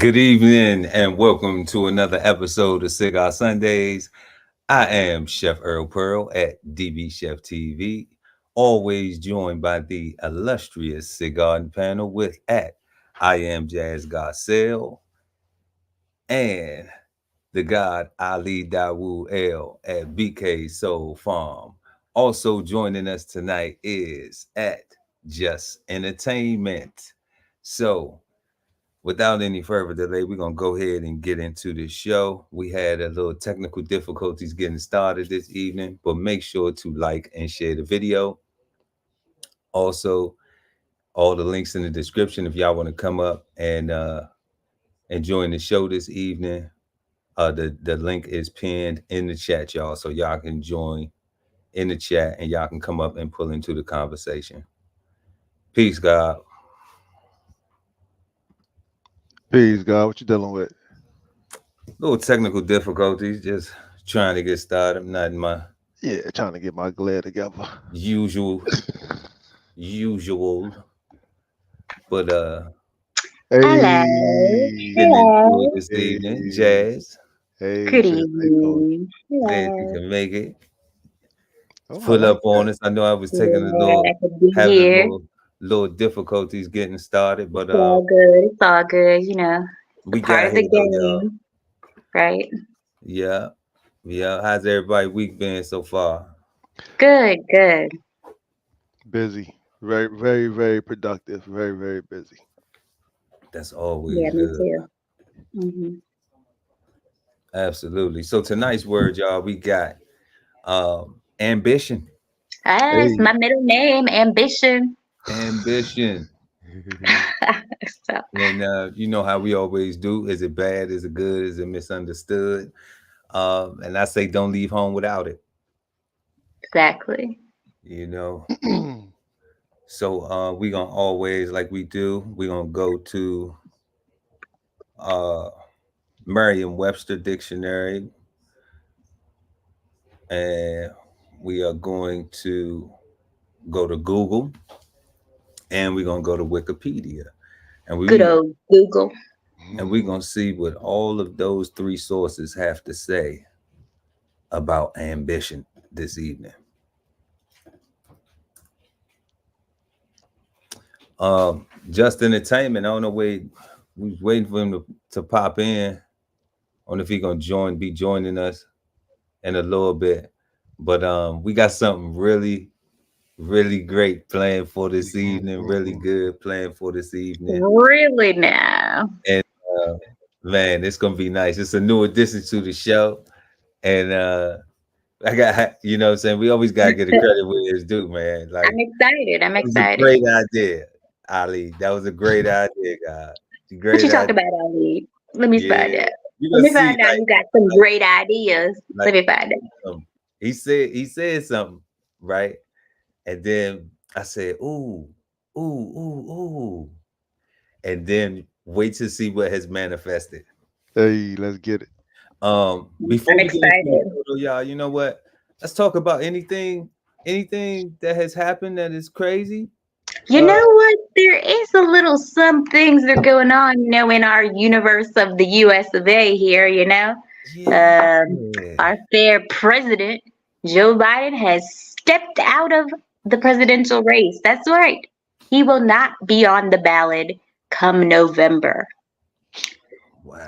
Good evening and welcome to another episode of Cigar Sundays. I am Chef Earl Pearl at DBCHEFTV, always joined by the illustrious Cigarden Panel with at I am Jazz Garcelle and the God Ali Dawood L at BK Soul Farm. Also joining us tonight is at Just Entertainment. So, without any further delay, we're going to go ahead and get into this show. We had a little technical difficulties getting started this evening, but make sure to like and share the video. Also, all the links in the description if y'all want to come up and join the show this evening. The link is pinned in the chat, y'all, so y'all can join in the chat and y'all can come up and pull into the conversation. Peace, God. Peace, God. What you dealing with? Little technical difficulties, just trying to get started. I'm not in my trying to get my glare together. usual, but Hello. getting into it Hello. this evening. Jazz, Hey, Good sis, how you doing? evening. glad you Hello. can make it. Oh, I Pull like up on that. us. I know I was taking a Yeah, little, I could be having a here. little difficulties getting started, It's but all good. It's all good. we Part got of the here though, y'all. game, right? Yeah, yeah. How's everybody week been so far? Good, good. Busy. Very, very, very productive. Very, very busy. That's Yeah, always me good. too. hmm Absolutely. So tonight's word, y'all, we got ambition. That's Hey. my middle name, Ambition. Ambition. So, And you know how we always do. Is it bad? Is it good? Is it misunderstood? And I say don't leave home without it. exactly. You know. So we're gonna always, like we do, we're gonna go to uh Merriam-Webster dictionary, and we are going to go to Google, and we're gonna go to Wikipedia, and Good we old Google. and we're gonna see what all of those three sources have to say about ambition this evening. Just entertainment. I don't know where we was waiting for him to pop in. I don't know if he's gonna be joining us in a little bit. But we got something really, really great planned for this evening. Really good planned for this evening. Really now. And uh man, it's gonna be nice. It's a new addition to the show. And I got, you know what I'm saying? We always gotta get the credit where it's due, man. I'm Like, excited. I'm that was a excited. great idea, Ali. That was a great idea, God. It's a What great you talk idea. about, Ali? Let me find Yeah. out. You're Let gonna me see, find out you got some great ideas. like Let me find out. he said something, right? And then I said, ooh. And then wait to see what has manifested. Hey, let's get it. Before I'm we get into the excited. photo, y'all, you know what? Let's talk about anything that has happened that is crazy. You Uh know what? There is a little some things that are going on, in our universe of the US of A here. Um, yeah. our fair president, Joe Biden, has stepped out of the presidential race. That's right. He will not be on the ballot come November.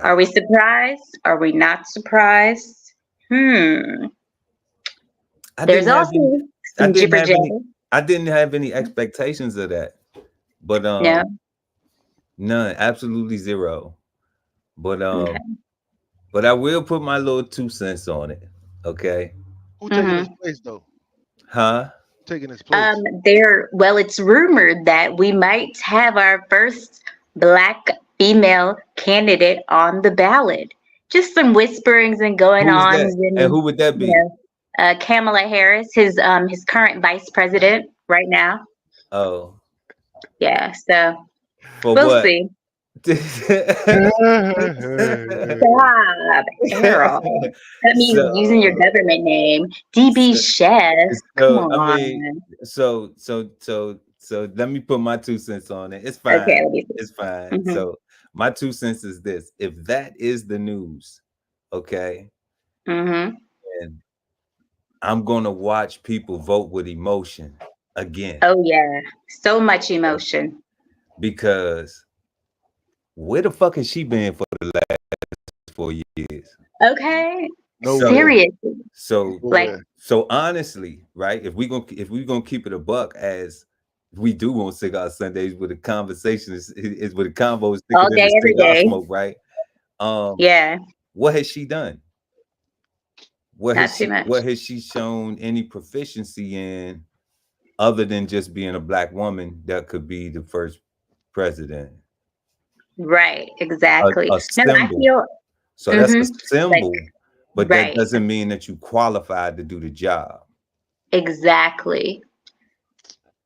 Are we Wow. surprised? Are we not surprised? Hmm. I There's didn't have any also I some didn't jibber have any jabber. I didn't have any expectations of that. But No. none, absolutely zero. But Okay. but I will put my little 2 cents on it. Okay. Who taking his hmm place though? Huh? Taking his place. It's rumored that we might have our first black female candidate on the ballot. Just some whisperings and going Who is on, that? And who would that be? Kamala Harris, his current vice president right now. Oh, Yeah, so for we'll what? see. Stop, Errol. That means using your so, government name. DB so, Chef. Come so I mean, on. so let me put my 2 cents on it. It's Okay, fine. let me It's see. fine. hmm So My 2 cents is this: if that is the news, okay, Mm-hmm. and I'm gonna watch people vote with emotion again, Oh yeah, so much emotion. because where the fuck has she been for the last 4 years? Okay, Nowhere. So, seriously. so, Like, Nowhere. so honestly, right? If we gonna keep it a buck, as we do on Cigar Sundays, with the conversation is with the convo is thicker all than day, the every cigar day. smoke, right? Um, Yeah, what has she done? not too much. What has she shown any proficiency in, other than just being a black woman that could be the first president? Right, exactly. A No, I symbol. feel So that's a mm-hmm. Like, symbol, but that right, doesn't mean that you qualified to do the job. exactly.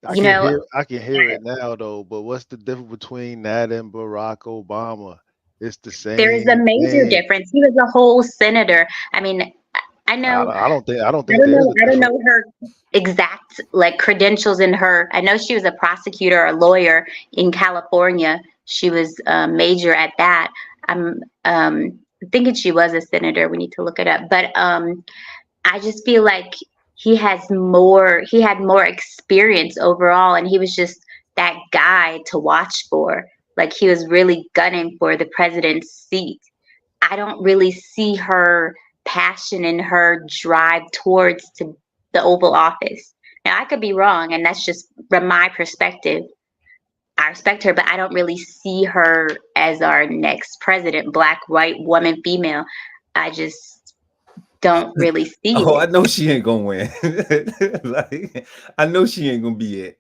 I You can know, hear I can hear it now though, but what's the difference between that and Barack Obama? It's the there is a same major thing. difference. He was a whole senator. I mean, I know I don't think there is a I don't difference. know her exact like credentials in her. I know she was a prosecutor, a lawyer in California. She was a major at that. I'm thinking she was a senator. We need to look it up. But I just feel like he had more experience overall, and he was just that guy to watch for. Like he was really gunning for the president's seat. I don't really see her passion and her drive towards to the Oval Office. Now I could be wrong, and that's just from my perspective. I respect her, but I don't really see her as our next president, black, white, woman, female. I just don't really see Oh, I it. know she ain't gonna win. Like, I know she ain't gonna be it.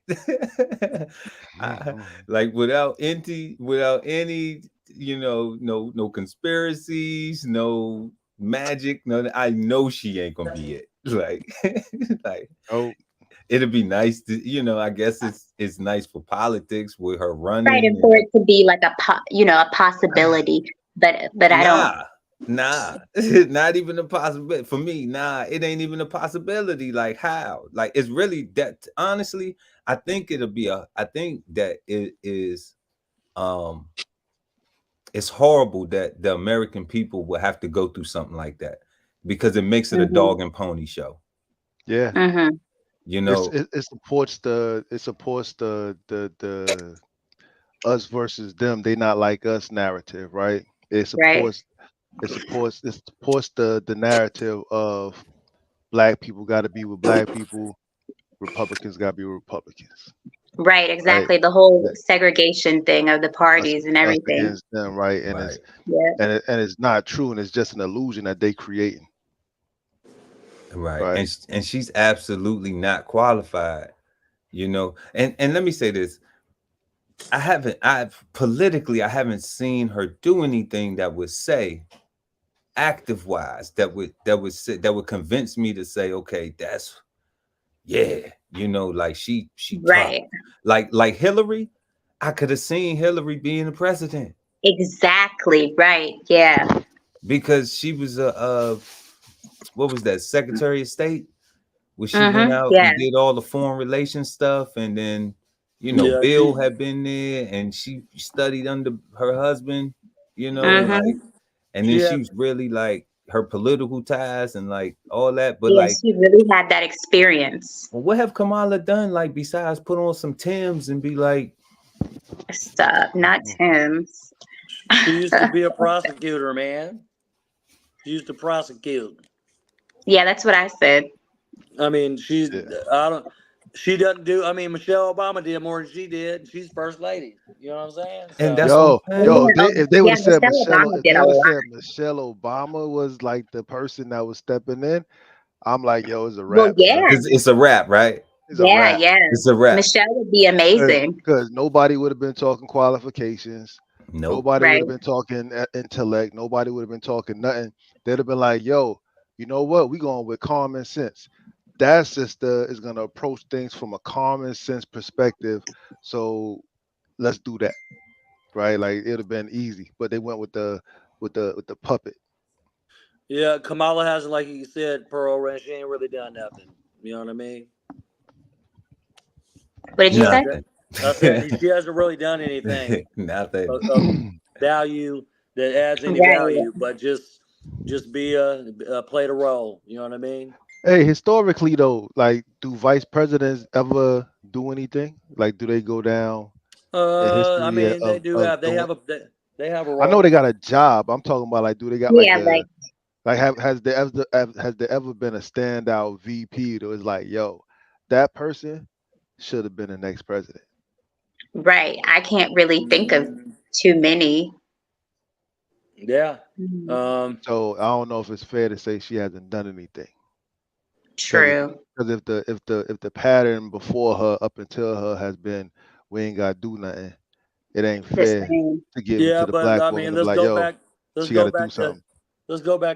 Like, without any, no conspiracies, no magic, no. I know she ain't gonna be it. Like, like Oh, it'll be nice to, I guess it's nice for politics with her Right, running and for and it to be like a possibility, but I don't. nah, not even a possibility for me. Nah, it ain't even a possibility. Like, how? Like, it's really that. Honestly, I think that it is. Um, it's horrible that the American people will have to go through something like that, because it makes it a Hmm. dog and pony show. yeah. Hmm. You It's know, it, it supports the us versus them. They not like us narrative, right? It Right. supports the narrative of black people got to be with black people, Republicans got to be with Republicans, Right, right? exactly. The whole That- segregation thing of the Us parties and us everything. against them, right? And right, Yeah. it's not true, and it's just an illusion that they creating, right, right? and she's absolutely not qualified. And let me say this: I haven't seen her do anything that would say, active wise, that would convince me to say, okay, that's, yeah, like she tough. Right. Like Hillary, I could have seen Hillary being the president, Exactly. Right. Yeah. because she was a what was that, Secretary of State, where she went Hmm. out Yeah. and did all the foreign relations stuff, and then Yeah, Bill she. had been there, and she studied under her husband, like, Hmm. and then She she had. was really like her political ties and like all that. But Yeah. like, She really had that experience. well, what have Kamala done, like, besides put on some Timbs and be like, Stop. Not Tim's. She used to be a prosecutor, man. She used to prosecute. Yeah, that's what I said. I mean, she's. Yeah. I don't. She doesn't do. I mean, Michelle Obama did more than she did. She's first lady. You know what I'm saying? and So. that's what I'm saying. Yo, if they would Yeah, have said Michelle Obama If did they a would have lot. said Michelle Obama was like the person that was stepping in, I'm like, yo, it's a Well, wrap, yeah. son. It's a rap, right? It's a Yeah, wrap. yeah. It's a rap. Michelle would be amazing. Because nobody would have been talking qualifications. Nope. Nobody would Right. have been talking intellect. Nobody would have been talking nothing. They'd have been like, yo, you know what? We going with common sense. That sister is gonna approach things from a common sense perspective. So let's do that, right? Like it'd have been easy, but they went with the puppet. Yeah, Kamala hasn't, like you said, Pearl, and she ain't really done nothing. You know what I mean? What did you say? Nothing. I said she hasn't really done anything Nothing. value that adds any Right. value, but just be play the role. You know what I mean? Hey, historically though, like, do vice presidents ever do anything? Like, do they go down in I history mean, they do of have doing? they have a I know role. they got a job. I'm talking about, like, do they got like Yeah, a, like like, has there ever been a standout VP that was like, yo, that person should have been the next president? right. I can't really think of Mm, too many. yeah. Mhm. So I don't know if it's fair to say she hasn't done anything. Because True. if the pattern before her up until her has been, we ain't gotta do nothing, it ain't The fair same. to give it Yeah, to the but black I woman mean, to be like, yo, let's she go got to do back to something.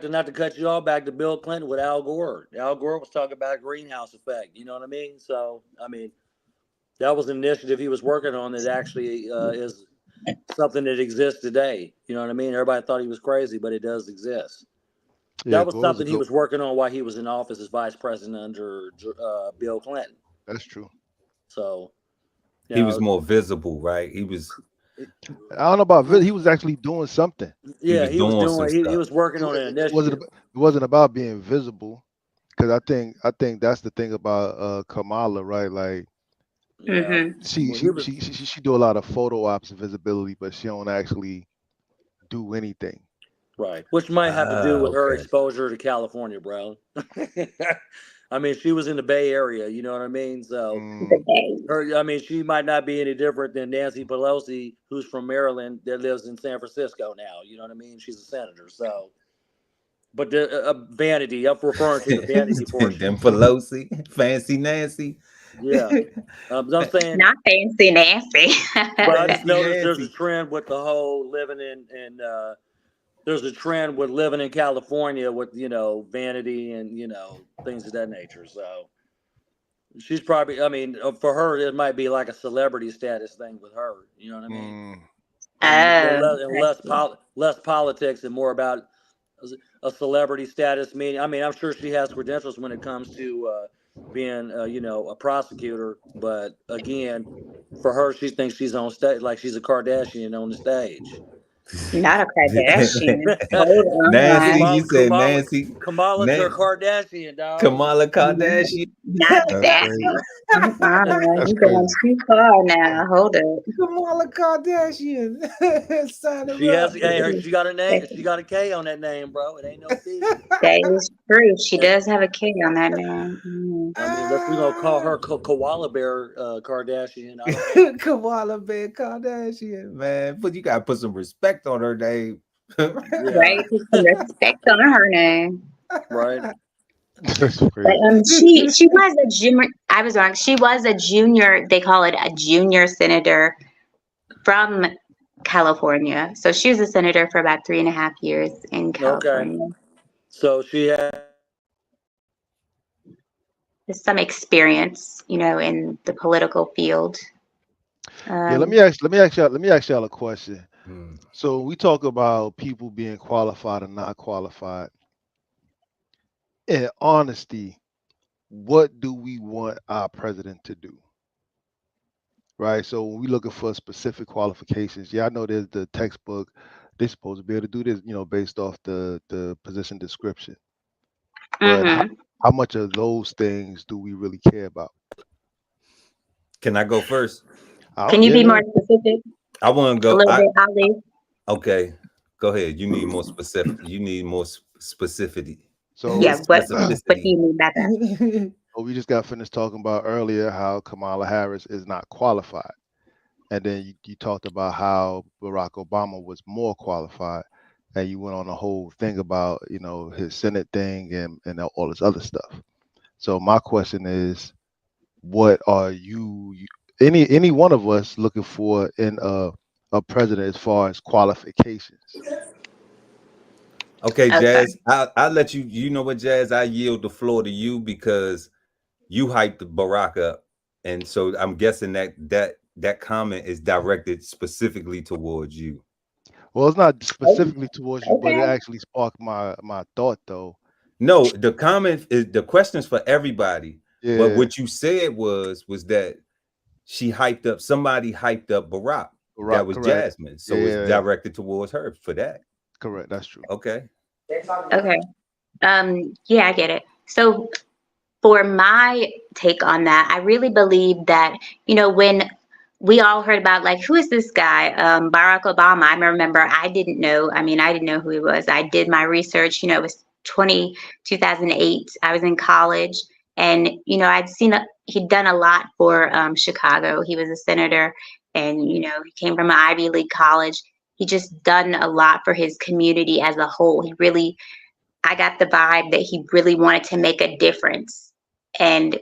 not to cut you off, back to Bill Clinton with Al Gore. Al Gore was talking about greenhouse effect. You know what I mean? So I mean, that was an initiative he was working on that actually is something that exists today. You know what I mean? Everybody thought he was crazy, but it does exist. Yeah, That was goes to something he go. was working on while he was in office as vice president under Bill Clinton. That's true. So, you He was know, more visible, right? He was I don't know about He was actually doing something. he yeah, was doing some he stuff. was working It, on an it wasn't. initiative. It wasn't about being visible. Because I think that's the thing about Kamala, right? Like, Yeah, Hmm. she well, she he was she she, she do a lot of photo ops and visibility, but she don't actually do anything. right, which might have to do Ah, with her okay. exposure to California, bro. I mean, she was in the Bay Area. You know what I mean? So The Mm, day. I mean, she might not be any different than Nancy Pelosi, who's from Maryland that lives in San Francisco now. You know what I mean? She's a senator. So, but the vanity, I'm referring to the vanity portion. Then Pelosi, Fancy Nancy, Yeah, I'm saying, Not fancy Nancy. but I just Fancy noticed there's a Nancy. trend with the whole living there's a trend with living in California with vanity and things of that nature. So she's probably, I mean, for her it might be like a celebrity status thing with her. You know what I mean? mm. And Oh, I see. less politics and more about a celebrity status. Meaning, I mean, I'm sure she has credentials when it comes to being, a prosecutor. But again, for her, she thinks she's on stage like she's a Kardashian on the stage. Not a Kardashian. Hold Nancy, on. you said Nancy, Kamala's her Nan- Kardashian, dog. Kamala Kardashian. Not That's that. crazy. That's You're crazy. going too far now. Hold it. Kamala Kardashian. Sign She her has, up. hey, she got a name. She got a K on that name, bro. It ain't no C. That is true. She And, does have a K on that name. Mm. I mean, unless we're gonna call her Koala Bear Kardashian, I don't know. Kamala Bear Kardashian, man. But you gotta put some respect on her name. Yeah, Right? Put some respect on her name. right. That's But crazy. she was a junior. I was wrong. She was a junior. They call it a junior senator from California. So she was a senator for about 3.5 years in Okay. California. So she had. There's some experience, in the political field. Yeah, Um, let me ask y'all a question. Hmm. So we talk about people being qualified and not qualified. In honesty, what do we want our president to do? Right. So when we looking for specific qualifications, yeah, I know there's the textbook. They're supposed to be able to do this, based off the position description. But mhm. how much of those things do we really care about? Can I go first? Can you Yeah, be yeah. more specific? I want to A go. little bit, Ali. Okay. Go ahead. You need more specific. You need more specificity. So Yeah. What do Specificity. you mean by that? we just got finished talking about earlier how Kamala Harris is not qualified. And then you talked about how Barack Obama was more qualified. And you went on a whole thing about, his Senate thing and all this other stuff. So my question is, what are any one of us looking for in a president as far as qualifications? Okay, Okay. Jazz. I'll let you. You know what, Jazz? I yield the floor to you because you hyped Barack up, and so I'm guessing that comment is directed specifically towards you. Well, it's not specifically towards you, but it Okay. actually sparked my thought though. No, the comment is the questions for everybody. But Yeah. what you said was that she hyped up. Somebody hyped up Barack. Right, was correct. Jasmine. So it's Yeah, directed towards her for that. correct. That's true. Okay. Okay. Yeah, I get it. So for my take on that, I really believe that, when we all heard about, like, who is this guy, Barack Obama. I remember I didn't know. I mean, I didn't know who he was. I did my research. It was 2008. I was in college, and I'd seen he'd done a lot for Chicago. He was a senator, and he came from an Ivy League college. He just done a lot for his community as a whole. I got the vibe that he really wanted to make a difference. And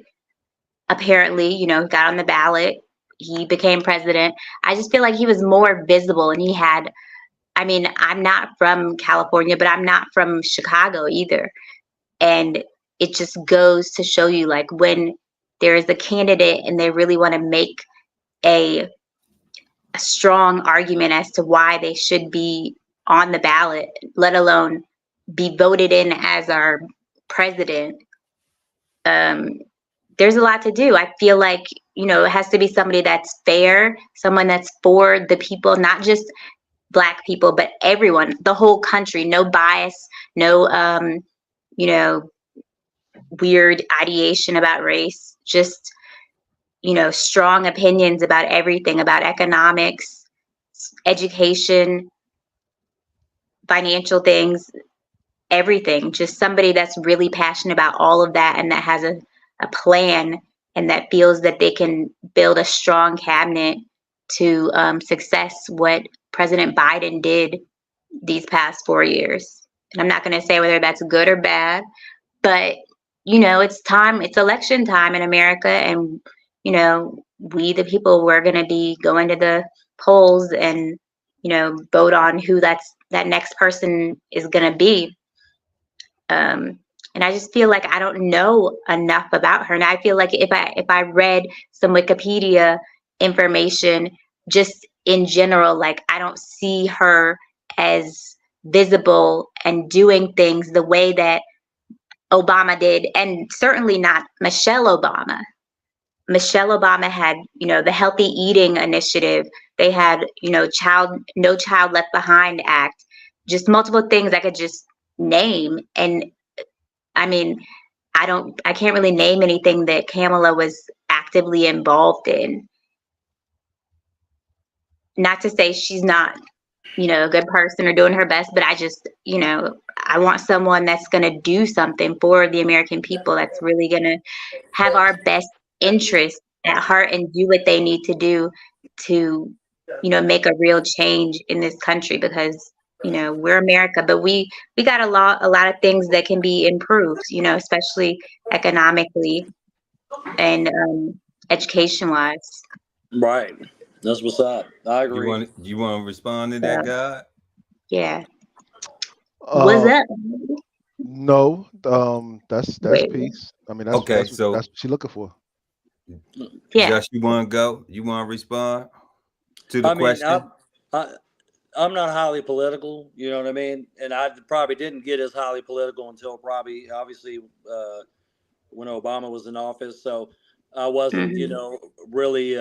apparently, he got on the ballot. He became president. I just feel like he was more visible, and I mean, I'm not from California, but I'm not from Chicago either. And it just goes to show you, like, when there is a candidate and they really want to make a strong argument as to why they should be on the ballot, let alone be voted in as our president. There's a lot to do. I feel like, it has to be somebody that's fair, someone that's for the people, not just Black people, but everyone, the whole country. No bias, no, weird ideation about race, just, strong opinions about everything, about economics, education, financial things, everything. Just somebody that's really passionate about all of that, and that has a plan, and that feels that they can build a strong cabinet to success what President Biden did these past 4 years. And I'm not going to say whether that's good or bad, but it's election time in America, and we the people, we're going to be going to the polls and vote on who that next person is going to be. And I just feel like I don't know enough about her. And I feel like if I read some Wikipedia information just in general, like, I don't see her as visible and doing things the way that Obama did, and certainly not Michelle Obama. Michelle Obama had, the Healthy Eating Initiative. They had, No Child Left Behind Act, just multiple things I could just name. And I mean, I can't really name anything that Kamala was actively involved in. Not to say she's not, a good person or doing her best, but I just, I want someone that's going to do something for the American people, that's really going to have our best interest at heart and do what they need to do to, make a real change in this country, because we're America, but we got a lot of things that can be improved, especially economically and education wise. Right. That's what's up. I You agree. want to respond to that, guy? Yeah. What's Uh, up? no, that's Wait. peace. I mean, that's Okay, that's so what she's looking for. Yeah. Josh, you want to go? You want to respond to the I mean, question? I'm not highly political, you know what I mean? And I probably didn't get as highly political until probably, obviously, when Obama was in office. So I wasn't, really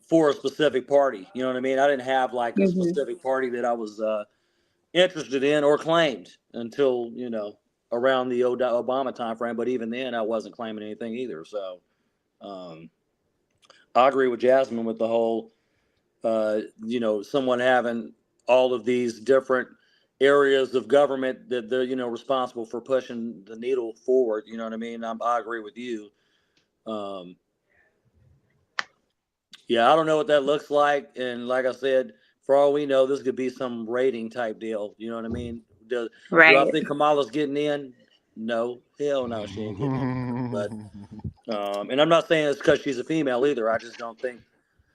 for a specific party. You know what I mean? I didn't have like a specific party that I was interested in or claimed until, around the Obama time frame. But even then, I wasn't claiming anything either. So I agree with Jasmine with the whole, someone having all of these different areas of government that they're, responsible for pushing the needle forward. You know what I mean? I agree with you. Yeah, I don't know what that looks like. And like I said, for all we know, this could be some rating type deal. You know what I mean? Do I Right. think Kamala's getting in? No. Hell no, she ain't getting in. But and I'm not saying it's because she's a female either. I just don't think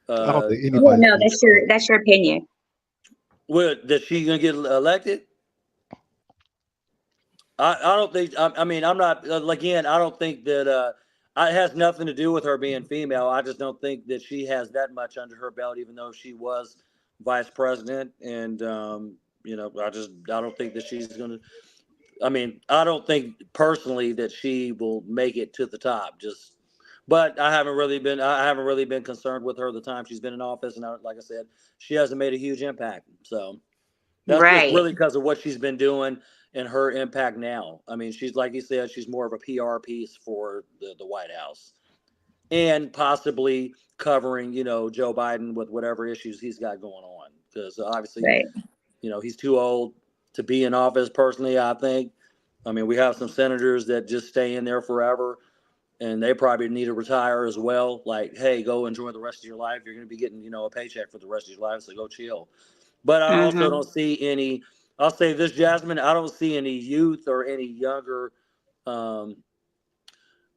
I don't think Yeah, anybody's no, gonna show up. that's your opinion. that she's gonna get elected. I don't think. I mean, I'm not. Again, I don't think that. It has nothing to do with her being female. I just don't think that she has that much under her belt, even though she was vice president. And I don't think that she's gonna. I mean, I don't think personally that she will make it to the top. Just But I haven't really been concerned with her the time she's been in office, and like I said, she hasn't made a huge impact. So that's just Right. really because of what she's been doing and her impact now. I mean, she's, like you said, she's more of a PR piece for the White House, and possibly covering, Joe Biden with whatever issues he's got going on. Because obviously, Right. he's too old to be in office. Personally, I think. I mean, we have some senators that just stay in there forever, and they probably need to retire as well. Like, hey, go enjoy the rest of your life. You're going to be getting, a paycheck for the rest of your life, so go chill. But I also don't see any. I'll say this, Jasmine. I don't see any youth or any younger. Um,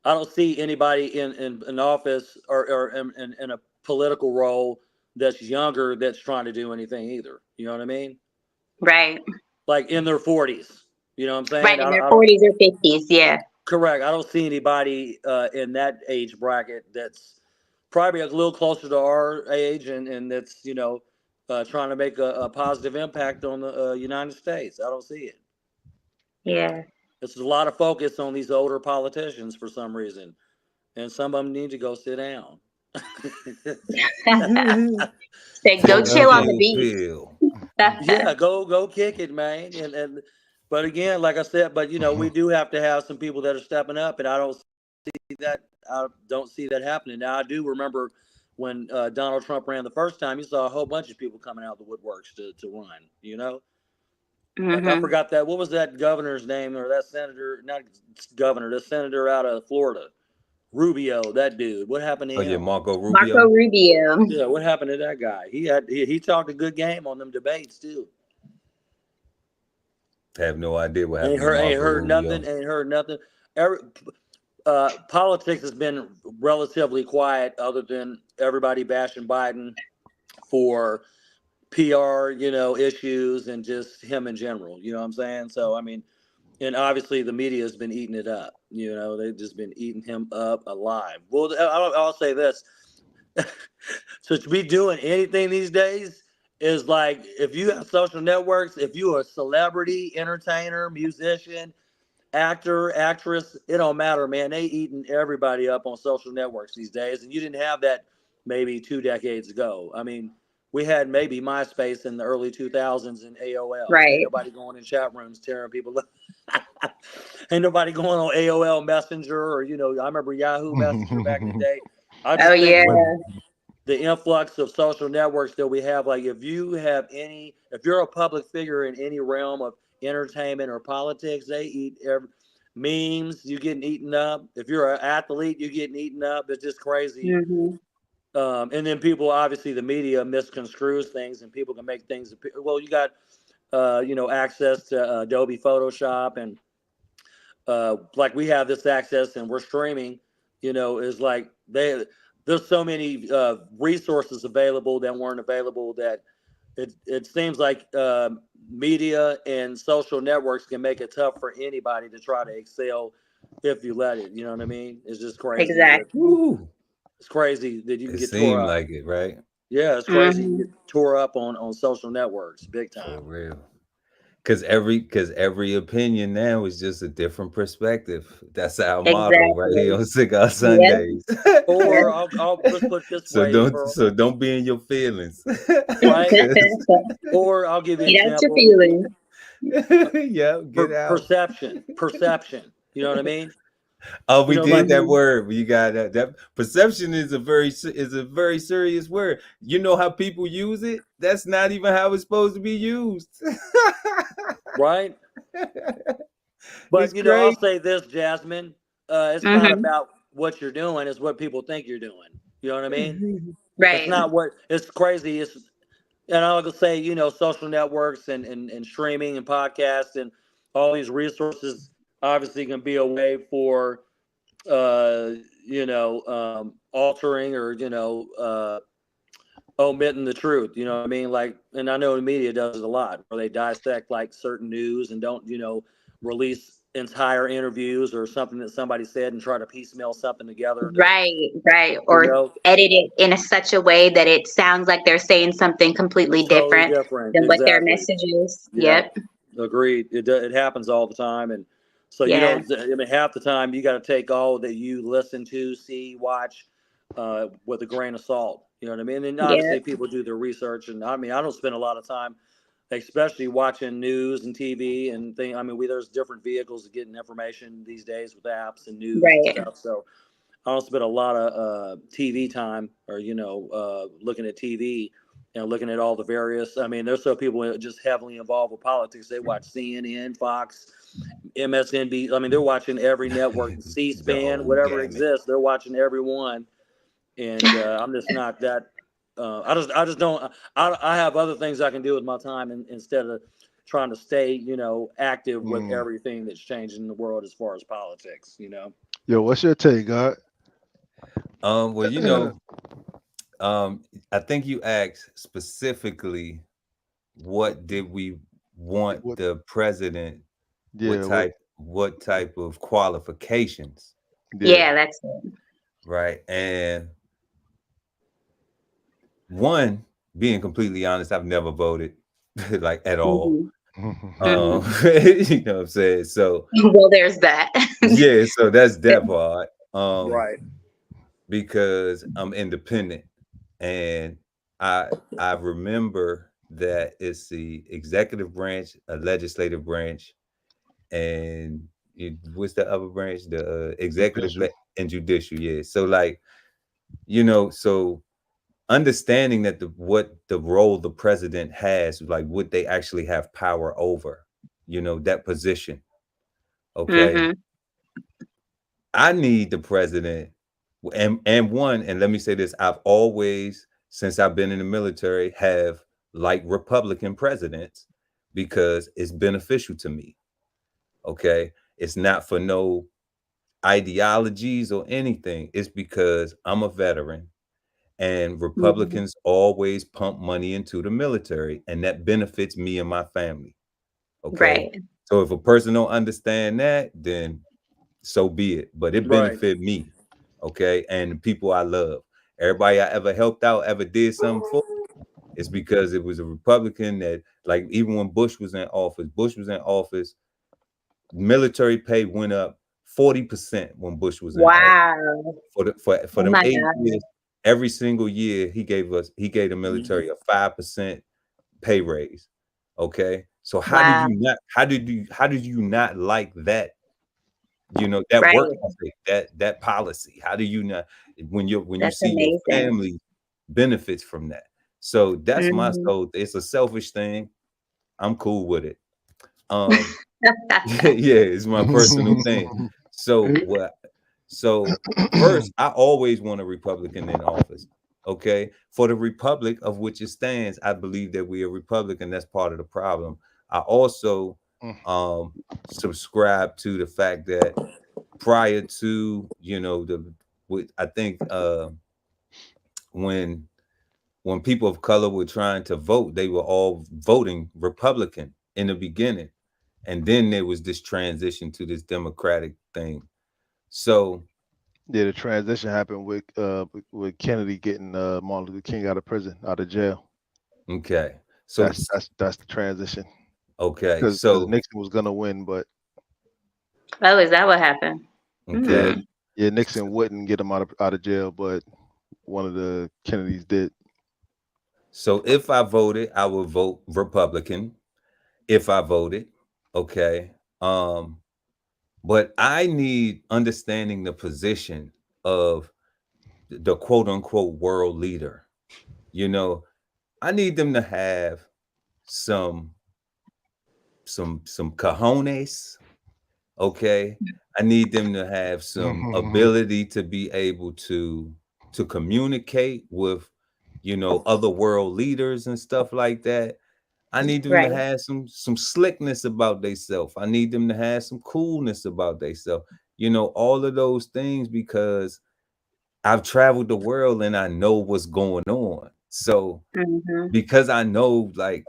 I don't see anybody in office or in a political role that's younger that's trying to do anything either. You know what I mean? Right. Like in their 40s. You know what I'm saying? Right. In their I don't. 40s or 50s. Yeah. Correct. I don't see anybody in that age bracket that's probably a little closer to our age and that's, trying to make a positive impact on the United States. I don't see it. Yeah. There's a lot of focus on these older politicians for some reason, and some of them need to go sit down. Say, go chill on the beach. Yeah, go kick it, man. And but again, like I said, but we do have to have some people that are stepping up, and I don't see that happening. Now I do remember when Donald Trump ran the first time, you saw a whole bunch of people coming out of the woodworks to run. Like I forgot that. What was that governor's name, or that senator? Not governor. The senator out of Florida, Rubio. That dude. What happened to him? Oh yeah, Marco Rubio. Marco Rubio. Yeah, what happened to that guy? He talked a good game on them debates too. I have no idea what happened. Ain't heard nothing. Politics has been relatively quiet, other than everybody bashing Biden for PR, issues, and just him in general. You know what I'm saying? So I mean, and obviously the media has been eating it up. They've just been eating him up alive. Well, I'll say this: so to be doing anything these days is like, if you have social networks, if you're a celebrity, entertainer, musician, actor, actress, it don't matter, man. They eating everybody up on social networks these days, and you didn't have that maybe 2 decades ago. I mean, we had maybe MySpace in the early 2000s and AOL. Right. Ain't nobody going in chat rooms tearing people up. Ain't nobody going on AOL Messenger, or I remember Yahoo Messenger back in the day. I just think the influx of social networks that we have, like if you're a public figure in any realm of entertainment or politics, they eat memes. You getting eaten up. If you're an athlete, you're getting eaten up. It's just crazy. And then people, obviously, the media misconstrues things, and people can make things appear. Well, you got access to Adobe Photoshop, and like we have this access, and we're streaming. Is like there's so many resources available that weren't available, that it seems like media and social networks can make it tough for anybody to try to excel if you let it. You know what I mean? It's just crazy. Exactly. It's crazy that you can get tore seemed up. like it, right? Yeah, it's crazy. You get tore up on social networks, big time. For real. Because every opinion now is just a different perspective. That's our motto right here on Cigar Sundays. Or I'll just put it this way. Don't be in your feelings. Right? Or I'll give you an example. Your feelings. Yeah, get out. Perception. You know what I mean? Oh, we did that word. You got that. Perception is a very serious word. You know how people use it? That's not even how it's supposed to be used. Right? But I'll say this, Jasmine. It's not about what you're doing, it's what people think you're doing. You know what I mean? Right. It's not what it's crazy. And I'll say, social networks and streaming and podcasts and all these resources obviously can be a way for altering or omitting the truth. You know what I mean? Like, and I know the media does it a lot, where they dissect like certain news and don't release entire interviews or something that somebody said and try to piecemeal something together. Right. Or edit it in such a way that it sounds like they're saying something completely different than what their message is. Yep. Agreed. It happens all the time. And So you Yeah. don't. I mean, half the time you got to take all that you listen to, see, watch, with a grain of salt. You know what I mean? And Yeah. obviously, people do their research, and I mean, I don't spend a lot of time, especially watching news and TV and thing. I mean, there's different vehicles of getting information these days with apps and news and Right. stuff. So I don't spend a lot of TV time, or looking at TV and looking at all the various. I mean, there's some people that are just heavily involved with politics. They watch CNN, Fox, MSNBC. I mean, they're watching every network, The C-SPAN, whole whatever gamut. exists. They're watching every one, and I'm just not that. I just don't. I have other things I can do with my time, instead of trying to stay, active with everything that's changing in the world as far as politics. Yo, what's your take, God? Well, I think you asked specifically, what did we want What? the president? Yeah. What type of qualifications? Yeah, that's it. Right. And one, being completely honest, I've never voted like at all. You know what I'm saying? So Well, there's that. yeah, so that's that part. Right. Because I'm independent, and I remember that it's the executive branch, a legislative branch, and what's the other branch? The executive and judicial. Yeah. So like, so understanding that what the role the president has, like what they actually have power over, that position. Okay. I need the president, and let me say this, I've always, since I've been in the military, have liked Republican presidents because it's beneficial to me. Okay. It's not for no ideologies or anything. It's because I'm a veteran, and Republicans always pump money into the military, and that benefits me and my family. Okay. Right. So if a person don't understand that, then so be it. But it benefit me. Okay. And the people I love. Everybody I ever helped out, ever did something for, it's because it was a Republican that, like, even when Bush was in office, military pay went up 40% when Bush was in office. For them 8 years, every single year he gave the military a 5% pay raise. Okay. So how did you not like that? That work ethic, that policy. How do you not, when you see your family benefits from that? So that's my soul. It's a selfish thing. I'm cool with it. Yeah, it's my personal thing. So first, I always want a Republican in office. Okay. For the republic of which it stands, I believe that we are Republican. That's part of the problem. I also subscribe to the fact that prior to, I think when people of color were trying to vote, they were all voting Republican in the beginning, and then there was this transition to this Democratic thing. So yeah, the transition happened with Kennedy getting Martin Luther King out of jail. Okay, so that's the transition. Okay, because Nixon was gonna win, but is that what happened? Okay. Yeah, Nixon wouldn't get him out of jail, but one of the Kennedys did. So if I voted, I would vote Republican. If I voted, okay. But I need understanding the position of the quote unquote world leader. I need them to have some cojones. Okay. I need them to have some ability to be able to communicate with, other world leaders and stuff like that. I need them to have some slickness about themselves. I need them to have some coolness about themselves. All of those things, because I've traveled the world and I know what's going on. So because I know, like,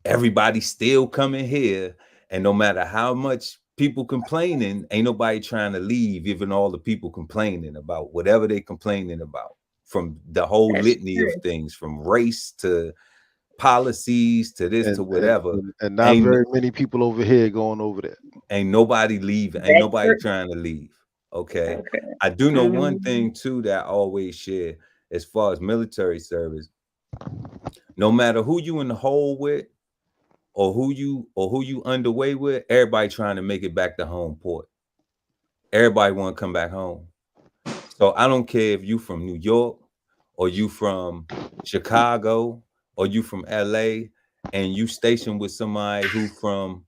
everybody's still coming here, and no matter how much people complaining, ain't nobody trying to leave, even all the people complaining about whatever they complaining about, from the whole litany of things, from race to policies to this to whatever. And not Ain't very many people over here going over there. ain't nobody leaving. Ain't nobody trying to leave. Okay. I do know one thing too that I always share as far as military service. No matter who you in the hole with, or who you underway with, everybody trying to make it back to home port. Everybody want to come back home. So I don't care if you from New York, or you from Chicago, or you from LA, and you stationed with somebody who from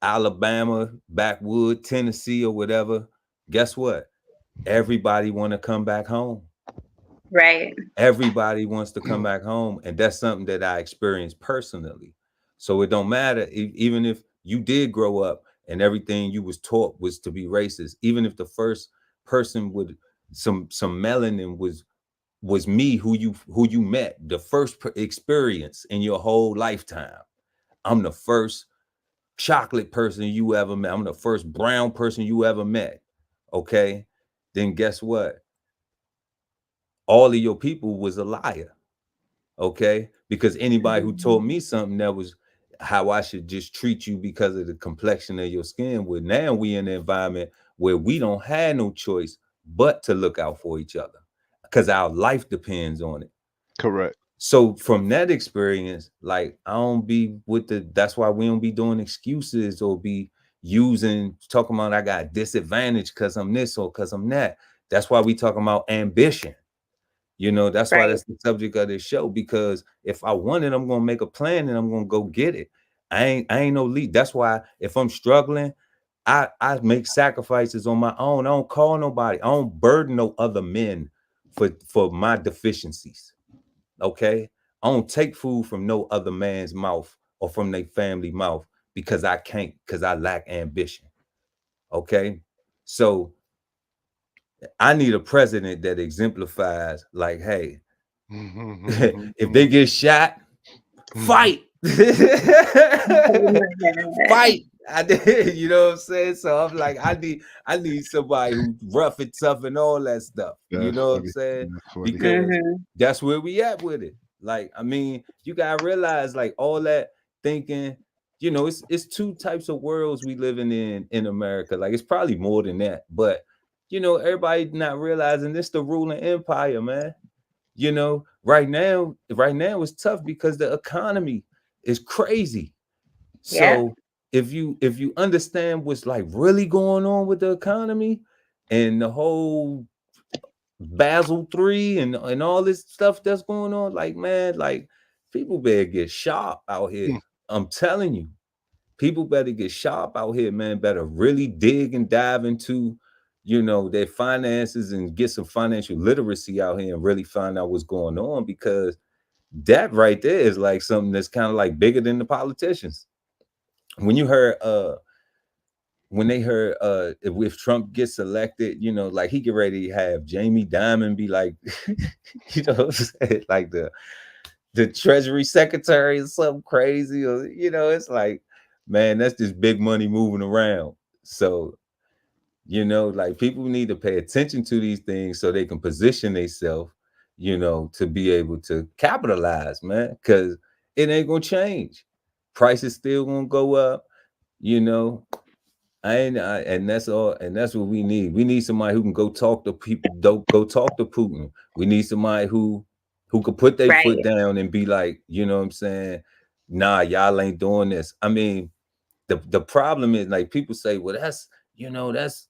Alabama, backwood, Tennessee, or whatever. Guess what? Everybody want to come back home. Right. Everybody wants to come back home, and that's something that I experienced personally. So it don't matter, even if you did grow up and everything you was taught was to be racist, even if the first person with some melanin was me, who you met, the first experience in your whole lifetime. I'm the first chocolate person you ever met. I'm the first brown person you ever met. Okay, then guess what? All of your people was a liar. Okay, because anybody who told me something that was how I should just treat you because of the complexion of your skin, well, now we in an environment where we don't have no choice but to look out for each other because our life depends on it. Correct. So from that experience, like I don't be with that's why we don't be doing excuses or be talking about I got disadvantage because I'm this or because I'm that. That's why we talking about ambition. You know, that's why that's the subject of this show, because if I want it, I'm gonna make a plan and I'm gonna go get it. I ain't no lead. That's why if I'm struggling, I make sacrifices on my own. I don't call nobody. I don't burden no other men for my deficiencies. Okay. I don't take food from no other man's mouth or from their family mouth because I can't, because I lack ambition. Okay. So I need a president that exemplifies, like, hey, if they get shot, fight. Fight. You know what I'm saying? So I'm like, I need somebody who rough and tough and all that stuff. You know what I'm saying? Because that's where we at with it. Like, I mean, you gotta realize, like, all that thinking, you know, it's two types of worlds we living in America. Like, it's probably more than that, but you know, everybody not realizing this the ruling empire, man. You know, right now it's tough because the economy is crazy. So if you understand what's like really going on with the economy and the whole Basel III and all this stuff that's going on, like, man, like people better get sharp out here. I'm telling you, people better get sharp out here, man. Better really dig and dive into, you know, their finances and get some financial literacy out here and really find out what's going on, because that right there is like something that's kind of like bigger than the politicians. When you heard when they heard if Trump gets elected, you know, like he get ready to have Jamie Dimon be like, you know what I'm saying? Like the Treasury Secretary or something crazy, or you know, it's like, man, that's just big money moving around. So, you know, like people need to pay attention to these things so they can position themselves, you know, to be able to capitalize, man, because it ain't gonna change. Prices still gonna go up, you know. And that's all, and that's what we need. We need somebody who can go talk to people, go talk to Putin. We need somebody who could put their foot down and be like, you know what I'm saying? Nah, y'all ain't doing this. I mean, the problem is, like, people say, well, that's, you know, that's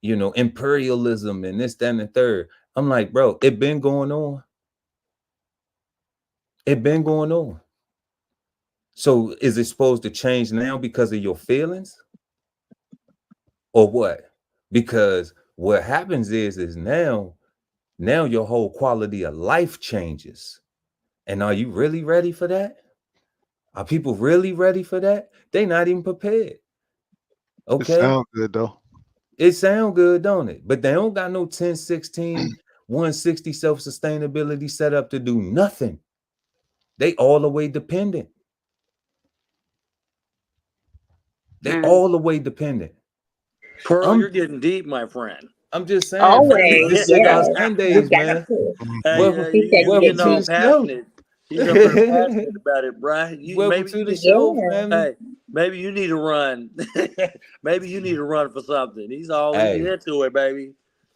you know, imperialism and this, that, and the third. I'm like, bro, it been going on. It been going on. So is it supposed to change now because of your feelings? Or what? Because what happens is now your whole quality of life changes. And are you really ready for that? Are people really ready for that? They not even prepared. Okay. It sounds good though. It sounds good, don't it? But they don't got no 10, 16, 160 self-sustainability set up to do nothing. They all the way dependent. They all the way dependent. Pearl, you're getting deep, my friend. I'm just saying, Always, this Cigar Sundays, man. Welcome to the show. He's up there passionate about it, Brian. Welcome to the show, Yeah. family. Hey, maybe you need to run. Maybe you need to run for something. He's into it, baby.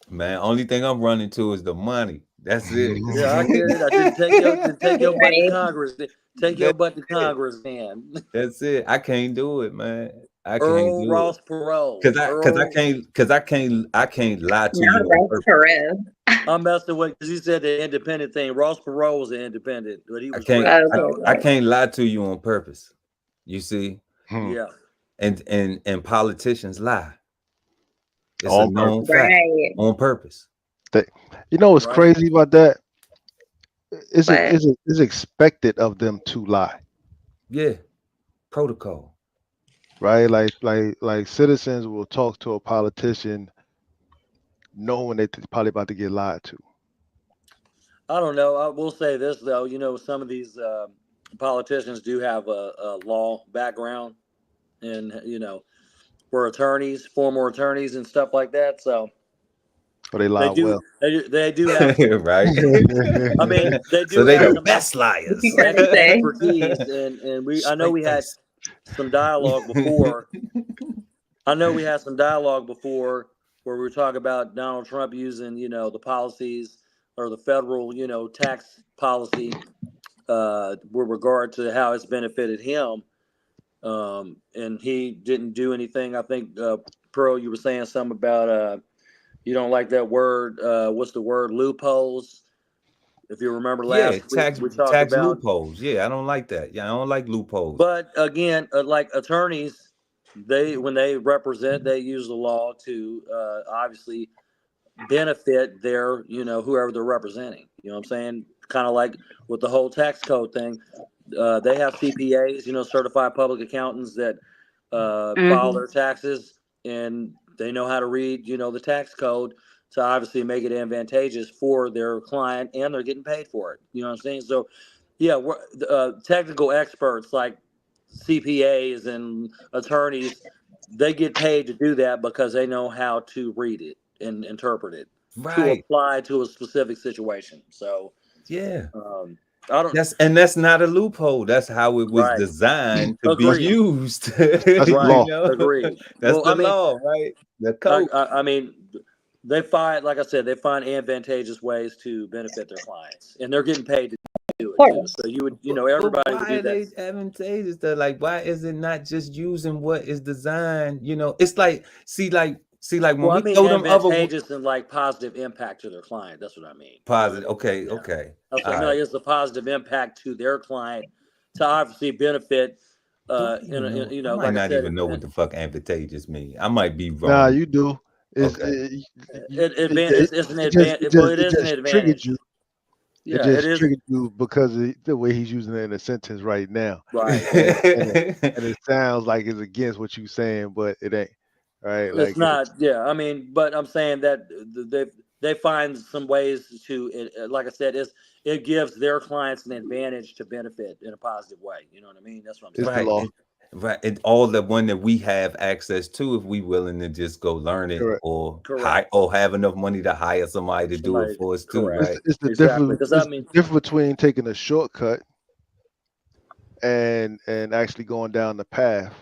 Man, only thing I'm running to is the money. That's it. Yeah, I get it. I didn't take your butt to Right. Congress. Take your butt to Congress, man. That's it. I can't do it, man. I can't Earl do Ross it. Perot. I can't lie to Not you on Ross purpose. Perot. I'm messing with because he said the independent thing. Ross Perot was an independent, but he I was can't red. I can't lie to you on purpose. You see? Yeah. And politicians lie. It's On a known purpose. fact. Right. On purpose. You know what's Right. crazy about that? It's What? it's expected of them to lie, Yeah. Protocol. right? Like citizens will talk to a politician knowing they're probably about to get lied to. I don't know. I will say this though. You know, some of these politicians do have a law background, and were attorneys, former attorneys, and stuff like that. So Or they they lie do. well. They do have. Right. I mean, they do So they have the some best liars. expertise, and we. I know we had some dialogue before. I know we had some dialogue before where we were talking about Donald Trump using, the policies or the federal, tax policy with regard to how it's benefited him. And he didn't do anything. I think, Pearl, you were saying something about you don't like that word. What's the word? Loopholes. If you remember last week, we talked tax about loopholes. Yeah, I don't like that. Yeah, I don't like loopholes. But again, like attorneys, when they represent, they use the law to obviously benefit their, whoever they're representing. You know what I'm saying? Kind of like with the whole tax code thing. They have CPAs, certified public accountants that file their taxes, and they know how to read, the tax code to obviously make it advantageous for their client, and they're getting paid for it. You know what I'm saying? So, yeah, we're technical experts like CPAs and attorneys, they get paid to do that because they know how to read it and interpret it to apply to a specific situation. So, yeah. I don't. That's not a loophole. That's how it was designed to Agreed. be used. That's Right. law. Agreed. That's the law, right? The code. I mean, they find, like I said, they find advantageous ways to benefit their clients, and they're getting paid to do it too. So you would, everybody But would why do are they that. advantageous? Though? Like, why is it not just using what is designed? It's like, see, when Well, I we mean, throw them other advantageous and like positive impact to their client. That's what I mean. positive. You know what I mean? Okay. That's what I mean. Like, it's a positive impact to their client to obviously benefit. I might like I not said, even know what the fuck advantageous mean. I might be wrong. Nah, you do. It's, Okay. it's an advantage. Well, it is an advantage. You. Yeah, it just is. triggered you because of the way he's using it in a sentence right now. Right. And it sounds like it's against what you're saying, but it ain't. Right? Like It's not. Yeah, I mean, but I'm saying that they find some ways to, like I said, it gives their clients an advantage to benefit in a positive way. You know what I mean? That's what I'm saying. It's the law. Right, and all the one that we have access to, if we willing to just go learn it, Correct. or have enough money to hire somebody to do it for us too, right? It's the Exactly. difference. It's the difference between taking a shortcut and actually going down the path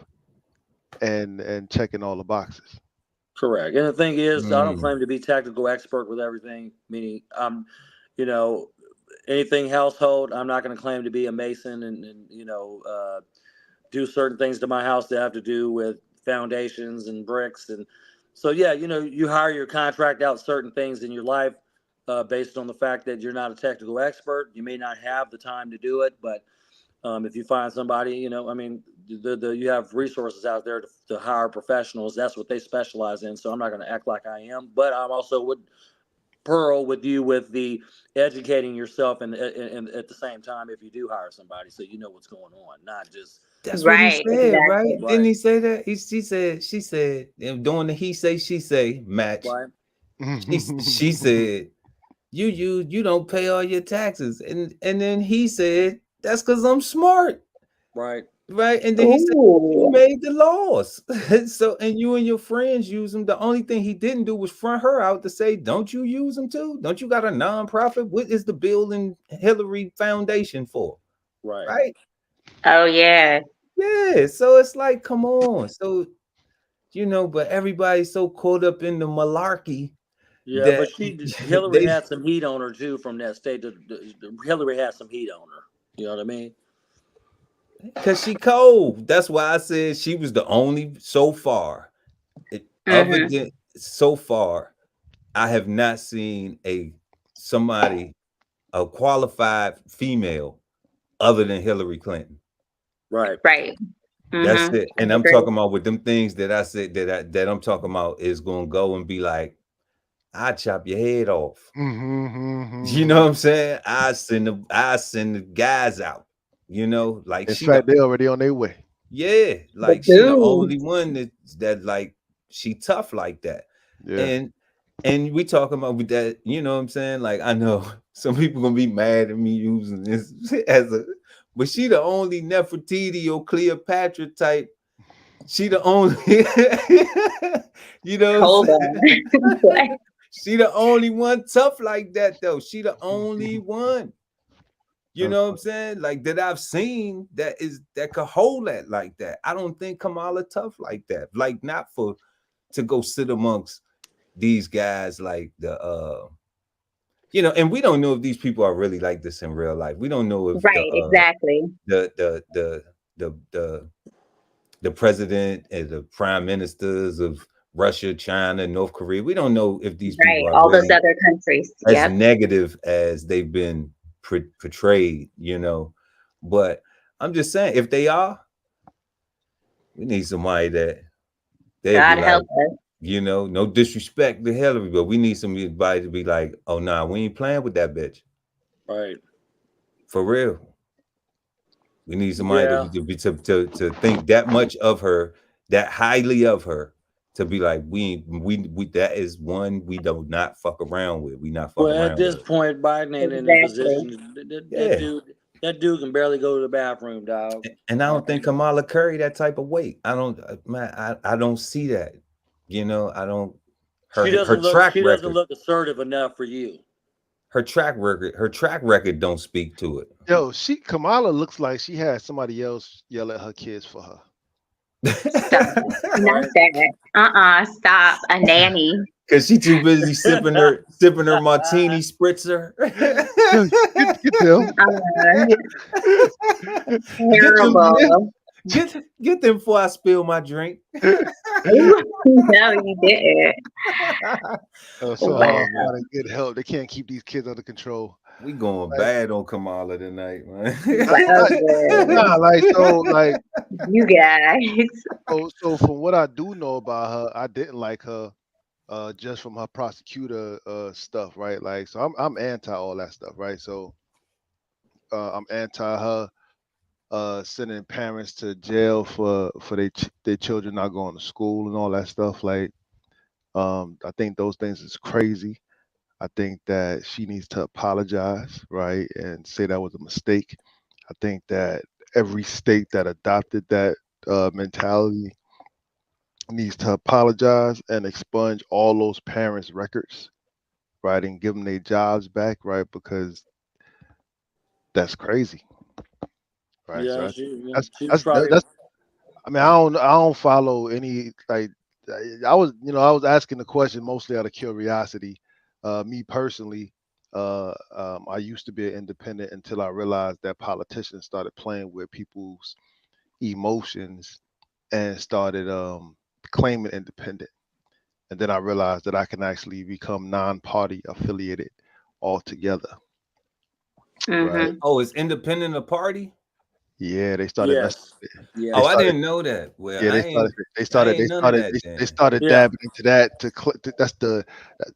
and checking all the boxes. Correct. And the thing is, I don't claim to be technical expert with everything. Meaning, anything household, I'm not going to claim to be a mason and do certain things to my house that have to do with foundations and bricks. And so, yeah, you hire your contract out certain things in your life based on the fact that you're not a technical expert. You may not have the time to do it, but if you find somebody, you have resources out there to hire professionals. That's what they specialize in. So I'm not going to act like I am, but I'm also would Pearl with you with the educating yourself and at the same time, if you do hire somebody, so you know what's going on, not just. That's what he said, right? Didn't he say that? She said, doing the he say, she say match. Right. She said, you don't pay all your taxes. And then he said, that's because I'm smart. Right. right? And then he said, you Ooh. made the laws. So, and you and your friends use them. The only thing he didn't do was front her out to say, don't you use them too? Don't you got a nonprofit? What is the Bill and Hillary Foundation for? Right. Right? Oh yeah. Yeah. So it's like, come on. So, but everybody's so caught up in the malarkey Yeah, that but Hillary they, had some heat on her too from that state. Hillary had some heat on her. You know what I mean? because she cold. That's why I said she was the only so far. Other Mm-hmm. than so far, I have not seen a qualified female other than Hillary Clinton. Right. Right. That's Mm-hmm. it. I And I'm agree. talking about with them things that I said that I'm talking about is gonna go and be like, I chop your head off. You know what I'm saying? I send the guys out. Like In she the fact, they already on their way. yeah, The like she the dude. only one that like she tough like that. Yeah. And we talking about with that, you know what I'm saying? Like I know some people gonna be mad at me using this but she the only Nefertiti or Cleopatra type. She the only you know what I'm Hold saying? on. What? She the only one tough like that though. She the only one. You know what I'm saying? Like that I've seen that could hold that like that. I don't think Kamala tough like that. Like not to go sit amongst these guys like and we don't know if these people are really like this in real life. We don't know if Right. Exactly. the the president and the prime ministers of Russia, China, North Korea. We don't know if these people Right. are All those really other countries. as Yep. negative as they've been portrayed, But I'm just saying, if they are, we need somebody that they'd be God like, help us. no disrespect to Hillary, but we need somebody to be like, oh nah, we ain't playing with that bitch. Right. For real. We need somebody Yeah. to think that much of her, that highly of her, to be like, we that is one we do not fuck around with. We not fuck Well, at around this with it. point, Biden ain't in a Exactly. position. Yeah. That dude can barely go to the bathroom, dog. And I don't think Kamala Curry that type of weight. I don't, man. I don't see that. I don't. Her track She doesn't record, look assertive enough for you. her track record don't speak to it. Yo, Kamala looks like she had somebody else yell at her kids for her. Stop. Not Right. that. Stop. A nanny. Cause she too busy sipping her martini spritzer. Get them. Get them, Terrible. get them before I spill my drink. No, you didn't. So Wow. gotta get help. They can't keep these kids under control. We going Like, bad on Kamala tonight, man. nah, like You guys. so from what I do know about her, I didn't like her just from her prosecutor stuff, right? Like, so I'm anti all that stuff, right? So I'm anti her sending parents to jail for their children not going to school and all that stuff. Like, I think those things is crazy. I think that she needs to apologize, right, and say that was a mistake. I think that every state that adopted that mentality needs to apologize and expunge all those parents' records, right, and give them their jobs back, right, because that's crazy, right? So Yeah, that's she that's she was that's probably that's. I mean, I don't follow any like. I was asking the question mostly out of curiosity. Me personally, I used to be an independent until I realized that politicians started playing with people's emotions and started claiming independent. And then I realized that I can actually become non-party affiliated altogether. Right? Mm-hmm. Oh, is independent a party? Yeah, they started messing. yes, They Oh, I yes, started. didn't know that. Well, Yeah, I they ain't started. They I started. They ain't none of started. that They then. started yeah. dabbing into that.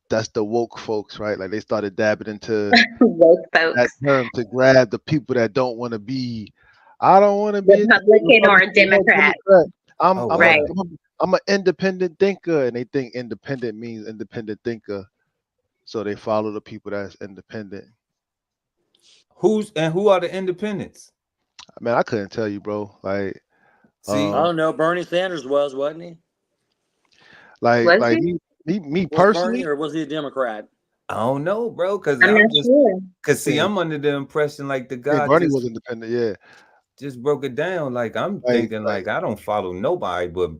That's the woke folks, right? Like they started dabbing into Woke that folks. term to grab the people that don't want to be. I don't want to be a Republican or a Republican or Democrat. Democrat. I'm Oh I'm a Right. wow. I'm an independent thinker, and they think independent means independent thinker, so they follow the people that's independent. Who are the independents? Man, I couldn't tell you, bro. Like, See, I don't know. Bernie Sanders wasn't he? Was like he? me Was Bernie personally. or was he a Democrat? I don't know, bro, because I'm not I'm just sure. because see, Yeah, I'm under the impression like the yeah, guy Bernie was independent. Yeah, just broke it down. Like I'm thinking, like like I don't follow nobody but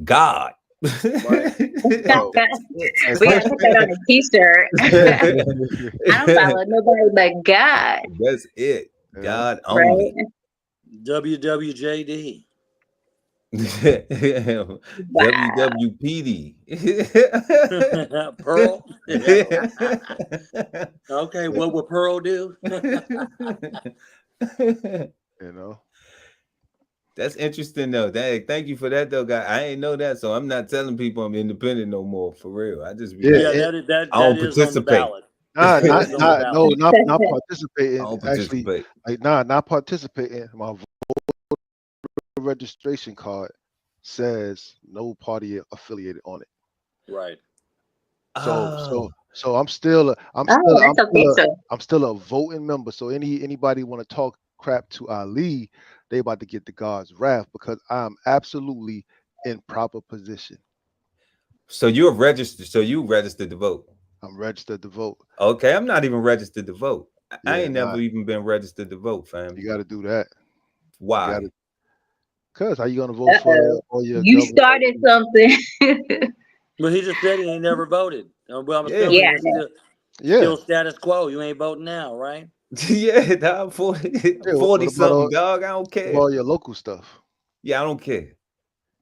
God. Right. yo, That's it. like We gotta put that on a t-shirt. I don't follow nobody but God, That's it. you know, God only. right? WWJD. Wow. WWPD. Pearl. Okay, what would Pearl do? you know. That's interesting though. Thank you for that though, guy. I ain't know that, so I'm not telling people I'm independent no more. For real, I just be Yeah, like, Yeah, that I that don't is on the participate. ballot. nah, That not is on the not ballot. no, not I participating. don't Actually, participate. like not participating. My registration card says no party affiliated on it. Right. So Oh, Oh, that's official. I'm still a voting member. So anybody want to talk crap to Ali, they about to get the God's wrath because I'm absolutely in proper position. so you're registered. So you registered to vote. I'm registered to vote. Okay, I'm not even registered to vote. I Yeah, ain't nah, never even been registered to vote, fam. you got to do that. You got Why? to, cause how you gonna vote for Uh-oh. all your You government? started something. But he just said he ain't never voted. Well, I'm Yeah, assuming Yeah, it's no. Yeah, still status quo. You ain't voting now, right? yeah, dog, 40, yeah. 40 What about something, dog. I don't care. all your local stuff? Yeah, I don't care.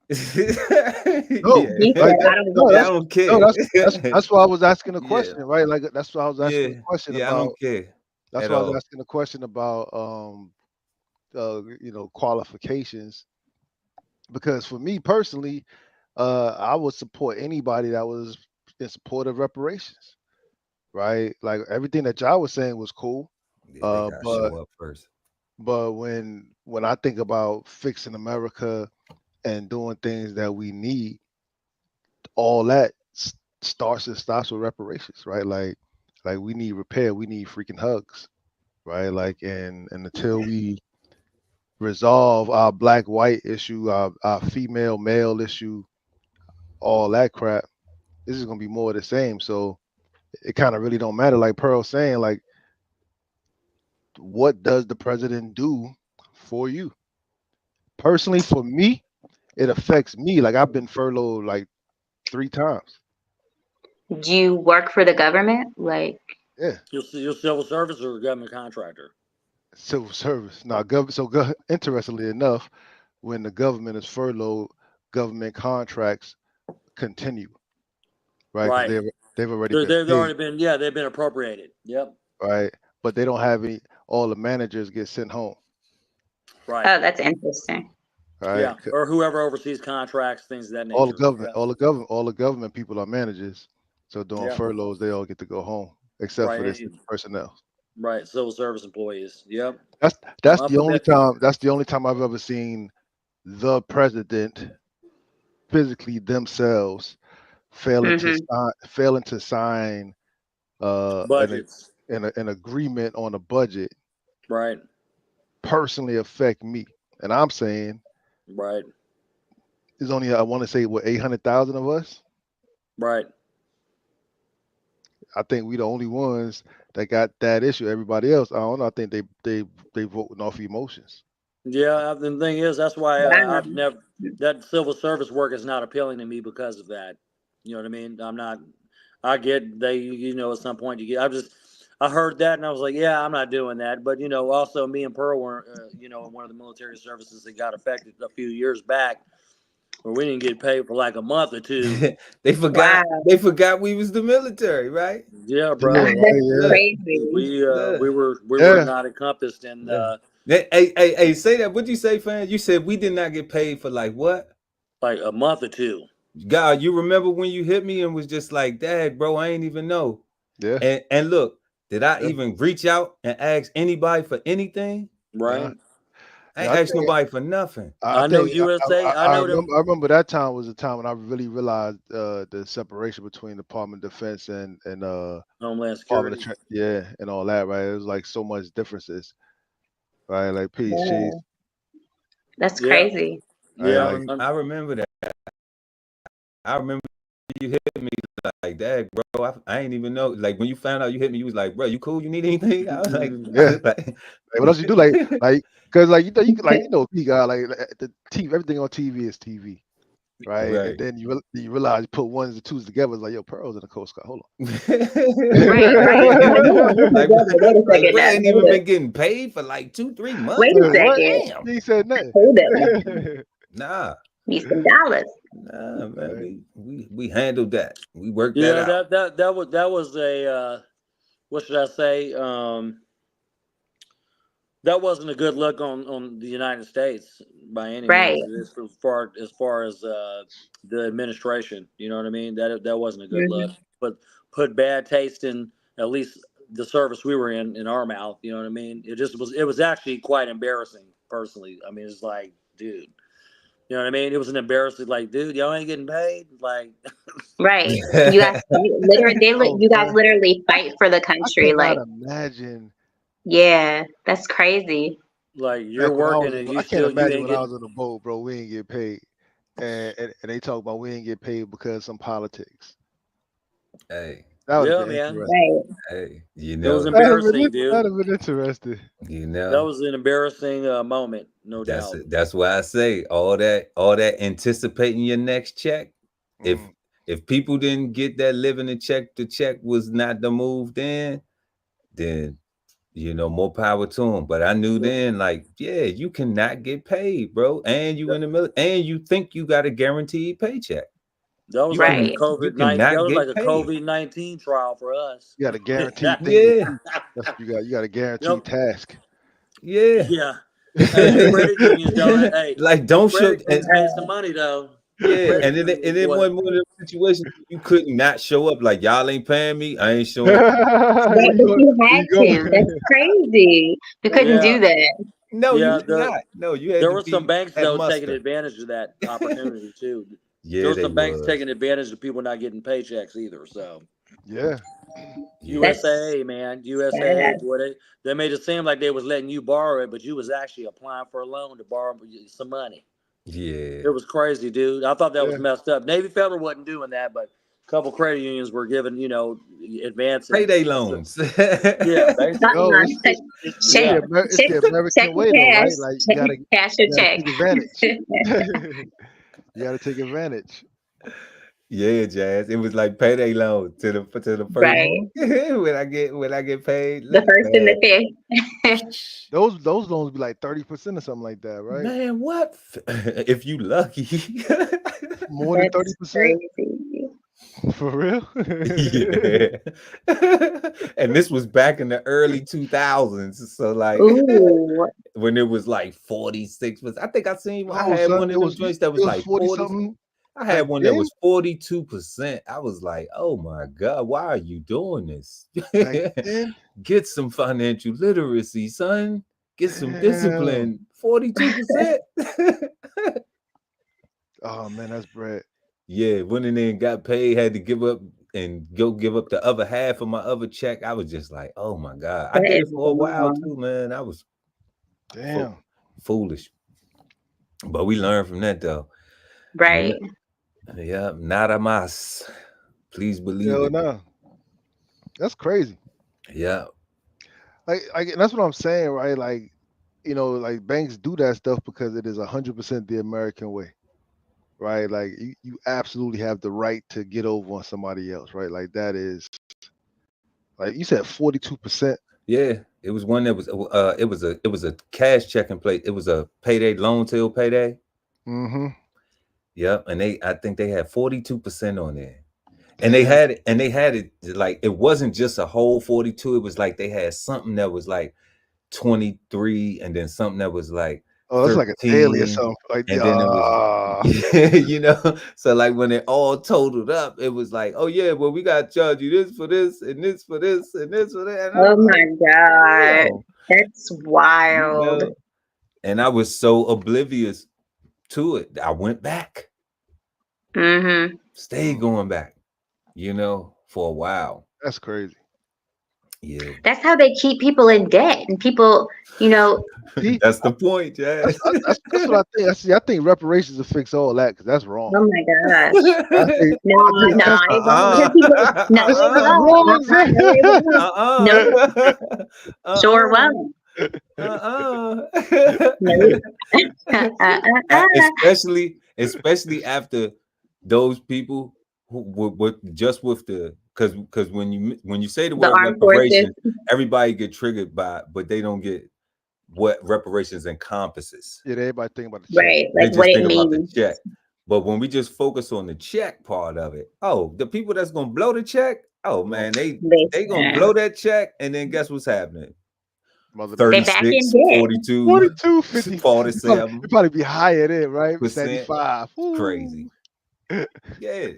No, He Yeah, like said, that. I don't No, yeah, I vote. don't no, care. that's why I was asking a Yeah, question, right? Like that's why I was asking a yeah, question yeah, I about. don't care That's at why I was all. asking a question about qualifications because for me personally, I would support anybody that was in support of reparations, right? Like everything that y'all was saying was cool. Yeah, they Uh, gotta but show up first. but when I think about fixing America and doing things that we need, all that starts and stops with reparations, right? Like we need repair, we need freaking hugs, right? Like and until we resolve our black white issue, our female male issue, all that crap, this is gonna be more of the same. So it kind of really don't matter. Like Pearl saying, like, what does the president do for you? Personally, for me, it affects me. Like I've been furloughed like 3 times. Do you work for the government? Like, Yeah, You're civil service or a government contractor. civil service. Now, interestingly enough, when the government is furloughed, government contracts continue, right? Because Right. they've already been They've paid, already been they've been appropriated. Yep. right? But they don't have any. All the managers get sent home, Right. oh, that's interesting. right? Yeah. Or whoever oversees contracts, things of that All the nature. government, Yeah. all the government people are managers. So during Yeah. furloughs, they all get to go home, except for Right. this personnel. Right. Civil service employees. Yep. That's that's I'm the only familiar. time. That's the only time I've ever seen the president physically themselves Hmm. failing to sign uh an Budgets. an agreement on a budget Right. personally affect me. And I'm saying Right. there's only I want to say what 800,000 of us. Right. I think we the only ones that got that issue. Everybody else, I don't know. I think they voting off emotions. Yeah. The thing is, that's why Wow. I've never that civil service work is not appealing to me because of that. You know what I mean? I'm not. I get at some point you get. I heard that and I was like, yeah, I'm not doing that. But also me and Pearl were, in one of the military services that got affected a few years back, where we didn't get paid for like a month or two. they forgot. Wow. They forgot we was the military, right? Yeah, Yeah, bro. right. That's Yeah, Look, crazy. We look, were yeah. not encompassed in look. Hey, say that. What'd you say, fam? You said we did not get paid for like what? like a month or two. God, you remember when you hit me and was just like, "Dad, bro, I ain't even know." Yeah, And look, did I yeah. even reach out and ask anybody for anything? Nah, Right. I yeah, ain't asked nobody for nothing. I I know think USA. I know them. I remember that time was a time when I really realized the separation between Department of Defense and Homeland Department of Security. yeah and all that, right? It was like so much differences. right? Like peace, Yeah. cheese. That's Yeah. crazy. Yeah. Like, I remember that. I remember you hit me like that, bro. I ain't even know. Like when you found out you hit me, you was like, bro, you cool? You need anything? I was like, yeah. Like, what else you do? Like, cause like you like Cigar, like the TV, everything on TV is TV, right? right. And then you realize you put ones and twos together. It's like, yo, Pearl's in the Coast Guard. Hold on. Right. I'm like, hold on, hold like, together. Wait a like, second bro, now. ain't Hold even up. been getting paid for like 2-3 months. Wait a Like, what? second. Damn. He ain't said nothing. Hold up. Nah, Need some dollars. man. Right. We handled that. We worked that Yeah. out. That was a what should I say? That wasn't a good look on the United States by any Right. means, as far as the administration. You know what I mean? That wasn't a good look. Hmm. But put bad taste in at least the service we were in our mouth. You know what I mean? It was actually quite embarrassing, personally. I mean, it's like, dude, you know what I mean? It was an embarrassing, like, dude, y'all ain't getting paid, like. Right. You guys Oh, you guys man. literally fight for the I country. cannot Like, imagine. yeah, that's crazy. Like you're Like when I working was, and I can't you imagine ain't when I getting. was on the boat, bro. We ain't get paid, and they talk about we ain't get paid because of some politics. hey, That would have Yeah, been man. interesting. Right. hey, It was That'd have been, embarrassing, dude. that'd have been interesting. you That know. was an embarrassing moment, no That's doubt. that's why I say all that anticipating your next check. If Mm. if people didn't get that living and check, the check was not the move then more power to them. But I knew Yeah, then, like, yeah, you cannot get paid, bro. And you that, in the middle, and you think you got a guaranteed paycheck. that was You like a can Right. you COVID-19. That cannot was like get a paid. COVID-19 trial for us. You got a guaranteed thing to Yeah, do. That's what you got. You got a guaranteed Yep. task. yeah. Yeah. Hey, them credit unions don't. Hey, Like, them don't show. credit unions made some money though. Them Yeah, credit and unions, it boy. wasn't one of those situations you couldn't not show up. Like, y'all ain't paying me, I ain't showing up. Right, Where you but going? you Where had you going? to. That's crazy. You couldn't Yeah, do that. No, you yeah. could not. No, you had There to were some be banks at though taking muster. advantage of that opportunity too. There Yeah, were they some banks was. taking advantage of people not getting paychecks either. So Yeah. Yeah, That's USAA, man, USAA, sad. boy, they made it seem like they was letting you borrow it, but you was actually applying for a loan to borrow some money. It yeah. was crazy, dude. I thought that was Yeah. messed up. Navy Federal wasn't doing that, but a couple credit unions were giving, advancing. Payday loans. Yeah, No, basically. Check, Yeah. it's check, the check American your way though, cash. right? Like Check, cash your you gotta check. take advantage. You gotta take advantage. Yeah, Jazz. It was like payday loan to the first Right. when I get paid. The Look, first and the fifth. Those loans be like 30% or something like that, right? man, what if you lucky? More than That's 30%? crazy. For real? Yeah. And this was back in the early 2000s. So like Ooh. when it was like 46%. I think I No, had son, one of them joints that it was was like 40 40. something I back had one that then. was 42%. I was like, oh my God, why are you doing this? Back then. Get some financial literacy, son. Get some Damn. discipline. 42%. Oh man, that's bread. Yeah, went in there and got paid, had to give up and go give up the other half of my other check. I was just like, oh my God. I That did is it for a while long. too, man. I was fo- Damn. foolish. But we learned from that though. Right. Yeah, nada más. Please believe Hell it. no. That's crazy. Yeah. Like that's what I'm saying, right? Like, like banks do that stuff because it is 100% the American way, right? Like you absolutely have the right to get over on somebody else, right? Like that is like you said 42%. Yeah. It was one that was it was a cash checking plate. It was a payday loan till payday. Mm-hmm. Yep. And I think they had 42% on there. And Damn. they had it like it wasn't just a whole 42. It was like they had something that was like 23 and then something that was like Oh, that's like a daily or 13 something. Like, and then it was so like when it all totaled up it was like, oh yeah, well we got to charge you this for this and this for this and this for that, and Oh I'm like, my God. damn, That's you wild. know. And I was so oblivious to it, I went back, Mm-hmm. stayed going back, for a while. That's crazy. Yeah. That's how they keep people in debt, and people, you know, See, That's the point, Jazz. that's what I think. I think reparations will fix all that because that's wrong. oh my gosh. I think No, I think no, that's it won't. Because people, no, it that's won't. wrong, man. No, it won't. No, sure Uh-uh. won't. Uh-uh. No. Uh. Especially after those people who with just with the because when you say the The word armed forces, reparations, everybody get triggered by, but they don't get what reparations encompasses. Yeah, everybody think about the check. right? They Like what just it think about the means. check. But when we just focus on the check part of it, oh, the people that's gonna blow the check, oh man, they gonna blow Listen, that check, and then guess what's happening? Mother they back in 36, debt. 42, 42, 50. It 47%. probably be higher there, right? 75. Crazy. Ooh. Yeah.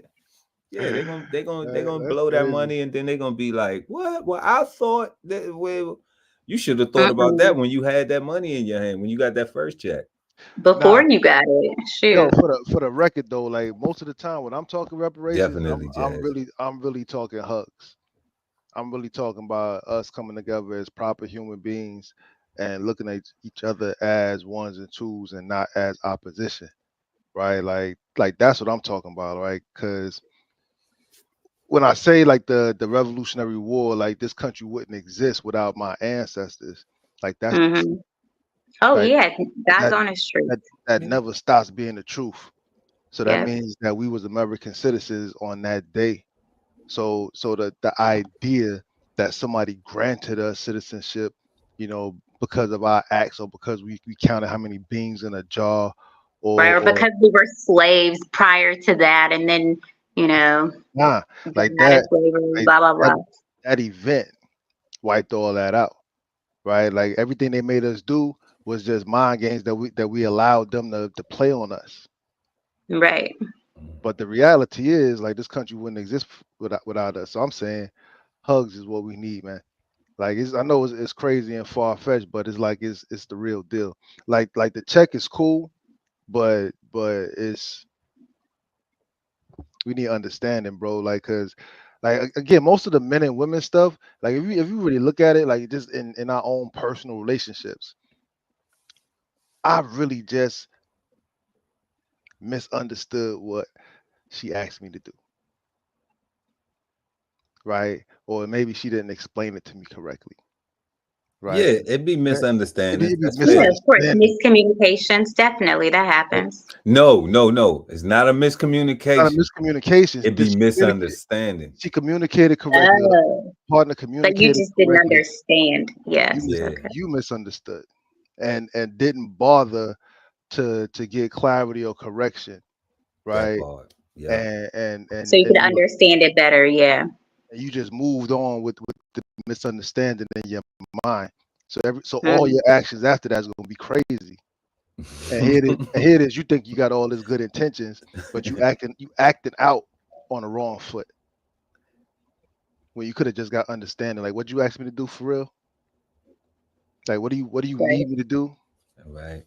Yeah, they're gonna That's blow that crazy. money, and then they're gonna be like, "What? Well, I thought that you should have thought about that Mm-mm. when you had that money in your hand, when you got that first check." Before Nah, you got it, yo, shoot. for the record though, like most of the time when I'm talking reparations, Definitely, Jazz. I'm really talking hugs. I'm really talking about us coming together as proper human beings and looking at each other as ones and twos and not as opposition, right? Like that's what I'm talking about, right? Because when I say like the Revolutionary War, like this country wouldn't exist without my ancestors. Like that's the truth. Hmm. Oh Like yeah, God's that honest truth. that never stops being the truth. So that Yep. means that we was American citizens on that day. So the idea that somebody granted us citizenship, because of our acts or because we counted how many beans in a jar, Right, or or because we were slaves prior to that, and then you know, nah, got like out of that, slavery, like blah blah that, blah. that event wiped all that out, right? Like everything they made us do was just mind games that we allowed them to play on us. Right. But the reality is, like, this country wouldn't exist without us. So I'm saying, hugs is what we need, man. Like, I know it's crazy and far fetched, but it's like it's the real deal. Like the check is cool, but it's we need understanding, bro. Like, cause like again, most of the men and women stuff, like if you really look at it, like just in our own personal relationships, I really just misunderstood what she asked me to do, right? Or maybe she didn't explain it to me correctly, right? Yeah, it'd be Right? misunderstandings. It be That's fair. Yeah, of course. misunderstanding. Miscommunications, definitely that happens. No. It's not a It's not a miscommunication. miscommunication. It'd be misunderstanding. She communicated correctly. The Oh, partner but you communicated just didn't correctly. understand. Yes. Yeah, Okay. You misunderstood and didn't bother to get clarity or correction, that right? part. Yeah. So you could You understand it better. Yeah. you just moved on with the misunderstanding in your mind. So all Mm. your actions after that is gonna be crazy. And here it is. You think you got all this good intentions, but you acting out on the wrong foot when you could have just got understanding. Like, what you asked me to do for real? Like, what do you Right. need me to do? Right.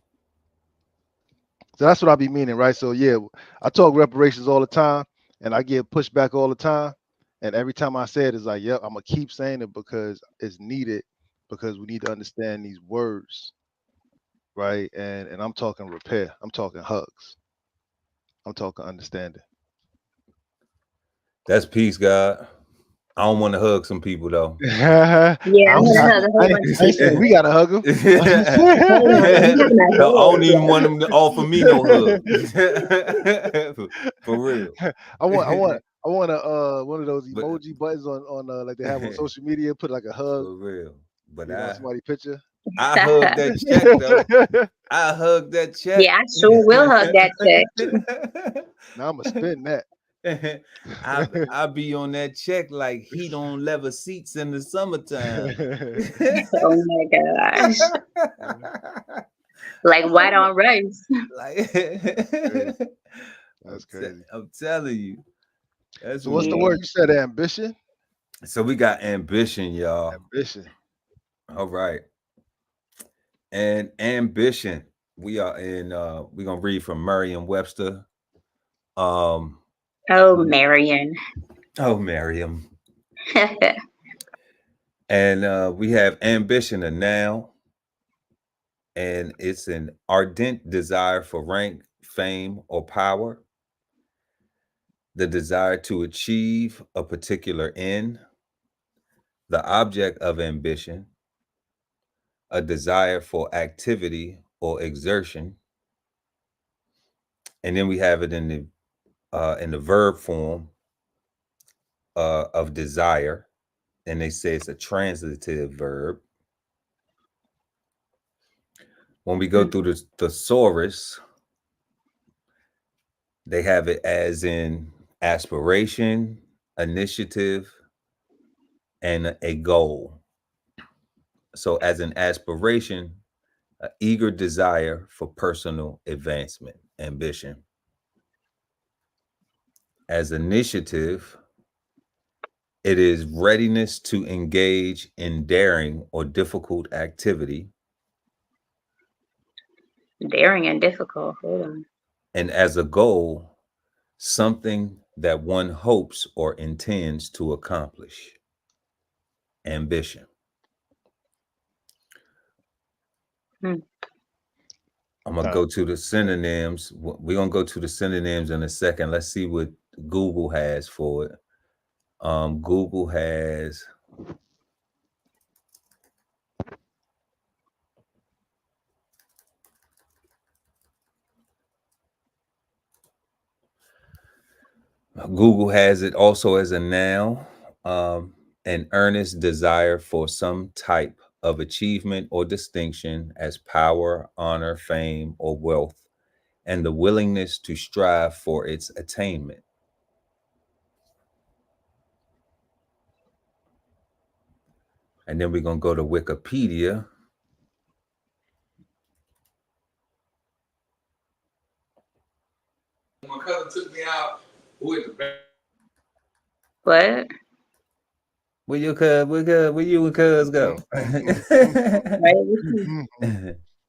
So that's what I be meaning, right? So yeah, I talk reparations all the time, and I get pushback all the time. And every time I say it, it's like, yep, I'm gonna keep saying it because it's needed, because we need to understand these words, right? And I'm talking repair. I'm talking hugs. I'm talking understanding. That's peace, God. I don't want to hug some people though. I Yeah, I'm don't gonna got, hug a whole bunch of I ain't saying people. we gotta hug them. Hold on, I'm talking about No, I don't hugs. even want Yeah. them to offer me no hug. For real. I want one of those But emoji buttons on like they have on social media. Put like a hug, for real. But on somebody's picture. I hug that check though. I hug that check. Yeah, I sure will hug that check. Now I'm gonna spin that. I be on that check like heat on leather seats in the summertime. Oh my gosh. Like white on rice. Like That's crazy. I'm telling you. That's So what what's the Yeah. word you said? Ambition. So we got ambition, y'all. Ambition. All right. And ambition. We are in we're gonna read from Merriam-Webster. Oh, Marion. Oh, Merriam. And we have ambition, a noun, and it's an ardent desire for rank, fame, or power, the desire to achieve a particular end, the object of ambition, a desire for activity or exertion. And then we have it in the verb form of desire, and they say it's a transitive verb. When we go through the thesaurus, they have it as in aspiration, initiative, and a goal. So as an aspiration, an eager desire for personal advancement, ambition. As initiative, it is readiness to engage in daring or difficult activity. Daring and difficult. Hold on. And as a goal, something that one hopes or intends to accomplish, ambition. I'm going to go to the synonyms. We're going to go to the synonyms in a second. Let's see what Google has for it. Google has it also as a noun, an earnest desire for some type of achievement or distinction as power, honor, fame, or wealth, and the willingness to strive for its attainment. And then we're going to go to Wikipedia. My cousin took me out with the What? Where you and cuz go?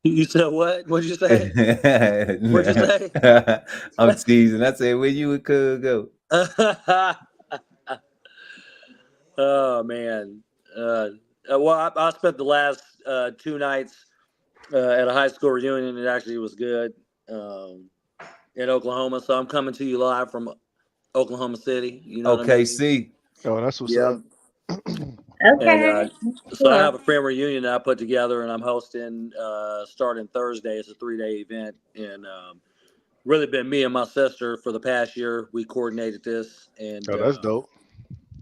You said what? What'd you say? What'd you say? I'm teasing. I said, where you and cuz go? Oh man. Well, I spent the last 2 nights at a high school reunion. It actually was good in Oklahoma. So I'm coming to you live from Oklahoma City. You know what I mean? OKC. Oh, that's what's up. Okay. And, so I have a family reunion that I put together, and I'm hosting starting Thursday. It's a 3-day event, and really been me and my sister for the past year. We coordinated this, and Oh, that's dope.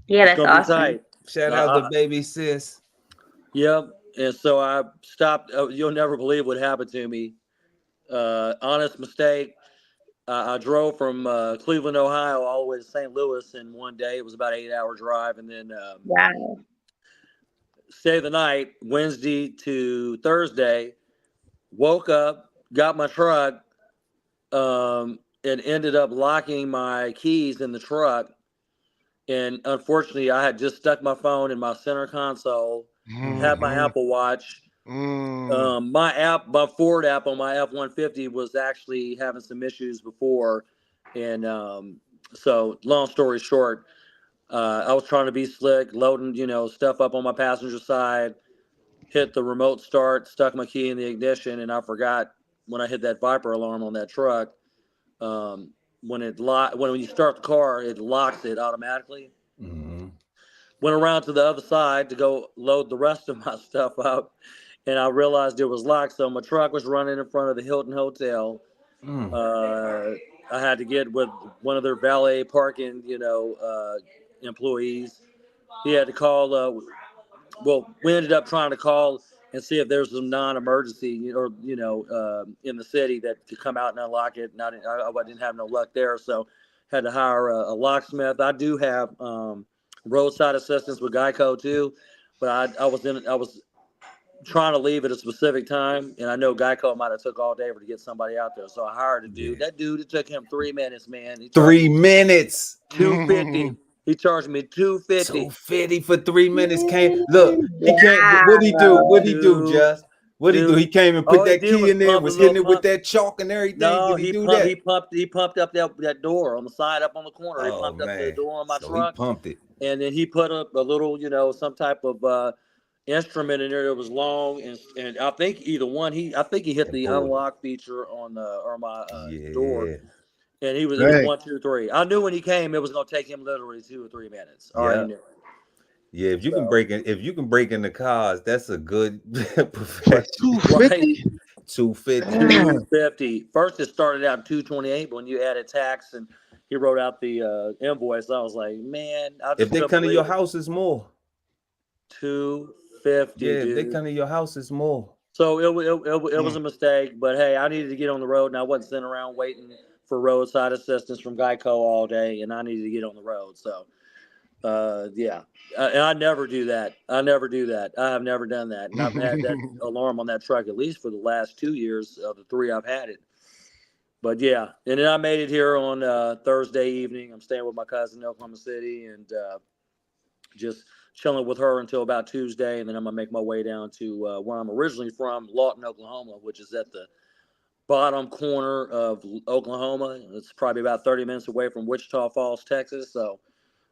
Yeah, it's that's gonna awesome. be tight. Shout out to baby sis. Yep. And so I stopped. You'll never believe what happened to me. Honest mistake. I drove from Cleveland, Ohio, all the way to St. Louis in one day. It was about an 8-hour drive, and then Wow. stay the night, Wednesday to Thursday. Woke up, got my truck, and ended up locking my keys in the truck. And unfortunately, I had just stuck my phone in my center console, had my Apple Watch. My Ford app on my F-150 was actually having some issues before. And so long story short, I was trying to be slick, loading, stuff up on my passenger side, hit the remote start, stuck my key in the ignition, and I forgot when I hit that Viper alarm on that truck. When you start the car, it locks it automatically. Mm-hmm. Went around to the other side to go load the rest of my stuff up, and I realized it was locked. So my truck was running in front of the Hilton Hotel. I had to get with one of their valet parking, employees. He had to call. We ended up trying to call and see if there's some non-emergency, in the city that could come out and unlock it. And I didn't have no luck there, so had to hire a locksmith. I do have roadside assistance with Geico too, but I was trying to leave at a specific time, and I know Geico might have took all day to get somebody out there, so I hired a dude. Yeah. That dude, it took him 3 minutes, man. 3 minutes. $250. He charged me $250. $250 for 3 minutes. Look, he can't. What'd he do? Just What did he do? He came and put that key in there, was hitting it with that chalk and everything. No, did he do that? He pumped up that door on the side up on the corner. He pumped up the door on my truck. He pumped it. And then he put up a little, some type of instrument in there that was long, and I think I think he hit the unlock feature on my door. And it was 1, 2, 3. I knew when he came, it was going to take him literally 2 or 3 minutes. I already knew it. Yeah, if you can break in the cars, that's a good $250. 250. First, it started out 228, but when you added tax and he wrote out the invoice, I was like, man, if they come to your house, it's more. 250. Yeah, if they come to your house, it's more. So it was a mistake, but hey, I needed to get on the road, and I wasn't sitting around waiting for roadside assistance from Geico all day, and I needed to get on the road. So. And I never do that. I have never done that. And I've had that alarm on that truck at least for the last 2 years of the 3 I've had it. But yeah, and then I made it here on Thursday evening. I'm staying with my cousin in Oklahoma City and just chilling with her until about Tuesday. And then I'm going to make my way down to where I'm originally from, Lawton, Oklahoma, which is at the bottom corner of Oklahoma. It's probably about 30 minutes away from Wichita Falls, Texas. So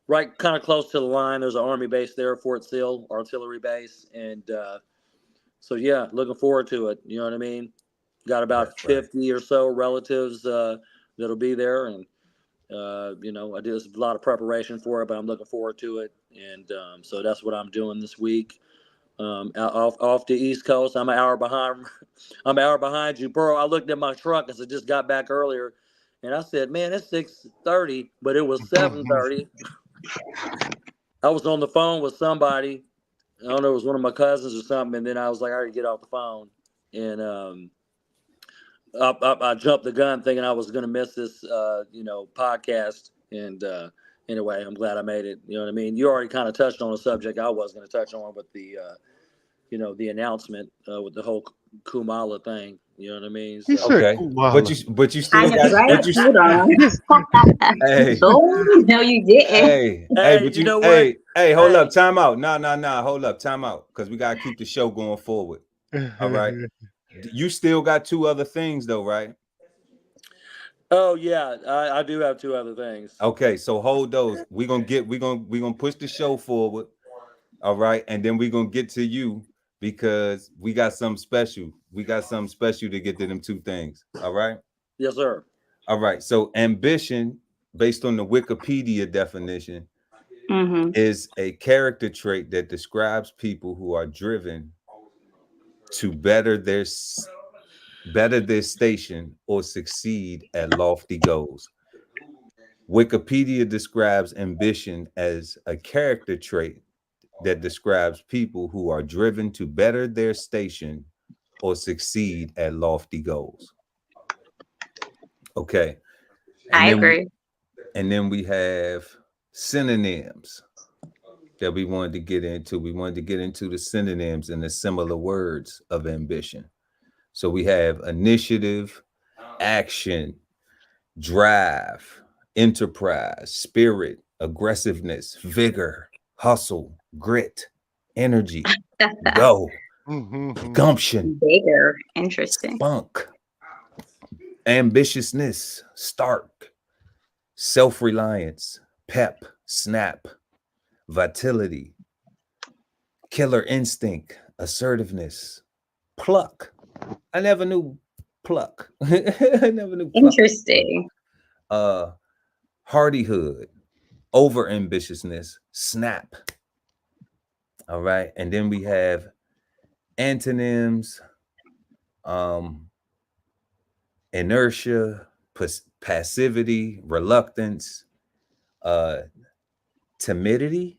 right kind of close to the line. There's an Army base there, Fort Sill, artillery base. And so, yeah, looking forward to it. You know what I mean? Got about 50 or so relatives that'll be there. And, I did a lot of preparation for it, but I'm looking forward to it. And so that's what I'm doing this week. Off the East Coast. I'm an hour behind. I'm an hour behind you, Pearl. I looked at my truck as I just got back earlier. And I said, man, it's 6:30, but it was 7:30. I was on the phone with somebody. I don't know, it was one of my cousins or something. And then I was like, I already get off the phone. And I jumped the gun thinking I was going to miss this, podcast. And anyway, I'm glad I made it. You know what I mean? You already kind of touched on a subject I was going to touch on with the, the announcement with the whole Kumala thing. You know what I mean? So, okay, but you still got. Right? But you, hey, no, you didn't. Hey, hold up, time out. Nah, hold up, time out, because we gotta keep the show going forward. All right, you still got 2 other things though, right? Oh yeah, I do have 2 other things. Okay, so hold those. We're gonna push the show forward. All right, and then we're gonna get to you, because we got something special. We got something special to get to them 2 things. All right. Yes, sir. All right. So ambition, based on the Wikipedia definition, is a character trait that describes people who are driven to better their station or succeed at lofty goals. Wikipedia describes ambition as a character trait that describes people who are driven to better their station or succeed at lofty goals. Okay. I agree. And then we have synonyms that we wanted to get into. We wanted to get into the synonyms and the similar words of ambition. So we have initiative, action, drive, enterprise, spirit, aggressiveness, vigor, hustle, grit, energy, go, gumption, bigger, interesting, spunk, ambitiousness, stark, self-reliance, pep, snap, vitality, killer instinct, assertiveness, pluck. I never knew pluck. I never knew pluck. Interesting. Hardihood, over ambitiousness, snap. All right, and then we have antonyms, inertia, passivity, reluctance, timidity.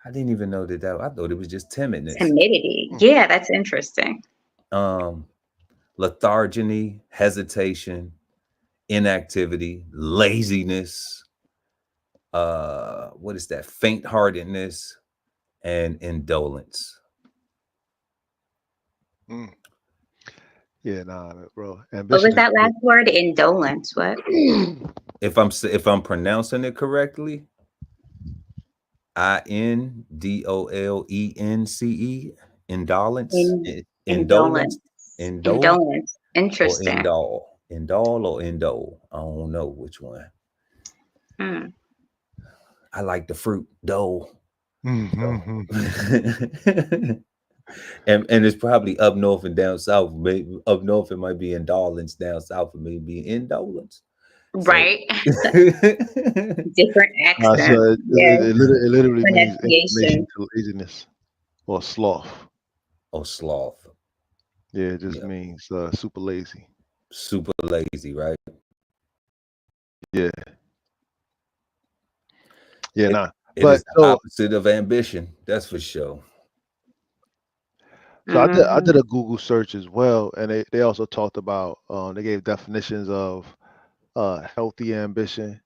I didn't even know that. I thought it was just timidness. Timidity. Yeah, that's interesting. Lethargy, hesitation, inactivity, laziness. What is that? Faint-heartedness and indolence. Yeah, nah, bro. What was that last word? Indolence. What? If I'm pronouncing it correctly, INDOLENCE, indolence. Indolence. Indole Indolence. or Interesting. indole? Indole or indole? I don't know which one. Hmm. I like the fruit dole. Mhm. And it's probably up north and down south. Maybe up north it might be indolence, down south it may be indolence. So Right. Different So accent. it, Yeah. it, it, lit- it literally means inclination Pronunciation. to laziness or sloth. or sloth. Yeah, it just Yeah. means super lazy. Super lazy, right? Yeah, yeah, It, nah. it But is the opposite of ambition, that's for sure. so I did Hmm. a Google search as well, and they also talked about they gave definitions of healthy ambition,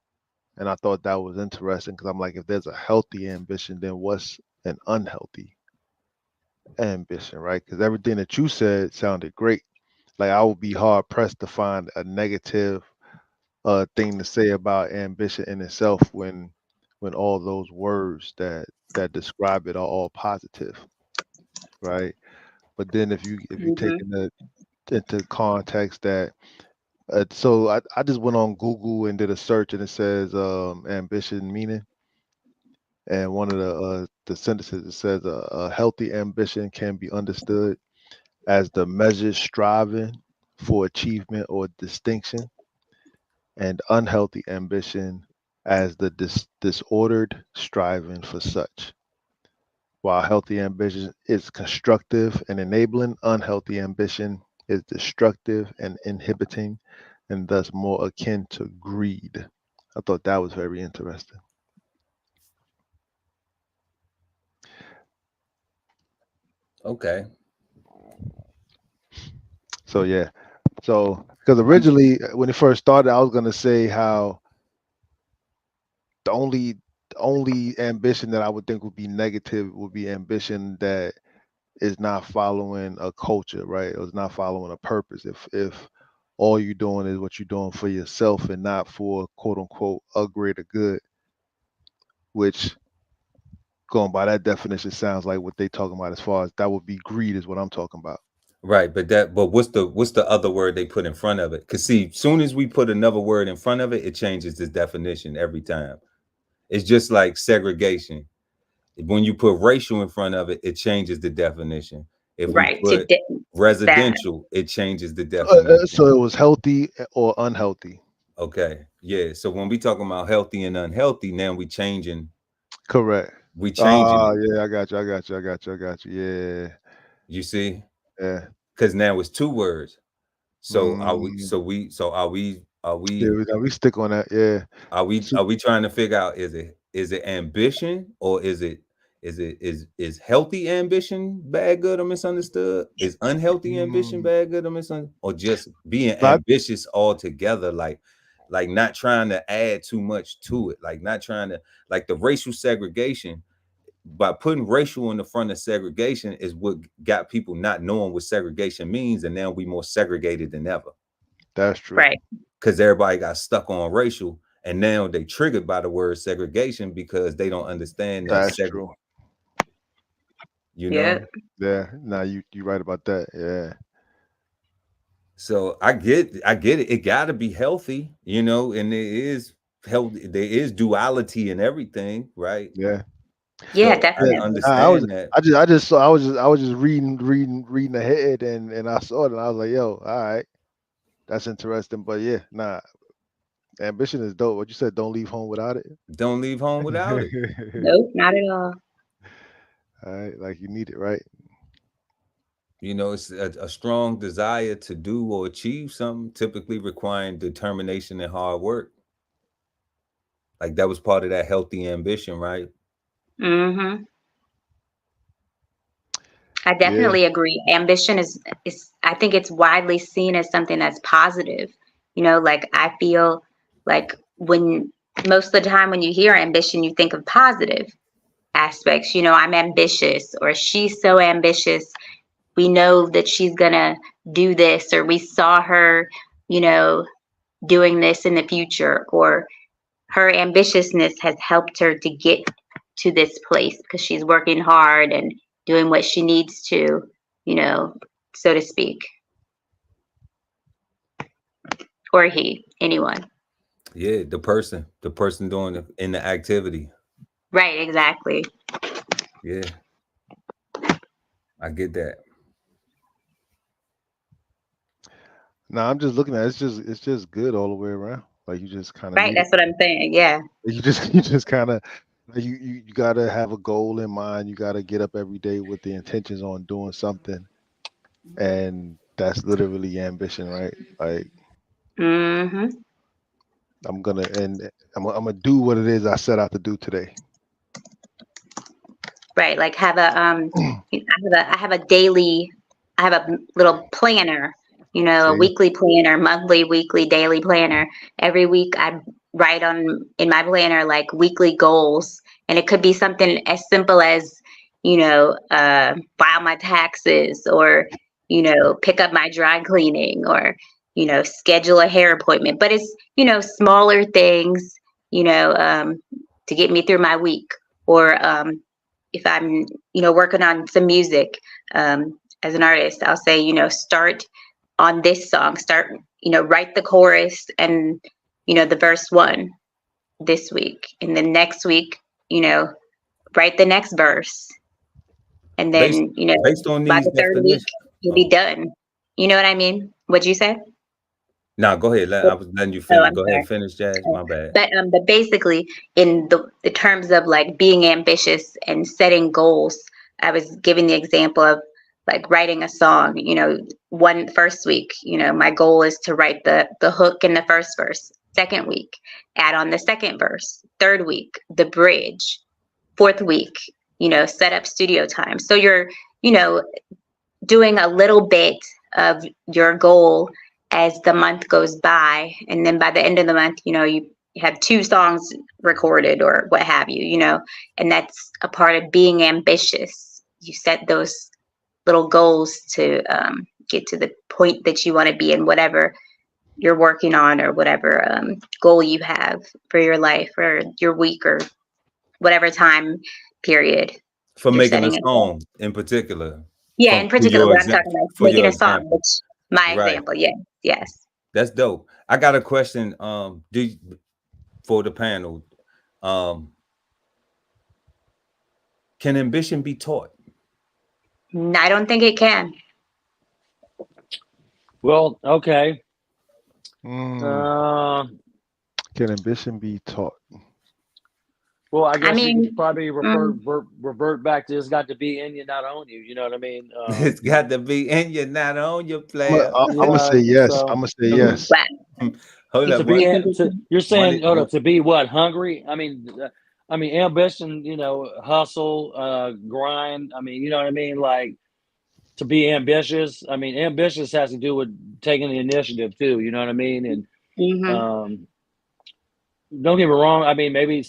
and I thought that was interesting because I'm like, if there's a healthy ambition, then what's an unhealthy ambition, right? Because everything that you said sounded great. Like I would be hard pressed to find a negative thing to say about ambition in itself when all those words that describe it are all positive, right? But then if you take Hmm. into context that so I just went on Google and did a search and it says ambition meaning, and one of the sentences it says a healthy ambition can be understood as the measured striving for achievement or distinction, and unhealthy ambition as the disordered striving for such. While healthy ambition is constructive and enabling, unhealthy ambition is destructive and inhibiting, and thus more akin to greed. I thought that was very interesting. Okay. So yeah, so because originally when it first started, I was gonna say how the only ambition that I would think would be negative would be ambition that is not following a culture, right? Or is not following a purpose. If all you're doing is what you're doing for yourself and not for quote unquote a greater good, which going by that definition sounds like what they talking about as far as that would be greed is what I'm talking about. Right, but what's the other word they put in front of it? Because see, soon as we put another word in front of it, it changes the definition every time. It's just like segregation. When you put racial in front of it, it changes the definition. If we Right. To put that. residential, it changes the definition. So it was healthy or unhealthy. Okay. Yeah. So when we talking about healthy and unhealthy, now Correct. we changing Ah, it. yeah, I got you. Yeah, You see? yeah. Because now it's two words. So are we Mm, so we so are yeah, we we stick on that. Yeah. So, are we trying to figure out, is it ambition, or is healthy ambition bad, good, or misunderstood? Is unhealthy ambition mm, bad, good, or misunderstood? Or just being but ambitious altogether, like not trying to add too much to it, like not trying to, like the racial segregation, by putting racial in the front of segregation is what got people not knowing what segregation means, and now we more segregated than ever that's true. Right. because everybody got stuck on racial, and now they triggered by the word segregation because they don't understand that That's true. you Yeah. know. Yeah. Now you right about that. Yeah. So I get it, it got to be healthy, and there is healthy, there is duality in everything, right? Yeah. Yeah, So I Yeah. definitely. I was understand that. I just saw I was just reading ahead and I saw it and I was like, yo, all right, that's interesting. But yeah, nah, ambition is dope. What you said, don't leave home without it. Don't leave home without it. Nope, not at all. All right, like you need it, right? It's a strong desire to do or achieve something, typically requiring determination and hard work. Like that was part of that healthy ambition, right? Hmm. I Yeah. definitely agree. Ambition is I think it's widely seen as something that's positive. Like I feel like when most of the time when you hear ambition, you think of positive aspects. I'm ambitious, or she's so ambitious. We know that she's gonna do this, or we saw her, you know, doing this in the future, or her ambitiousness has helped her to get to this place because she's working hard and doing what she needs to, you know, so to speak. or he, anyone. Yeah, the person doing in the activity. Right, exactly. Yeah, I get that. No, I'm just looking at it. It's just good all the way around. Like you just kind of Right, need it. that's what I'm saying. Yeah. You just kind of like you gotta have a goal in mind. You gotta get up every day with the intentions on doing something, and that's literally ambition, right? Like Mm-hmm. I'm gonna do what it is I set out to do today. Right, like have a I have a daily, I have a little planner, you know, a See, weekly planner, monthly, weekly, daily planner. Every week I write on in my planner like weekly goals, and it could be something as simple as, you know, file my taxes, or, you know, pick up my dry cleaning, or, you know, schedule a hair appointment. But it's, you know, smaller things, you know, to get me through my week, or if I'm, you know, working on some music, as an artist, I'll say, you know, start on this song, start, you know, write the chorus and, you know, the verse 1 this week. And then next week, you know, write the next verse. And Based then, you know, based on by these the third week, definitions. you'll be Oh, done. You know what I mean? What'd you say? now go ahead. I was letting you Oh, finish. I'm Go sorry. ahead, finish, Jazz. My bad. But basically, in the terms of like being ambitious and setting goals, I was giving the example of like writing a song. You know, one first week, you know, my goal is to write the hook in the first verse. Second week, add on the second verse. Third week, the bridge. Fourth week, you know, set up studio time. So you're, you know, doing a little bit of your goal as the month goes by, and then by the end of the month, you know, you have 2 songs recorded or what have you, you know. And that's a part of being ambitious. You set those little goals to get to the point that you want to be in, whatever you're working on, or whatever goal you have for your life or your week, or whatever time period For you're making a setting it for. song in particular. Yeah, From in particular, what I'm talking about, for making your a song, example. which my Right. example, yes, yes. That's dope. I got a question. For the panel. Um, can ambition be taught? I don't think it can. Well, okay. can ambition be taught? Well, I I guess you could mean, probably mm, revert back to it's got to be in you, not on you. You know what I mean? It's got to be in you, not on your I'm gonna, player. I'm gonna Yeah. say yes. I'm So gonna say yes. but Hold to up, be, I think it you're saying, hold one. up, to be what, hungry? I mean, ambition. You know, hustle, grind. I mean, you know what I mean? Like to be ambitious. I mean, ambitious has to do with taking the initiative too. You know what I mean? And mhm, um, don't get me wrong. I mean, maybe,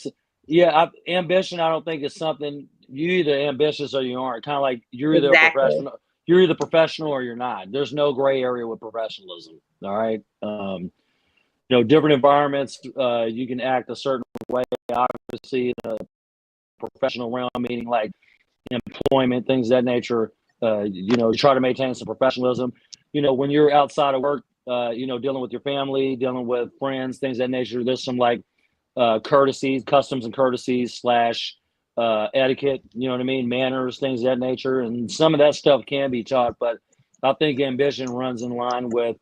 ambition. I don't think is something you either ambitious or you aren't. Kind of like you're either a exactly. professional. You're either professional or you're not. There's no gray area with professionalism. All right. You know, different environments, you can act a certain way. Obviously, in a professional realm, meaning like employment, things of that nature. You know, you try to maintain some professionalism. You know, when you're outside of work, you know, dealing with your family, dealing with friends, things of that nature. There's some like courtesies, customs and courtesies slash etiquette. You know what I mean? Manners, things of that nature, and some of that stuff can be taught. But I think ambition runs in line with,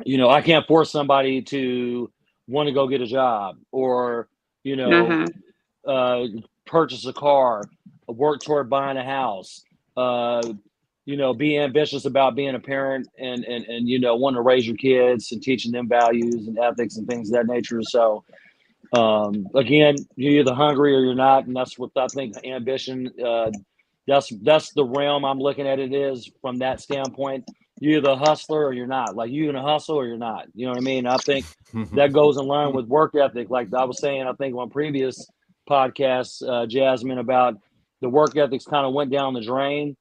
you know, I can't force somebody to want to go get a job, or, you know, Mhm, uh, purchase a car, work toward buying a house, uh, you know, be ambitious about being a parent, and, you know, want to raise your kids and teaching them values and ethics and things of that nature. So, again, you're either hungry or you're not. And that's what I think ambition, that's the realm I'm looking at it is from that standpoint. You're either a hustler or you're not. Like you're gonna hustle or you're not. You know what I mean? I think that goes in line with work ethic. Like I was saying, I think on previous podcasts, Jasmine, about the work ethics kind of went down the drain.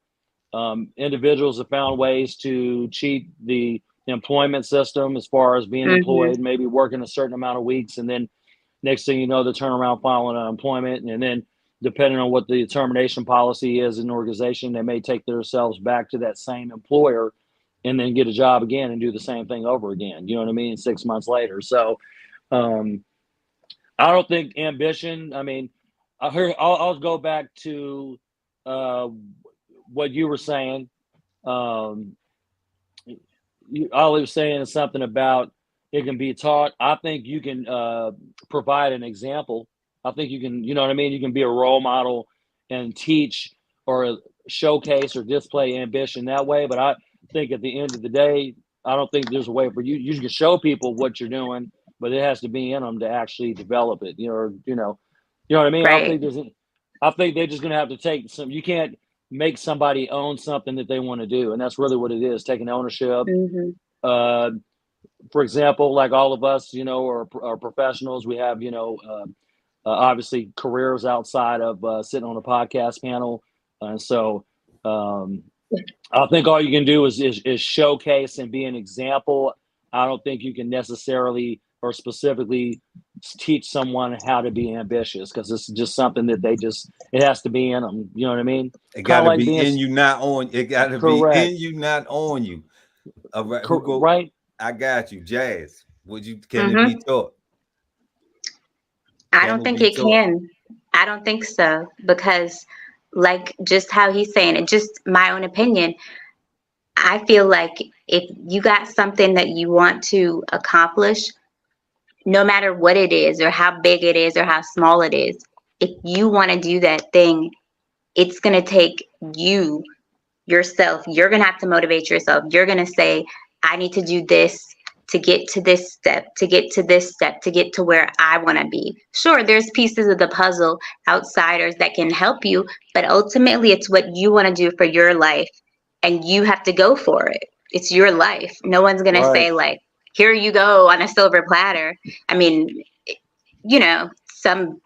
Individuals have found ways to cheat the employment system as far as being mhm, employed, maybe working a certain amount of weeks, and then next thing you know, they turn around filing unemployment, and then depending on what the termination policy is in an organization, they may take themselves back to that same employer and then get a job again and do the same thing over again. You know what I mean? 6 months later. So I don't think ambition. I mean, I'll go back to what you were saying. All he was saying is something about it can be taught. I think you can provide an example. I think you can, you know what I mean? You can be a role model and teach or showcase or display ambition that way. But I think at the end of the day, I don't think there's a way for you. You can show people what you're doing, but it has to be in them to actually develop it. You know what I mean? Right. I think they're just gonna have to take some. You can't make somebody own something that they want to do, and that's really what it is: taking ownership. Hmm. Uh, for example, like all of us, are professionals. We have, obviously careers outside of sitting on a podcast panel, and so I think all you can do is showcase and be an example. I don't think you can necessarily or specifically teach someone how to be ambitious because it's just something that it has to be in them. You know what I mean? It Kind got of to like be being in you, not on. It got to be correct, in you, not on you. All right, who go? right? I got you, Jazz. Can it be Hmm. taught? I Can don't it think be it taught? can. I don't think so because, like, just how he's saying it, just my own opinion. I feel like if you got something that you want to accomplish, no matter what it is, or how big it is, or how small it is, if you want to do that thing, it's going to take you yourself. You're going to have to motivate yourself. You're going to say, I need to do this to get to this step, to get to this step, to get to where I want to be. Sure, there's pieces of the puzzle, outsiders that can help you, but ultimately it's what you want to do for your life, and you have to go for it. It's your life. No one's going to Right. say, like, here you go on a silver platter. I mean, some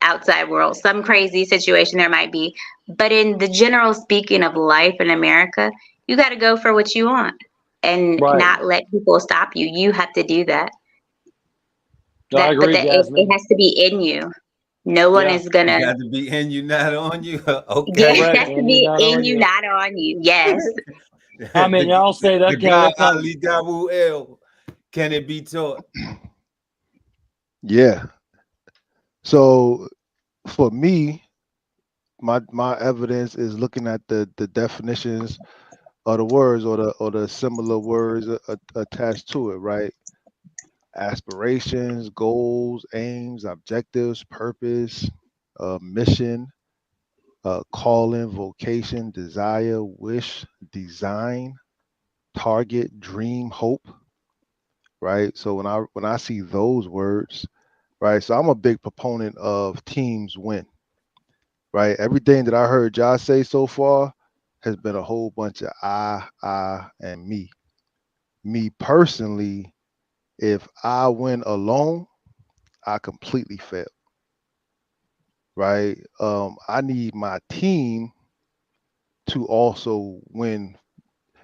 outside world, some crazy situation there might be. But in the general speaking of life in America, you got to go for what you want and Right. not let people stop you. You have to do that. No, I agree, It Jasmine. has to be in you. No one Yeah, is It gonna. got to be in you, not on you. Yeah, Okay. it correct. has to And you're be not in on you, you. not on you. Yes. I mean, y'all say The that guy kind Ali Dabu El. Can it be taught? Yeah. So for me, my evidence is looking at the definitions of the words or the similar words attached to it, right? Aspirations, goals, aims, objectives, purpose, mission, calling, vocation, desire, wish, design, target, dream, hope, right? So when I see those words, right? So I'm a big proponent of teams win, right? Everything that I heard Josh say so far has been a whole bunch of and me. Me personally, if I win alone, I completely fail, right? I need my team to also win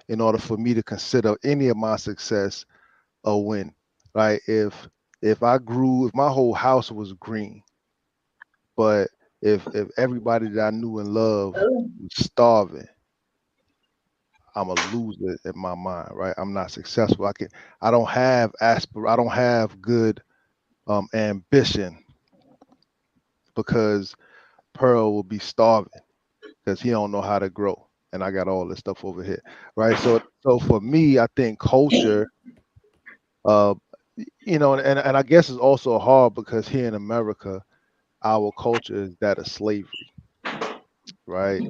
in order for me to consider any of my success a win, right? If my whole house was green, but if everybody that I knew and loved was starving, I'm a loser in my mind, right? I'm not successful. I don't have I don't have good ambition because Pearl will be starving because he don't know how to grow. And I got all this stuff over here, right? So for me, I think culture, uh, and I guess it's also hard because here in America, our culture is that of slavery, right?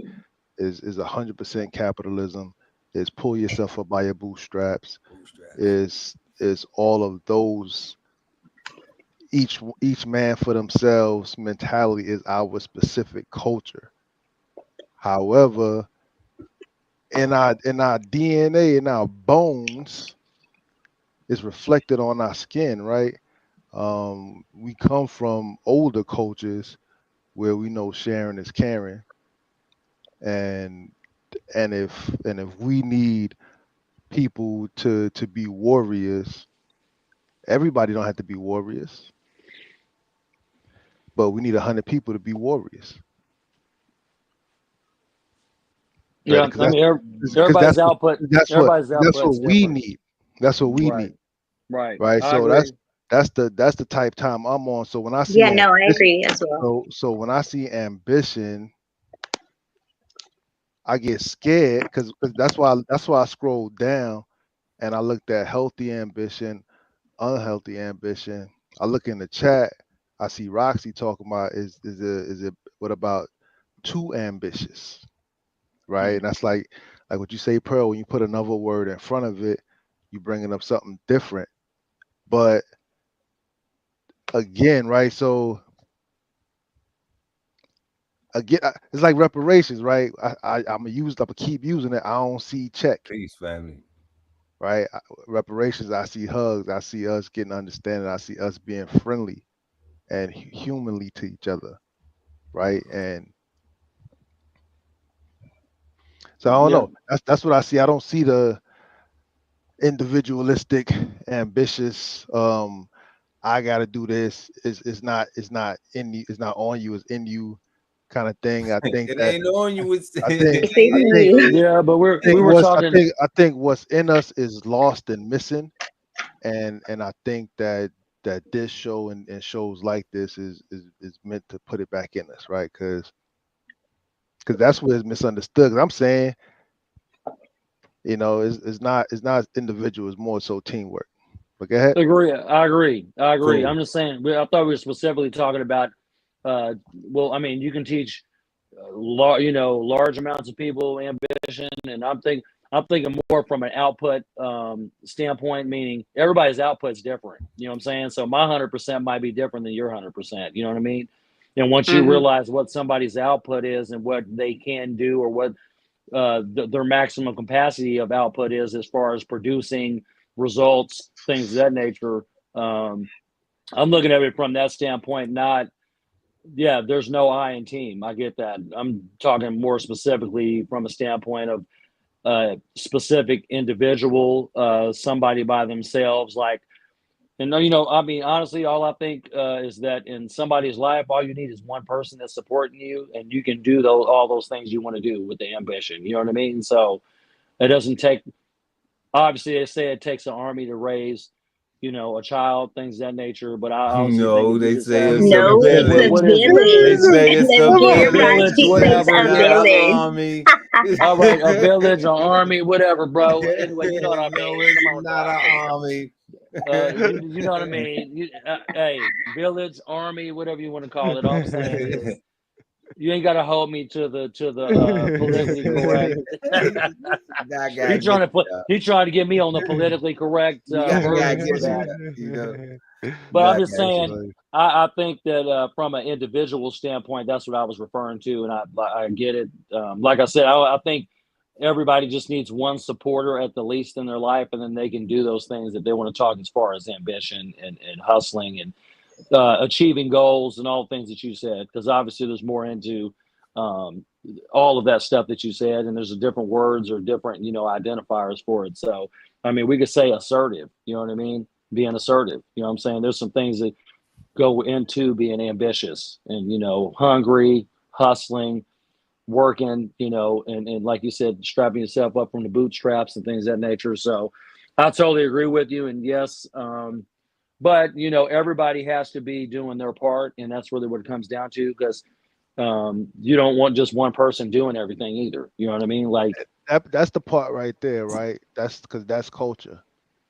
Is 100% capitalism. Is pull yourself up by your bootstraps. Bootstraps. Is all of those each man for themselves mentality is our specific culture. However, in our DNA, in our bones, is reflected on our skin, right? We come from older cultures where we know sharing is caring, and and if we need people to be warriors, everybody don't have to be warriors, but we need 100 people to be warriors. Yeah, Because I mean, that's everybody's output. that's what Everybody's that's output's what we different. need. That's what we Right. need, Right. right? I So agree. that's the type time I'm on. So when I see Yeah, no, I ambition, agree as well. so when I see ambition, I get scared because that's why I scrolled down and I looked at healthy ambition, unhealthy ambition. I look in the chat, I see Roxy talking about is it what about too ambitious, right? And that's like what you say, Pearl. When you put another word in front of it, you bringing up something different. But again, right? So again, it's like reparations, right? I'm gonna keep using it. I don't see check, Peace, family. right? Reparations. I see hugs. I see us getting understanding. I see us being friendly and humanly to each other, right? And so I don't Yeah. know. That's what I see. I don't see the individualistic, ambitious. I got to do this. It's not in you. It's not on you. It's in you, kind of thing. I think It that ain't on you. It's I think It's I in think you. Yeah, but I think we were what's talking. I think what's in us is lost and missing, and I think that this show and shows like this is meant to put it back in us, right? Because that's where it's misunderstood. 'Cause I'm saying, it's not individual. It's more so teamwork. But go ahead. Agree. I agree. I agree. cool. I'm just saying. I thought we were specifically talking about. Well, I mean, you can teach, large amounts of people ambition, and I'm thinking more from an output standpoint, meaning everybody's output's different. You know what I'm saying? So my 100% might be different than your 100%. You know what I mean? And once you Hmm. realize what somebody's output is and what they can do, or what their maximum capacity of output is as far as producing results, things of that nature. Um, I'm looking at it from that standpoint, not, yeah, there's no I in team. I get that. I'm talking more specifically from a standpoint of specific individual, somebody by themselves. Like, and I mean, honestly, all I think is that in somebody's life, all you need is one person that's supporting you, and you can do all those things you want to do with the ambition. You know what I mean? So it doesn't take. Obviously, they say it takes an army to raise, a child, things of that nature. But I honestly think No, if you they just say have, it's a No, it's a village. what is it? They village. say it's Let's a Come get on, it man. right. Village, It's village, whatever. a not an Now, village. army. all right, a village, an army, whatever, bro. Anyway, you know what I No, mean. it's Come on not now. an army. You know what I mean. Hey, village, army, whatever you want to call it. All I'm saying is you ain't got to hold me to the politically correct. I gotta get you. He trying to get me on the politically correct I gotta version for get you. that. You know. But I I'm just got That's saying, you. funny. I think that from an individual standpoint, that's what I was referring to, and I get it. Like I said, I think everybody just needs one supporter at the least in their life, and then they can do those things that they want to talk as far as ambition and hustling and achieving goals and all the things that you said. Because obviously, there's more into um, all of that stuff that you said, and there's a different words or different identifiers for it. So, I mean, we could say assertive. You know what I mean? Being assertive. You know what I'm saying? There's some things that go into being ambitious and, hungry, hustling, working, and like you said, strapping yourself up from the bootstraps and things of that nature. So I totally agree with you. And yes, but everybody has to be doing their part, and that's really what it comes down to, because you don't want just one person doing everything either. You know what I mean? Like, That's the part right there, right? That's because that's culture.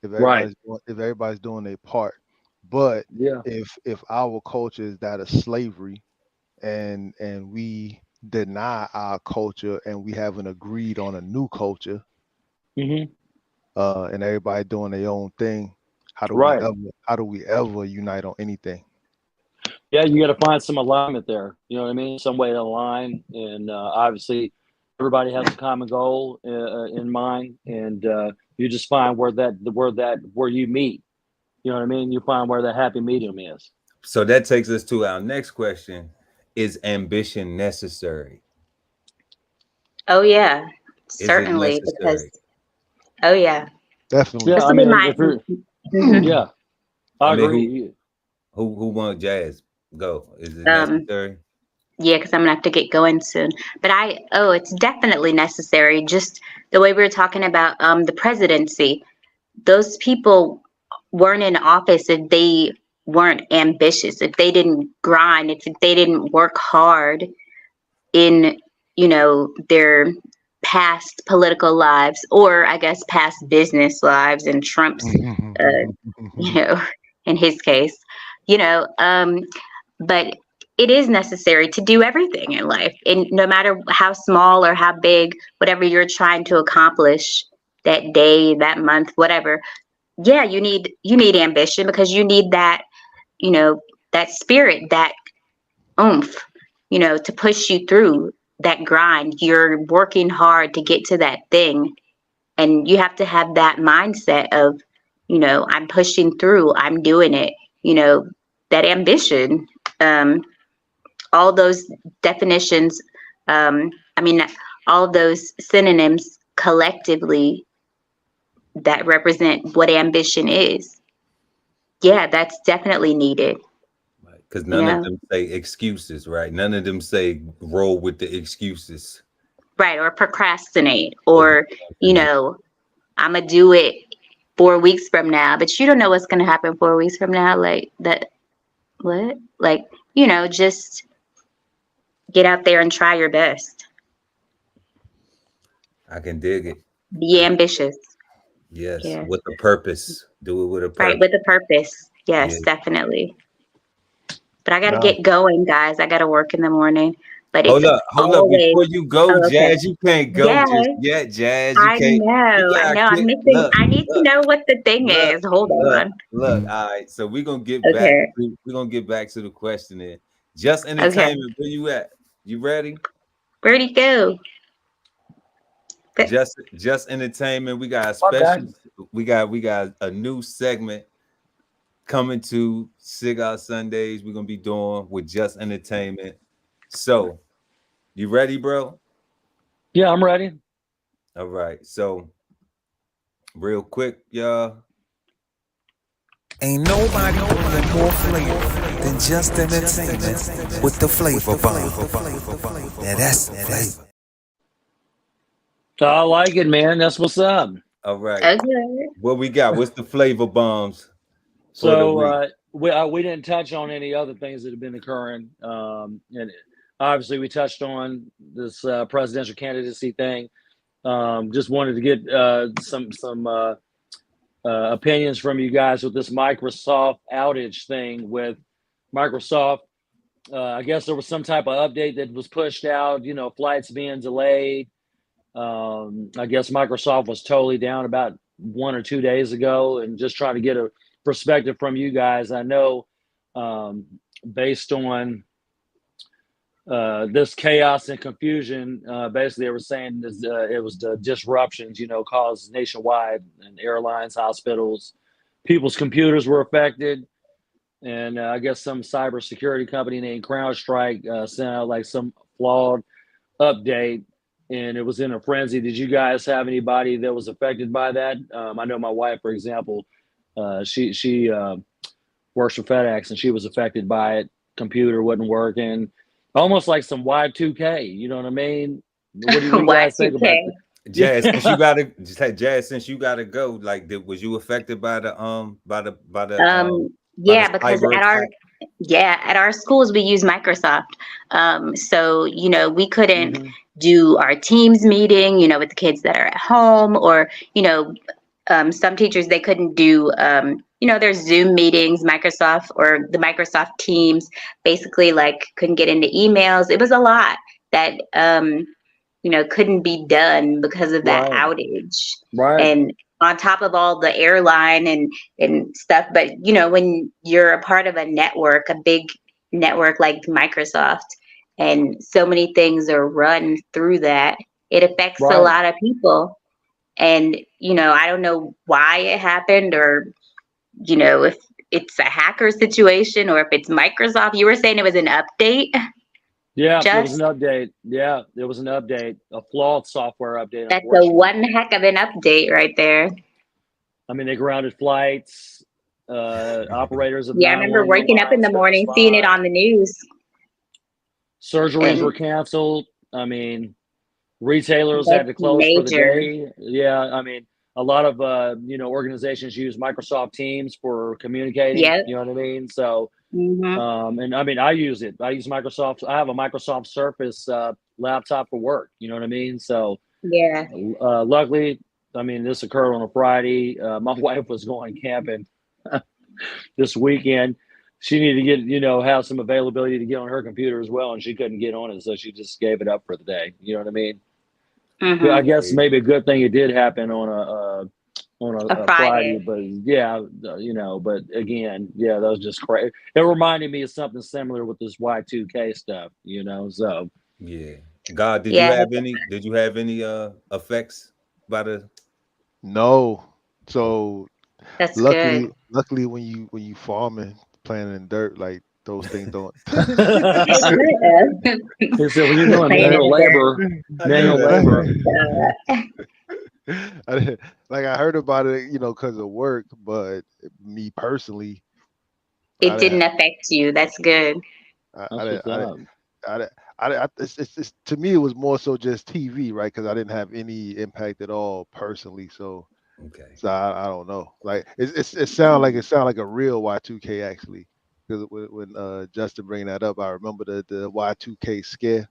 If right. everybody's doing their part, but Yeah. if our culture is that of slavery, and we deny our culture, and we haven't agreed on a new culture, Hmm. and everybody doing their own thing, Right. how do we ever unite on anything? Yeah, you got to find some alignment there. You know what I mean? Some way to align, and obviously, everybody has a common goal in mind, and you just find where you meet. You know what I mean? You find where that happy medium is. So that takes us to our next question. Is ambition necessary? Oh yeah, Is it certainly. Because necessary? oh yeah, Definitely. Yeah, this I will be mean, my. if you're, Mhm. yeah, I I mean, agree. who want jazz? Go. Is it Um, necessary? Yeah, because I'm gonna have to get going soon. But it's definitely necessary. Just the way we were talking about the presidency. Those people weren't in office if they weren't ambitious, if they didn't grind, if they didn't work hard in, their past political lives, or I guess past business lives in Trump's, in his case, but it is necessary to do everything in life. And no matter how small or how big, whatever you're trying to accomplish that day, that month, whatever, yeah, you need ambition, because you need that, that spirit, that oomph, to push you through that grind. You're working hard to get to that thing. And you have to have that mindset of, I'm pushing through, I'm doing it, that ambition. All those definitions, all those synonyms collectively that represent what ambition is. Yeah, that's definitely needed. Because none of them say excuses, right? None of them say roll with the excuses. Right, or procrastinate, or, I'm going to do it 4 weeks from now, but you don't know what's going to happen 4 weeks from now. Like that, what? Like, just get out there and try your best. I can dig it. Be ambitious. Yes, with a purpose. Do it with a purpose. Right, with a purpose. Yes, definitely. But I got to get going, guys. I got to work in the morning. But hold up. Before you go, Jazz, you can't go just yet, Jazz. You can't. I know. I'm missing. I need to know what the thing is. Hold on. Look. All right. So we're gonna get back. We're gonna get back to the questioning. Just entertainment. Where you at? You ready? Where'd he go? Just entertainment. We got a special. We got a new segment coming to Cigar Sundays. We're gonna be doing with Just Entertainment. So, you ready, bro? Yeah, I'm ready. All right. So, real quick, y'all. Ain't nobody bringing more flavor than Just Entertainment with the flavor bomb. Now that's the flavor. I like it, man. That's what's up. All right. Okay. What we got? What's the flavor bombs? So we didn't touch on any other things that have been occurring, and obviously we touched on this presidential candidacy thing. Just wanted to get some opinions from you guys with this Microsoft outage thing with Microsoft. I guess there was some type of update that was pushed out. Flights being delayed. I guess Microsoft was totally down about 1 or 2 days ago, and just trying to get a perspective from you guys. I know based on this chaos and confusion, basically they were saying this, it was the disruptions, caused nationwide, and airlines, hospitals, people's computers were affected. And I guess some cybersecurity company named CrowdStrike sent out like some flawed update, and it was in a frenzy. Did you guys have anybody that was affected by that? I know my wife, for example, she works for FedEx, and she was affected by it. Computer wasn't working, almost like some Y2K. You know what I mean? What do you guys think about it? Jazz, since you gotta go, like, was you affected by the because at our schools we use Microsoft, so we couldn't do our Teams meeting, with the kids that are at home, or some teachers, they couldn't do their Zoom meetings, Microsoft or the Microsoft Teams, basically like couldn't get into emails. It was a lot that couldn't be done because of that outage. Right. And on top of all the airline and stuff. But when you're a part of a network, a big network like Microsoft, and so many things are run through that, it affects a lot of people. And I don't know why it happened, or if it's a hacker situation, or if it's Microsoft. You were saying it was an update? Yeah, it was an update. Yeah, there was an update, a flawed software update. That's a one heck of an update right there. I mean, they grounded flights, operators of I remember waking up in the morning, seeing it on the news. Surgeries And were canceled. I mean, retailers had that's to close for the major. day. Yeah, I mean, a lot of organizations use Microsoft Teams for communicating. Yep. You know what I mean? So, Hmm. and I mean, I use it. I use Microsoft. I have a Microsoft Surface laptop for work. You know what I mean? So, Yeah. luckily, I mean, this occurred on a Friday. My wife was going camping this weekend. She needed to get, have some availability to get on her computer as well, and she couldn't get on it, so she just gave it up for the day. You know what I mean? Hmm. I guess maybe a good thing it did happen on A a Friday, Friday. but yeah, but again, yeah, that was just crazy. It reminded me of something similar with this Y2K stuff, so. Yeah. God, did you Yeah, have any effects by the No. So that's good. luckily when you farming, planting in dirt, like those things don't. Shut up. He said, when you're doing Playing in manual the dirt. labor, I know manual that's labor. right. I heard about it, because of work, but me personally, I It didn't, didn't affect you. That's good. I That's didn't, what's up. it's to me it was more so just TV, right? Because I didn't have any impact at all personally, so Okay. I don't know. Like it sound like a real Y2K actually, because when Justin bringing that up, I remember the Y2K scare,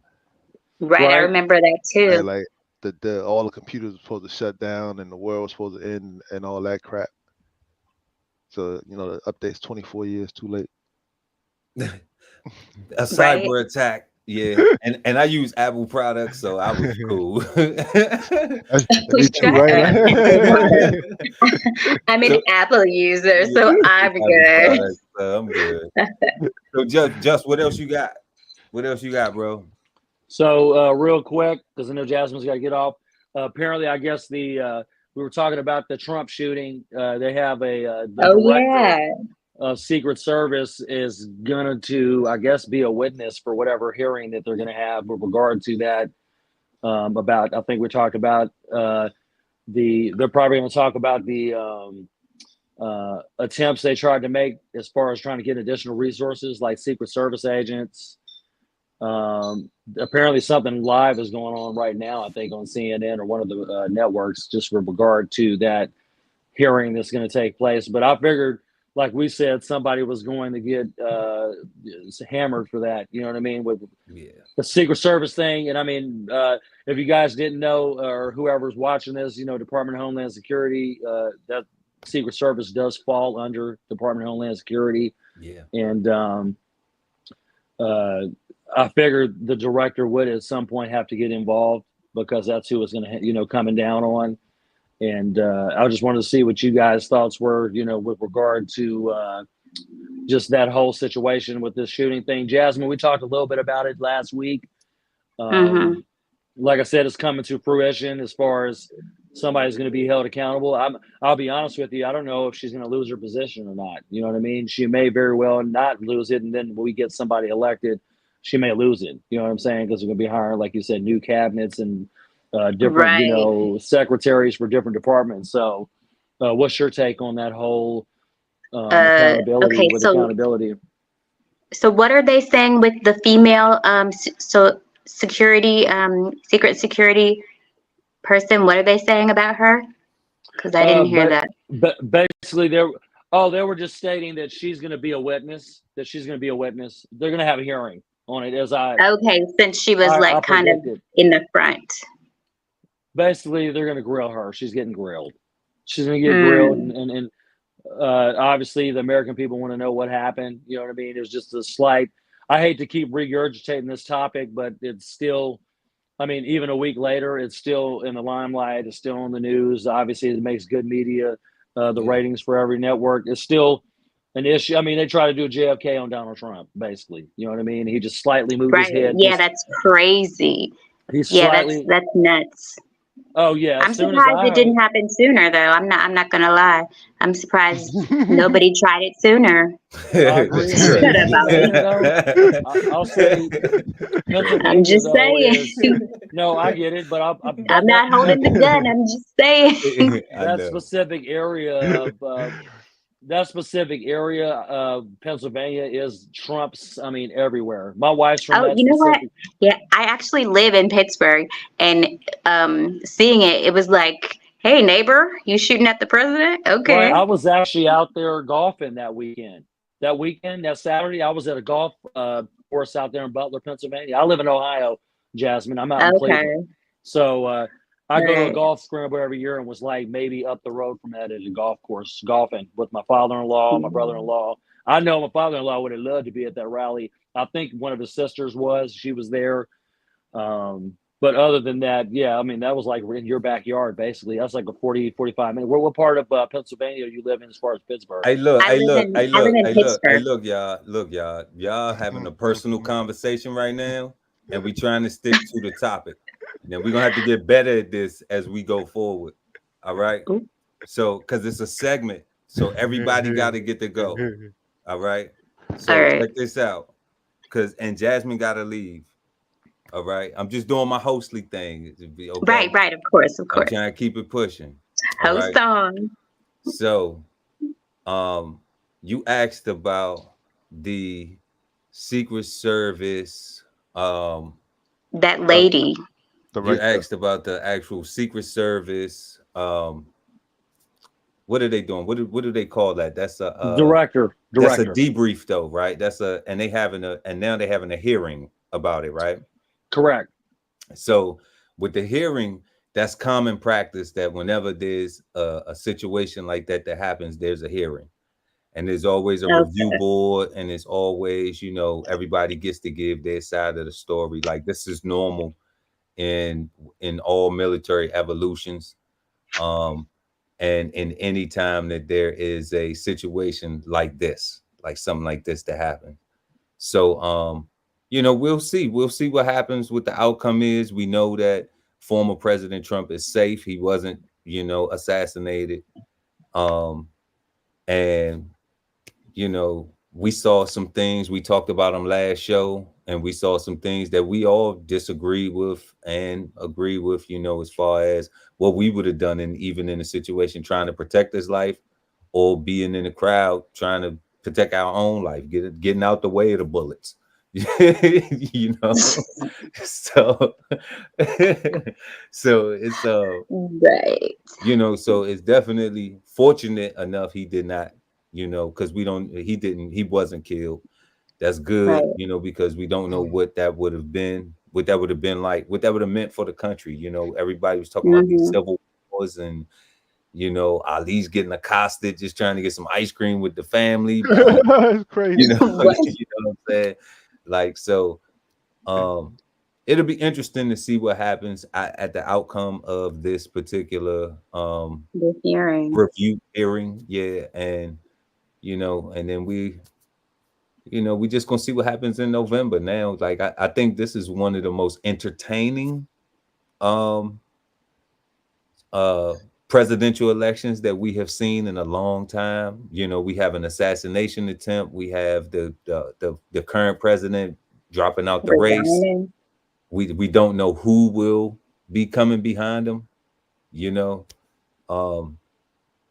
Right. I Right. remember that right? too. Like the all the computers were supposed to shut down and the world was supposed to end and all that crap. So the update's 24 years too late. A Right. cyber attack. Yeah. And I use Apple products, so I was cool. Me too, Shut right? up. Right? I'm an So, Apple user, yeah, so I I'm use Apple good. products, so I'm good. So just what else you got? What else you got, bro? So real quick, because I know Jasmine's got to get off. Apparently, I guess we were talking about the Trump shooting. They have the Oh director yeah. of Secret Service is going to, I guess, be a witness for whatever hearing that they're going to have with regard to that. About, I think we talked about they're probably going to talk about the attempts they tried to make as far as trying to get additional resources like Secret Service agents. Apparently something live is going on right now, I think on CNN or one of the networks, just with regard to that hearing that's going to take place. But I figured, like we said, somebody was going to get hammered for that. You know what I mean? With Yeah. the Secret Service thing. And I mean, if you guys didn't know, or whoever's watching this, Department of Homeland Security, that Secret Service does fall under Department of Homeland Security. Yeah. And I figured the director would at some point have to get involved because that's who was going to, coming down on. And I just wanted to see what you guys' thoughts were, with regard to just that whole situation with this shooting thing. Jasmine, we talked a little bit about it last week. Hmm. Like I said, it's coming to fruition as far as somebody's going to be held accountable. I'll be honest with you. I don't know if she's going to lose her position or not. You know what I mean? She may very well not lose it. And then when we get somebody elected, she may lose it. You know what I'm saying? Because we're going to be hiring, like you said, new cabinets and different, Right. secretaries for different departments. So what's your take on that whole Okay, accountability? so what are they saying with the female so security secret security person? What are they saying about her? Because I didn't hear that. But basically, they were just stating that she's going to be a witness. They're going to have a hearing on it, as Okay, since she was I like kind of predicted. in the front. Basically, they're going to grill her. She's getting grilled. She's going to get grilled, and obviously, the American people want to know what happened. You know what I mean? It was just a slight. I hate to keep regurgitating this topic, but it's still. I mean, even a week later, it's still in the limelight. It's still on the news. Obviously, it makes good media. The ratings for every network is still an issue. I mean, they try to do a JFK on Donald Trump, basically. You know what I mean? He just slightly moved his Right. head. Yeah, that's crazy. He's Yeah, slightly. that's nuts. Oh yeah. I'm surprised it didn't happen sooner, though. I'm not gonna lie. I'm surprised nobody tried it sooner. I agree. Shut up, Ali. I'll say Pennsylvania, I'm just though, saying. no, I get it, but I'm not holding the gun. I'm just saying. that specific area of that specific area of Pennsylvania is Trump's. I mean, everywhere. My wife's from Oh, that you know what? specific. Yeah, I actually live in Pittsburgh, and seeing it, it was like, "Hey, neighbor, you shooting at the president?" Right. Okay. I was actually out there golfing that weekend. That weekend, that Saturday, I was at a golf course out there in Butler, Pennsylvania. I live in Ohio, Jasmine. I'm out in Cleveland. Okay. So I go to a Right. golf scramble every year and was like maybe up the road from that at a golf course golfing with my father-in-law, my Mhm. brother-in-law. I know my father-in-law would have loved to be at that rally. I think one of his sisters was. She was there. But other than that, yeah, I mean, that was like in your backyard, basically. That's like a 40, 45 minute. What part of Pennsylvania do you live in as far as Pittsburgh? Hey, look, I hey, live look, in hey, I live look, in hey, look, hey, Pittsburgh. look, y'all, look, y'all having a personal Mm-mm. conversation right now, and we trying to stick to the topic. Now we're gonna have to get better at this as we go forward. All right. Ooh, So, because it's a segment, so everybody got to get to go. All right. all So right. check this out, and Jasmine got to leave. All right. I'm just doing my hostly thing. Right, Okay. right. Of course, of I'm course. trying to keep it pushing. All Host right. on. So, um, you asked about the Secret Service. That The lady. You director. asked about the actual Secret Service. What are they doing? What do they call that? Director, That's a director. debrief though, right? And now they're having a hearing about it, right? Correct. So with the hearing, that's common practice that whenever there's a situation like that happens, there's a hearing. And there's always a review Okay. board, and it's always, everybody gets to give their side of the story. Like this is normal in all military evolutions. Um, and in any time that there is a situation like this, like something like this to happen. So we'll see what happens, what the outcome is. We know that former President Trump is safe. He wasn't, assassinated. Um, and we saw some things. We talked about them last show, and we saw some things that we all disagree with and agree with, as far as what we would have done, and even in a situation trying to protect his life, or being in the crowd trying to protect our own life, getting out the way of the bullets. you know so so it's Right. so it's definitely fortunate enough he did not, because he wasn't killed. That's good, Right. because we don't know what that would have been, like, what that would have meant for the country. Everybody was talking about these Mm-hmm. civil wars, and Ali's getting accosted just trying to get some ice cream with the family. It's You crazy. know, What? you know what I'm saying? Like, so um it'll be interesting to see what happens at the outcome of this particular The hearing. review hearing. Yeah, and then we just gonna see what happens in November now. Like, I think this is one of the most entertaining um uh presidential elections that we have seen in a long time. We have an assassination attempt. We have the current president dropping out the race. Resigning. We don't know who will be coming behind him, you know. Um,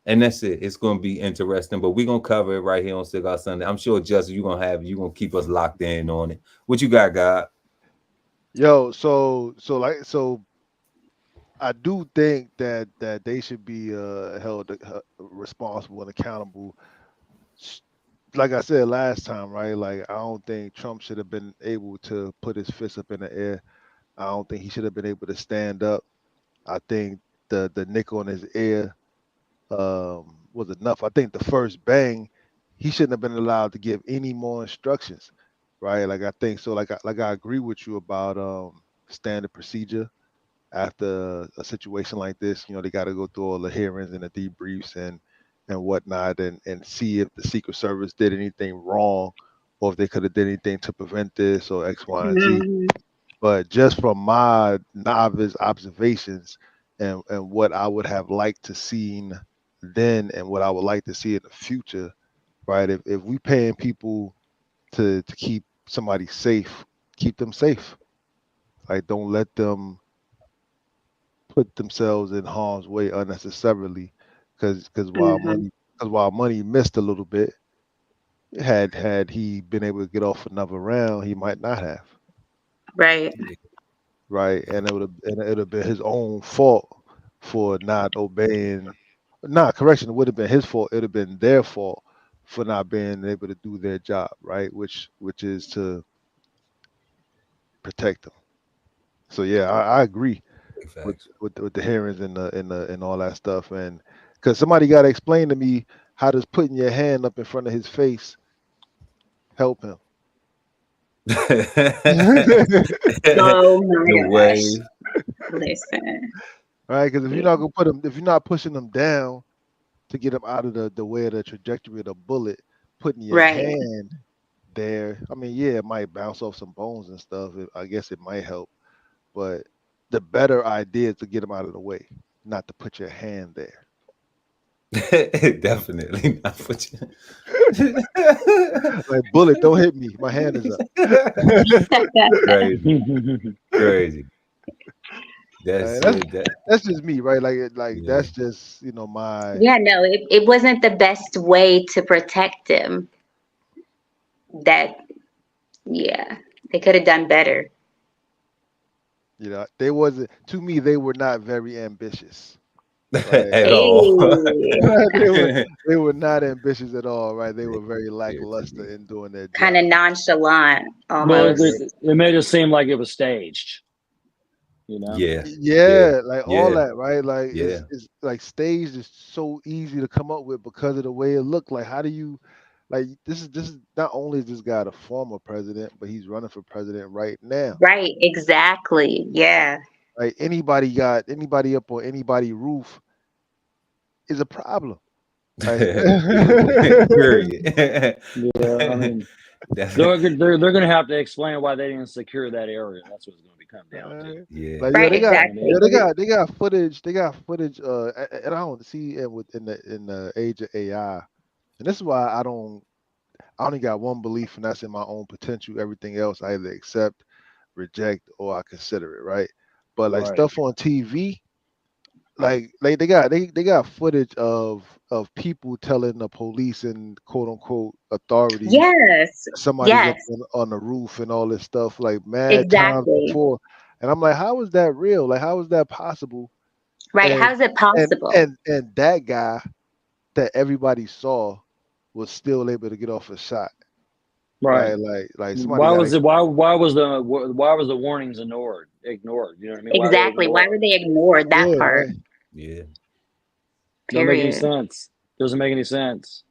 and that's it. It's gonna be interesting, but we're gonna cover it right here on Cigar Sunday. I'm sure, Justin, you're gonna keep us locked in on it. What you got, God? Yo, so I do think that they should be held responsible and accountable. S- Like I said last time, right? Like I don't think Trump should have been able to put his fist up in the air. I don't think he should have been able to stand up. I think the nick on his ear was enough. I think the first bang, he shouldn't have been allowed to give any more instructions, right? Like I think so. Like I agree with you about standard procedure after a situation like this. They got to go through all the hearings and the debriefs and whatnot, and see if the Secret Service did anything wrong, or if they could have did anything to prevent this or X, Y, and Z. Mm-hmm. But just from my novice observations and what I would have liked to seen then and what I would like to see in the future, right? If we paying people to keep somebody safe, keep them safe. Like don't let them put themselves in harm's way unnecessarily, because while Mm-hmm. money Because while Money missed a little bit, had he been able to get off another round, he might not have. Right. Right, and it would have been his own fault for not obeying. Nah, correction, it would have been his fault. It would have been their fault for not being able to do their job, right? Which is to protect them. So yeah, I agree Big with, facts. with the hearings and all that stuff, and because somebody got to explain to me how does putting your hand up in front of his face help him? Oh my The gosh. way. Listen. Right, because if you're not gonna put him, if you're not pushing him down to get him out of the way of the trajectory of the bullet, putting your Right. hand there, I mean, yeah, it might bounce off some bones and stuff. I guess it might help, but the better idea is to get him out of the way, not to put your hand there. Definitely not what you. Like, bullet, don't hit me. My hand is up. Crazy, crazy. That's Right, it. that's just me, right? Like Yeah. that's just my Yeah, no, it wasn't the best way to protect him. That, yeah, they could have done better. they wasn't to me. They were not very ambitious. Right. At all. They were not ambitious at all, right? They were very lackluster in doing their Kind job. of nonchalant Well, almost. it made it seem like it was staged. You know. Yeah. Yeah, like all Yeah. that, right? Like Yeah. it's like staged is so easy to come up with because of the way it looked. Like, how do you like this is not only is this guy the former president, but he's running for president right now. Right, exactly. Yeah. Right? Anybody up on anybody roof is a problem. Right? Period. Yeah, I mean, they're going to have to explain why they didn't secure that area. That's what it's going to come down to. Yeah. Like, Right, they got exactly. they got footage. They got footage. And I don't see it in the age of AI, and this is why I only got one belief, and that's in my own potential. Everything else I either accept, reject, or I consider it, right? But like Right. stuff on TV, like they got footage of people telling the police and quote unquote authorities Yes. somebody's Yes. up on the roof and all this stuff like mad times Exactly. before. And I'm like, how is that real? Like, how is that possible? Right. And How is it possible? and that guy that everybody saw was still able to get off a shot. Right. Like somebody Why got was it? Why was the warnings ignored? You know what I mean? Exactly. Why were they ignored that Yeah, part? right. Yeah. Don't make any Period. sense. Doesn't make any sense.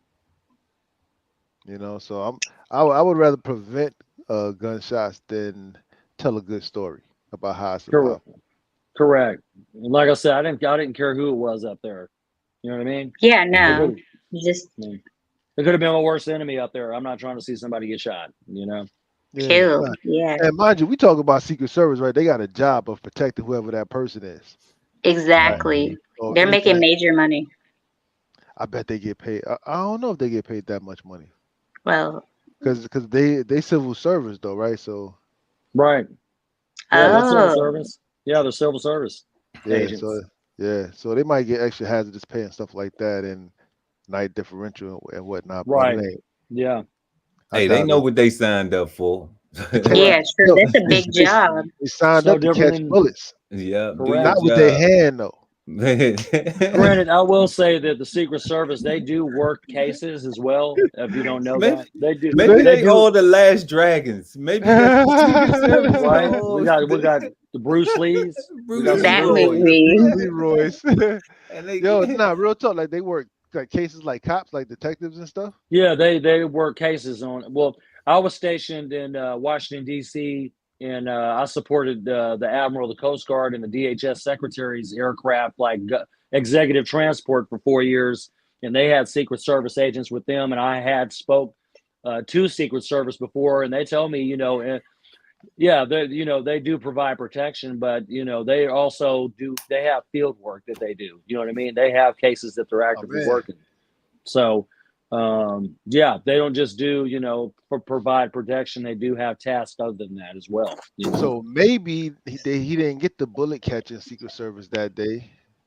So I would rather prevent gunshots than tell a good story about how I survived. Correct. And like I said, I didn't care who it was up there. You know what I mean? Yeah, no. You just It could have been my worst enemy up there. I'm not trying to see somebody get shot. You know. killed. Nah. Yeah. And mind you, we talk about Secret Service, right? They got a job of protecting whoever that person is. Exactly. So They're making anything- major money. I bet they get paid. I don't know if they get paid that much money Well, because they civil service though, right? So Right. Yeah, that's civil oh, service. Yeah, they're civil service yeah, agents. so they might get extra hazardous pay and stuff like that, and night differential and whatnot. But Right. it ain't- Yeah. I Hey, they doubt know it. what they signed up for. yeah, true. That's a big job. They signed So up to different catch than- bullets, Yeah. Do Correct. your not with their job. hand though. Granted, I will say that the Secret Service, they do work cases as well. If you don't know Maybe- that, they do. Maybe they do. all the last dragons. Maybe that's the Secret Service. Right. Oh, We got the Bruce Lees. Bruce got some That Leroy. movie. Leroy's. And they, Yo, nah, real talk. Like they work like cases like cops, like detectives and stuff. Yeah, they work cases on. Well, I was stationed in Washington D.C. and I supported the Admiral of the Coast Guard and the DHS Secretary's aircraft, like executive transport, for 4 years, and they had Secret Service agents with them, and I had spoke to Secret Service before, and they tell me, yeah, they do provide protection, but they also they have field work that they do. You know what I mean? They have cases that they're actively man. working. So, yeah, they don't just do provide protection. They do have tasks other than that as well. So maybe he didn't get the bullet catching Secret Service that day.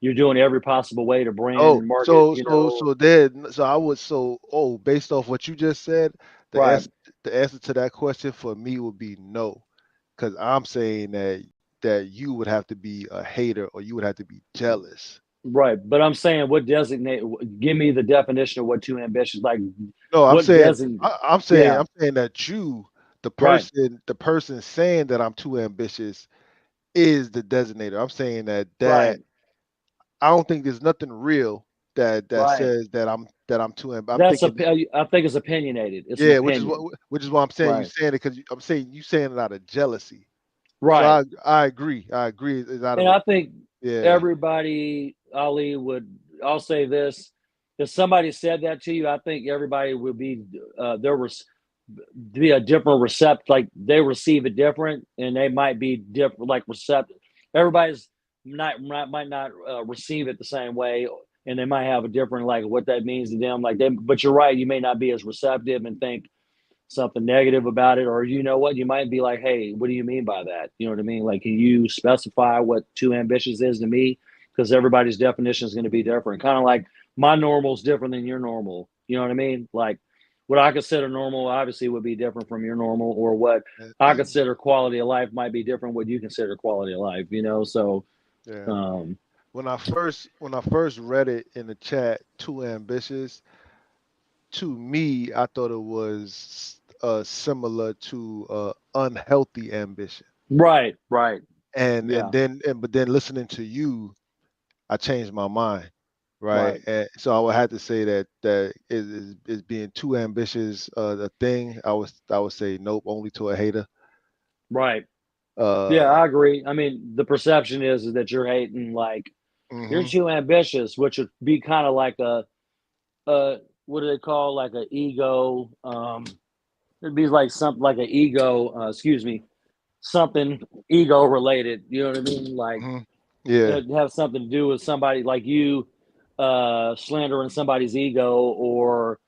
you're doing every possible way to brand Oh, and market. so You so know, so then so I would so oh based off what you just said, the right, answer to that question for me would be no, because I'm saying that you would have to be a hater or you would have to be jealous. right. But I'm saying, what designate? Give me the definition of what too ambitious. Like, No, I'm what saying designate? I'm saying Yeah, I'm saying that you, right, the person saying that I'm too ambitious is the designator. I'm saying that right, I don't think there's nothing real that right. says that I'm too I'm That's thinking I think it's opinionated. It's an yeah, opinion. which is why I'm saying you Right, saying it because I'm saying you saying it out of jealousy. So right. I agree. I agree. It's out of And a I think yeah. everybody, Ali, would. I'll say this: if somebody said that to you, I think everybody would be there was be a different recept. Like, they receive it different, and they might be different. Like, receptive. Everybody's might not receive it the same way, and they might have a different, like, what that means to them. Like, they. But you're right. You may not be as receptive and think something negative about it, or you know what, you might be like, hey, what do you mean by that? You know what I mean? Like, can you specify what too ambitious is to me? Because everybody's definition is going to be different. Kind of like my normal is different than your normal. You know what I mean? Like, what I consider normal obviously would be different from your normal, or what I consider quality of life might be different what you consider quality of life. So Yeah. um When I first read it in the chat, too ambitious, to me, I thought it was similar to unhealthy ambition. right, And yeah, then but then listening to you, I changed my mind. Right. right, And so I would have to say that is being too ambitious a thing. I would say nope, only to a hater. right. Yeah, Uh I agree. I mean, the perception is that you're hating, like, you're mhm. too ambitious, which would be kind of like a what do they call, like, a ego? It'd be like something like an ego. Excuse me, something ego related. You know what I mean? Like, Mhm. Yeah. it have something to do with somebody like you, slandering somebody's ego, or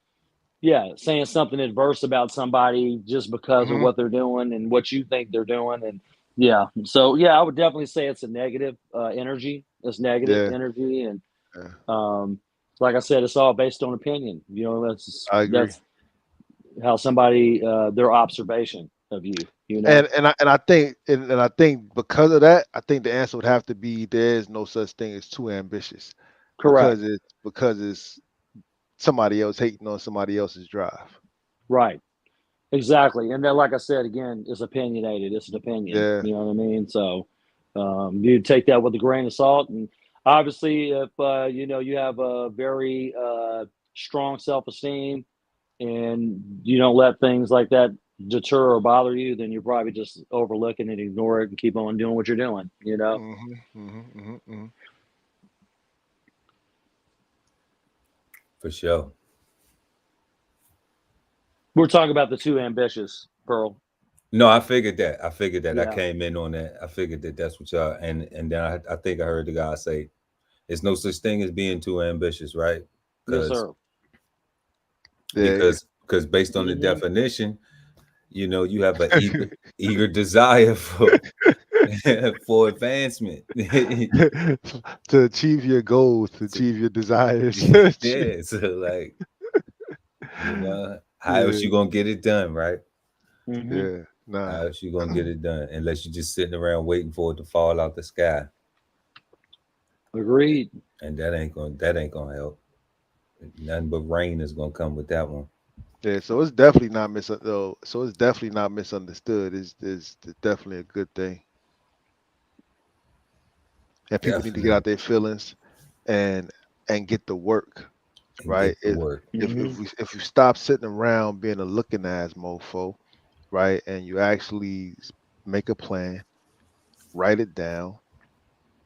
yeah, saying something adverse about somebody just because of Mhm. what they're doing and what you think they're doing. And yeah, so yeah, I would definitely say it's a negative energy. It's negative Yeah. energy, and Yeah. um, like I said, it's all based on opinion. I agree. That's how somebody their observation of you. And I think because of that, I think the answer would have to be there is no such thing as too ambitious Correct. because it's somebody else hating on somebody else's drive. Right. Exactly. And then, like I said, again, it's opinionated. It's an opinion. Yeah. You know what I mean? So you take that with a grain of salt. And obviously, if you have a very strong self-esteem, and you don't let things like that deter or bother you, then you're probably just overlooking and ignore it and keep on doing what you're doing. Mhm. Mhm. Mhm. Mhm. For sure. We're talking about the too ambitious, Pearl. No, I figured that. I figured that. I Yeah. came in on that. I figured that that's what y'all and then I think I heard the guy say, "There's no such thing as being too ambitious," right? Yes, Because sir. Yeah. because based on the Hmm. definition, you have an eager desire for for advancement. To achieve your goals, to achieve your desires. Yeah, so like, how else Yeah. you gonna get it done, right? Hmm. Yeah. Nah. How else you gonna get it done unless you're just sitting around waiting for it to fall out the sky, Agreed. and that ain't gonna help. Nothing but rain is gonna come with that one. Yeah, so it's definitely not so it's definitely not misunderstood. It's definitely a good thing. And people need to get Definitely, out their feelings and get to work, and right? get to work. Hmm. If you stop sitting around being a looking ass mofo, right, and you actually make a plan, write it down,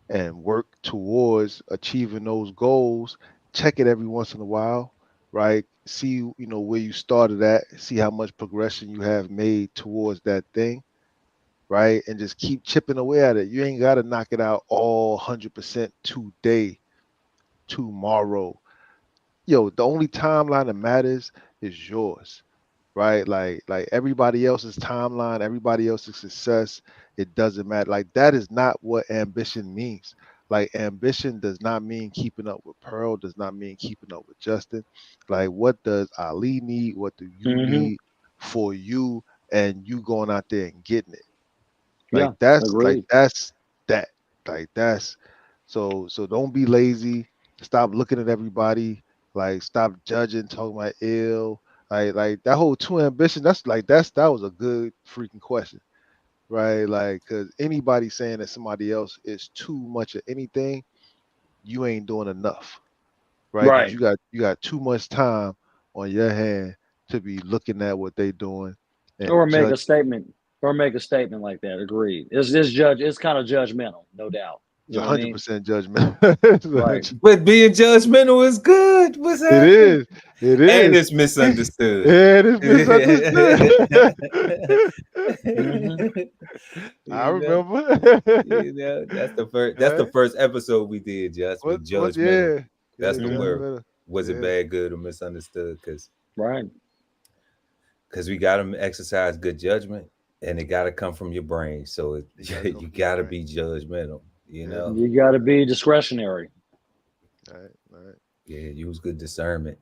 and work towards achieving those goals, check it every once in a while, right? See, where you started at, see how much progression you have made towards that thing, right? And just keep chipping away at it. You ain't got to knock it out all 100% today, tomorrow. Yo, the only timeline that matters is yours, right? Like everybody else's timeline, everybody else's success, it doesn't matter. Like, that is not what ambition means. Like ambition does not mean keeping up with Pearl, does not mean keeping up with Justin. Like what does Ali need? What do you Mm-hmm. need for you and you going out there and getting it? Yeah, Like agreed. that's that. Like that's so don't be lazy. Stop looking at everybody. Like stop judging, talking about ill. Like that whole two ambition, that was a good freaking question. Right? Like cause anybody saying that somebody else is too much of anything, you ain't doing enough. Right? Because Right. you got too much time on your hand to be looking at what they doing and Or make judge a statement. Or make a statement like that. Agreed. It's kind of judgmental, no doubt. it's You know what I mean? 100% judgment. Right. But being judgmental is good. What's It happening? is. It And is. it's misunderstood. It is misunderstood. Mm-hmm. I you know, remember. that's the Right? first episode we did, Just What? judgmental. Yeah. That's Yeah, the Mm-hmm. word. judgmental. Was it Yeah. bad, good, or misunderstood? Right. Because we got to exercise good judgment, and it got to come from your brain. So You gotta come you from your got to brain. be judgmental. Yeah. You got to be discretionary. Right. Right. Yeah, use good discernment.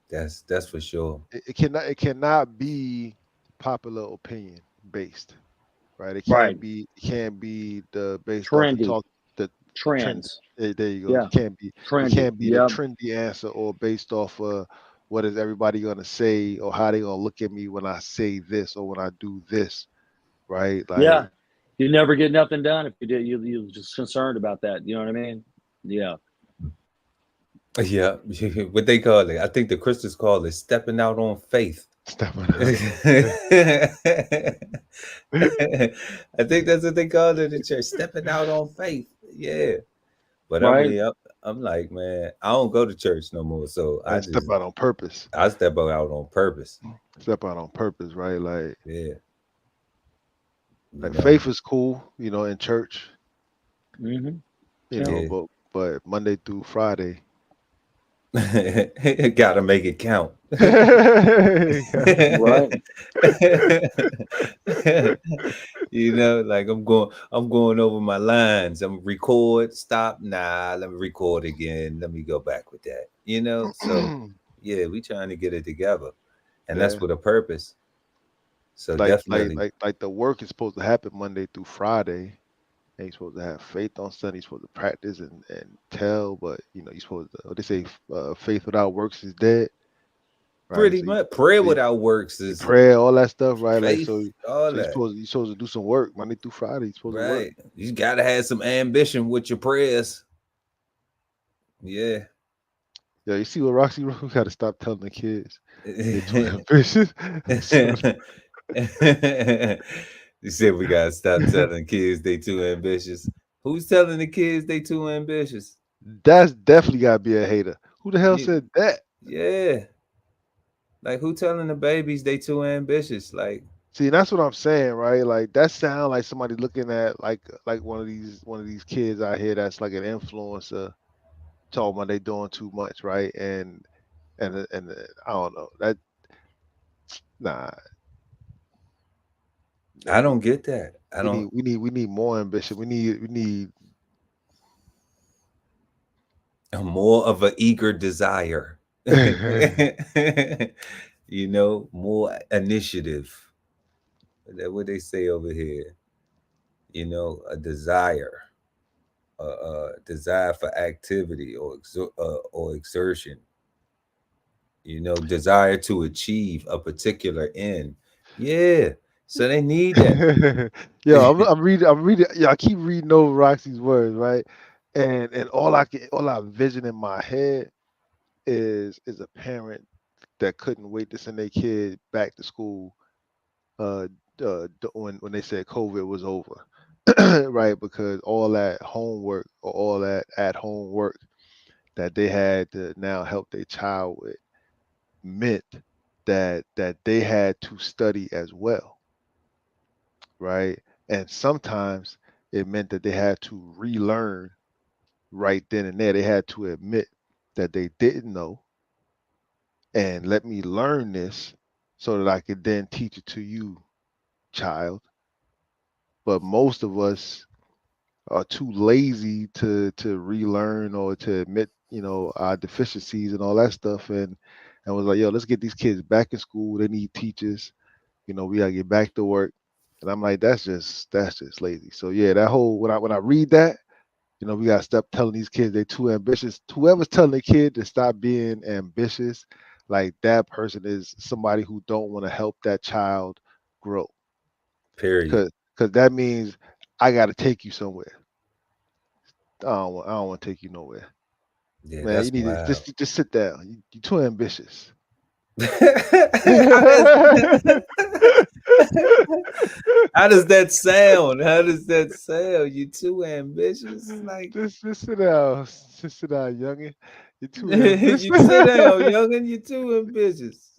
That's for sure. It cannot be popular opinion based. Right. Right. It can't be the based off Trendy. the trend. Trends. There you go. Yeah. It Trendy. can't be the Yep. trendy answer or based off what is everybody gonna say or how they gonna look at me when I say this or when I do this, right? Yeah. Like You never get nothing done if you did. You just concerned about that. You know what I mean? Yeah. Yeah, what they call it. I think the Christians call it stepping out on faith. stepping I out. Yeah. think that's what they call it in the church, stepping out on faith. Yeah. But I Right. mean, I'm like, man, I don't go to church no more. So And step out on purpose. I step out on purpose. Step out on purpose, right? Yeah. You Like know, faith is cool, in church, Mm-hmm. Yeah. yeah. but Monday through Friday. Gotta make it count. Right. Like I'm going over my lines. I'm record, stop, nah, let me record again. Let me go back with that. So yeah, we trying to get it together. And that's Yeah. with a purpose. So Like definitely the work is supposed to happen Monday through Friday. And you're supposed to have faith on Sunday. You're supposed to practice and tell, but you're supposed to. What they say, faith without works is dead, right? pretty much prayer So you, without works you is pray all that stuff, right? Like faith, so, all so you're that. supposed to do some work Monday through Friday. You're supposed to work. Right. You gotta have some ambition with your prayers. Yeah. Yeah, you see what Roxy wrote? We got to stop telling the kids they're too ambitious. You said we gotta stop telling kids they too ambitious. Who's telling the kids they too ambitious? That's definitely got to be a hater. Who the hell You- said that? yeah. Like who telling the babies they too ambitious? Like See, that's what I'm saying, right? Like that sound like somebody looking at like one of these kids out here that's like an influencer talking about they doing too much, right? And I don't know that. Nah, I don't get that. I don't we need more ambition. We need more of an eager desire. More initiative. That what they say over here. A desire for activity or exertion. Desire to achieve a particular end. Yeah, so they need that. Yo, I'm reading. Yeah, I keep reading over Roxy's words, right? And all I vision in my head is a parent that couldn't wait to send their kid back to school when they said COVID was over, right? Because all that homework or all that at home work that they had to now help their child with meant that they had to study as well, right? And sometimes it meant that they had to relearn right then and there. They had to admit that they didn't know and let me learn this so that I could then teach it to you, child. But most of us are too lazy to relearn or to admit, our deficiencies and all that stuff, and was like, yo, let's get these kids back in school. They need teachers. We gotta get back to work. And I'm like, that's just lazy. So yeah, that whole when I read that, we gotta stop telling these kids they too ambitious. Whoever's telling the kid to stop being ambitious, like that person is somebody who don't want to help that child grow. Period. Cause that means I gotta take you somewhere. I don't want to take you nowhere. Yeah, Man, you that's need to wild. just sit down. You're too ambitious. How does that sound? How does that sound? You too ambitious? Like Just sit down. Just sit down, youngin. You're too ambitious. you sit down, youngin. You too ambitious.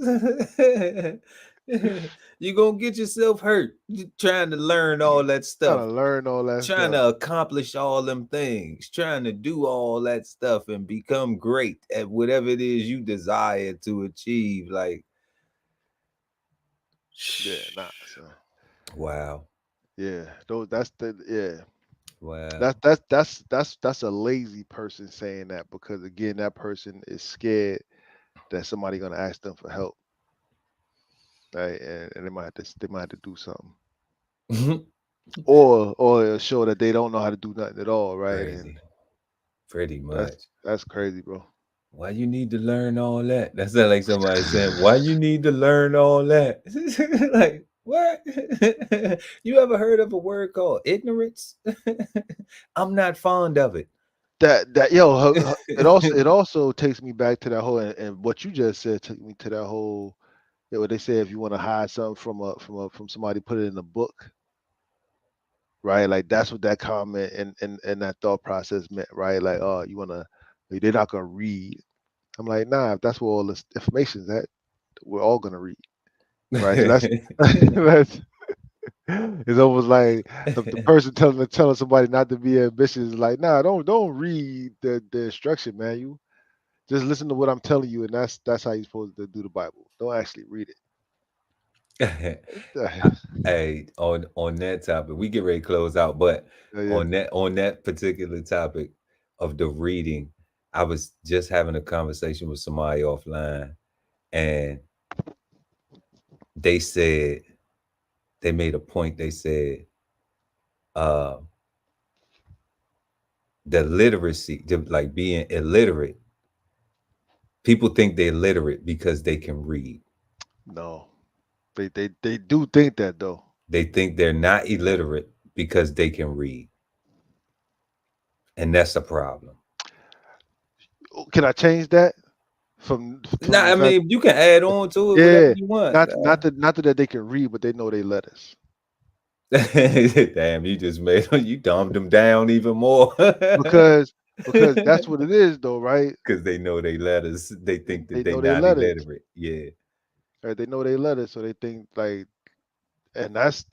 You gonna get yourself hurt. You trying to learn all that Trying stuff, to learn all that trying stuff. to accomplish all them things, trying to do all that stuff and become great at whatever it is you desire to achieve. Like, Yeah, nah. So wow, yeah, those that's the yeah. wow. That's a lazy person saying that, because again, that person is scared that somebody gonna ask them for help, right? And they might have to do something, or it'll show that they don't know how to do nothing at all, right? And Crazy, pretty that's much. that's crazy, bro. Why you need to learn all that? That sounds like somebody saying, "Why you need to learn all that?" Like what? You ever heard of a word called ignorance? I'm not fond of it. That yo, it also takes me back to that whole, and what you just said took me to that whole. What they say, if you want to hide something from somebody, put it in a book, right? Like that's what that comment and that thought process meant, right? Like, oh, they're not gonna read. I'm like, nah, if that's where all this information is at, we're all gonna read, right? So that's that's it's almost like the person telling somebody not to be ambitious is like, nah, don't read the instruction, man. You just listen to what I'm telling you, and that's how you're supposed to do the Bible. Don't actually read it. Hey, on that topic, we get ready to close out, but Yeah. on that particular topic of the reading, I was just having a conversation with somebody offline, and they said they made a point. They said, uh, the literacy, like being illiterate, people think they're literate because they can read. No, they do think that though. They think they're not illiterate because they can read, and that's a problem. Can I change that Nah, from the I fact? mean, you can add on to it whatever Yeah, you want. not that they can read, but they know they letters. Damn, you just made you dumbed them down even more. Because that's what it is though, right? Because they know they letters. They think that They they know they not letters, illiterate. Yeah. right? They know they letters, so they think like, and that's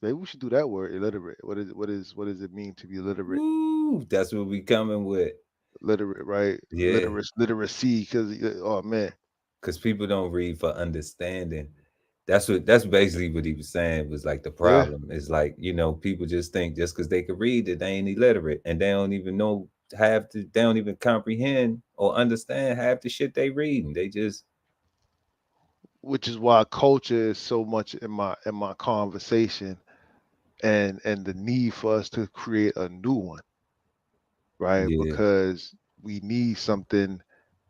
maybe we should do that word, illiterate. What does it mean to be literate? Woo, that's what we coming with. Literate, right? Yeah. Literacy, because oh man, Because people don't read for understanding. That's basically what he was saying was like the yeah. problem. It's like, people just think just because they could read that they ain't illiterate and they don't even know they don't even comprehend or understand half the shit they reading. They just Which is why culture is so much in my conversation, and the need for us to create a new one, right? yeah. Because we need something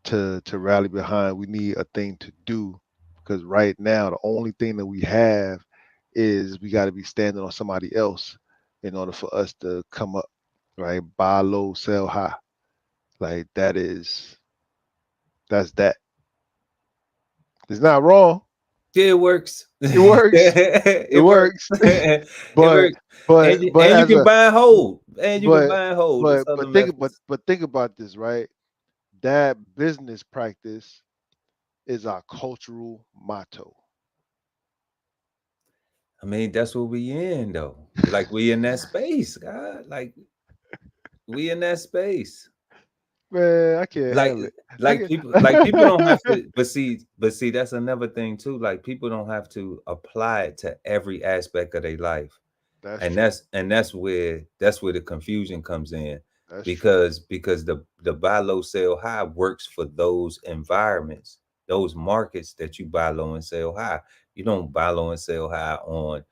to rally behind. We need a thing to do, because right now the only thing that we have is we got to be standing on somebody else in order for us to come up, right? Buy low, sell high. Like that's that. It's not wrong. Yeah, it works. It works. It It works. works. It but works. but And you, but and you as can a buy and hold. And you can but buy and hold. There's but other but think but methods. but think about this, right? That business practice is our cultural motto. I mean, that's what we in though. Like we in that space, God. Like we in that space. Man, I can't Like handle it. I like can people don't have to, but see, that's another thing too. Like people don't have to apply it to every aspect of their life. That's and true. that's where the confusion comes in, That's true. because the buy low sell high works for those environments, those markets that you buy low and sell high. You don't buy low and sell high on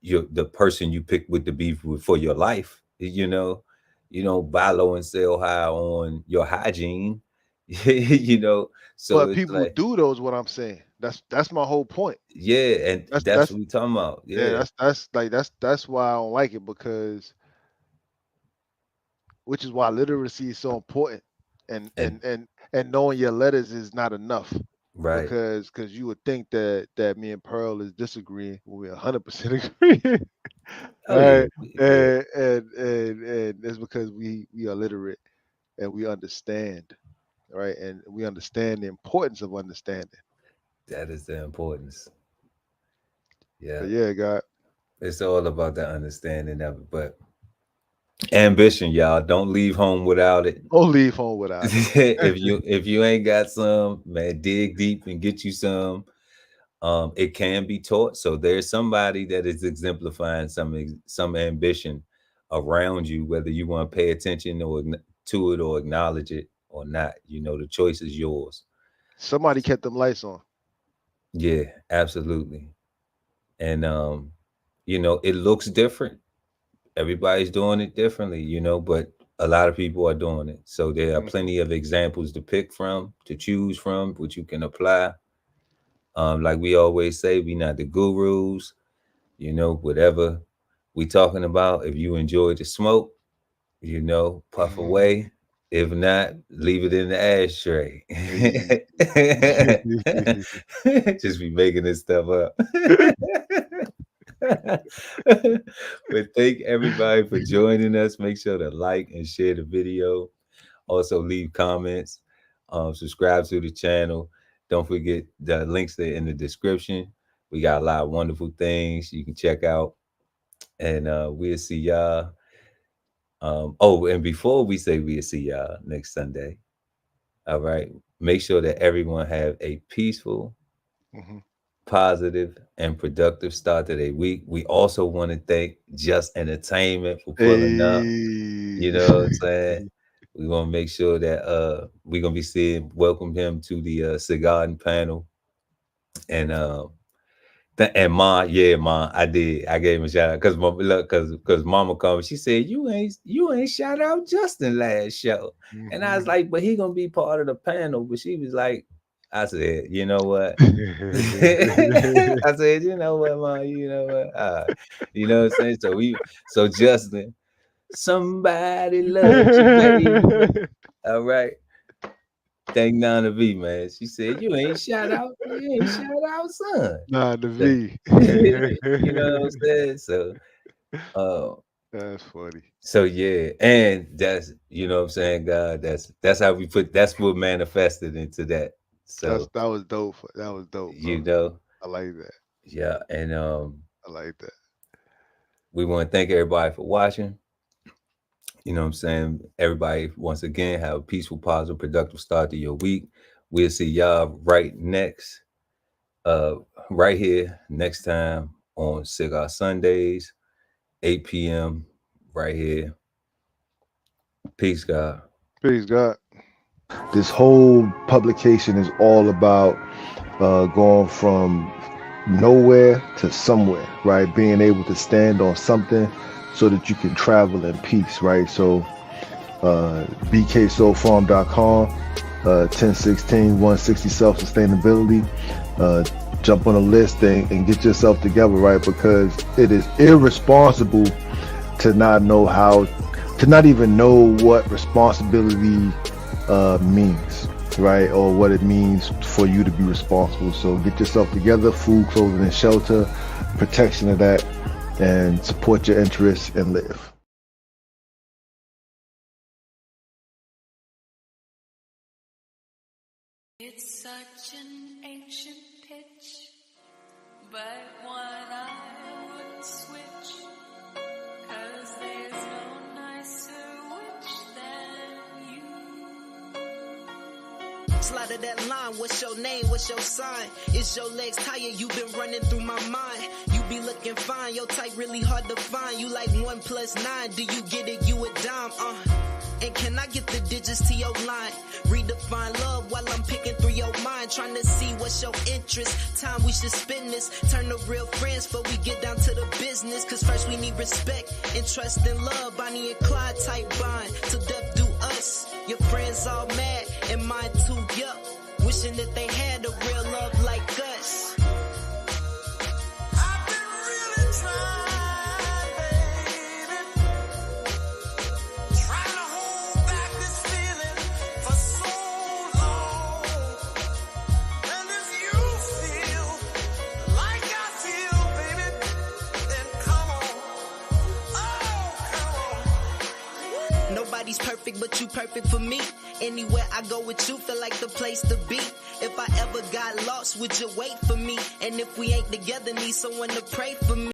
the person you pick with the beef with for your life. You don't buy low and sell high on your hygiene. So But it's people like, do those. What I'm saying. That's my whole point. yeah, and that's That's what we talking about. yeah. Yeah. That's why I don't like it, because which is why literacy is so important, and And knowing your letters is not enough, right. because you would think that me and Pearl is disagreeing when we 100% agree. Oh yeah. Right. Yeah. And it's because we are literate and we understand, right? And we understand the importance of understanding. That is the importance. Yeah. But yeah, God, It's all about the understanding of it. But ambition, y'all. Don't leave home without it. don't leave home without it. If you ain't got some, man, dig deep and get you some. It can be taught. So there's somebody that is exemplifying some ambition around you, whether you want to pay attention to it or acknowledge it or not. The choice is yours. Somebody kept them lights on. Yeah, absolutely. And it looks different. Everybody's doing it differently, but a lot of people are doing it. So there are Mhm. plenty of examples to pick from, to choose from, which you can apply. Like we always say, we not the gurus. Whatever we talking about. If you enjoy the smoke, puff away. If not, leave it in the ashtray. Hey. Just be making this stuff up. But thank everybody for joining us. Make sure to like and share the video. Also leave comments. Subscribe to the channel. Don't forget the links there in the description. We got a lot of wonderful things you can check out. And we'll see y'all. And before we say we'll see y'all next Sunday, all right, make sure that everyone have a peaceful, Mhm. positive, and productive start to their week. We also want to thank Just Entertainment for pulling up. You Hey. know what I'm saying? We want to make sure that we're gonna be welcome him to the Cigarden Panel. And and Ma, yeah, Ma, I did. I gave him a shout out because Mama called me. She said you ain't shout out Justin last show, and I was Mhm. like, but he gonna be part of the panel. But she was like, I said, you know what? I said, you know what, Ma, you know what? You know what I'm saying? So Justin, somebody loves you, baby. All right. Thank Nana V, man. She said, you ain't shout out, son. Nah, the So, V. you know what I'm saying? Uh, That's funny. so yeah, and that's what I'm saying, God. That's how that's what manifested into that. So That was dope. That was dope, you bro. know, I like that. yeah, and I like that. we want to thank everybody for watching. You know what I'm saying? Everybody, once again, have a peaceful, positive, productive start to your week. We'll see y'all uh, right here next time on Cigar Sundays, 8 p.m. right here. Peace, God. Peace, God. This whole publication is all about going from nowhere to somewhere, right? Being able to stand on something so that you can travel in peace, right? So bksoulfarm.com, 1016 160 self-sustainability. Jump on a list and get yourself together, right? Because it is irresponsible to not know to not even know what responsibility means, right? Or what it means for you to be responsible. So get yourself together, food, clothing, and shelter, protection of that, and support your interests and live. It's such an ancient pitch, but one I wouldn't switch, 'cause there's no nicer witch than you. Slide of that line, what's your name, what's your sign? Is your legs tired, you been running through my mind. You be looking fine, your type really hard to find. You like 1 + 9, do you get it, you a dime, And can I get the digits to your line? Redefine love while I'm picking through your mind. Trying to see what's your interest. Time we should spend this. Turn to real friends before we get down to the business. Cause first we need respect and trust and love. Bonnie and Clyde type bond. Till death do us. Your friends all mad and mine too, yup. Wishing that they had a real love like us. I've been really trying, baby. Trying to hold back this feeling for so long. And if you feel like I feel, baby, then come on. Oh, come on. Nobody's perfect, but you perfect for me. Anywhere I go with you, feel like the place to be. If I ever got lost, would you wait for me? And if we ain't together, need someone to pray for me.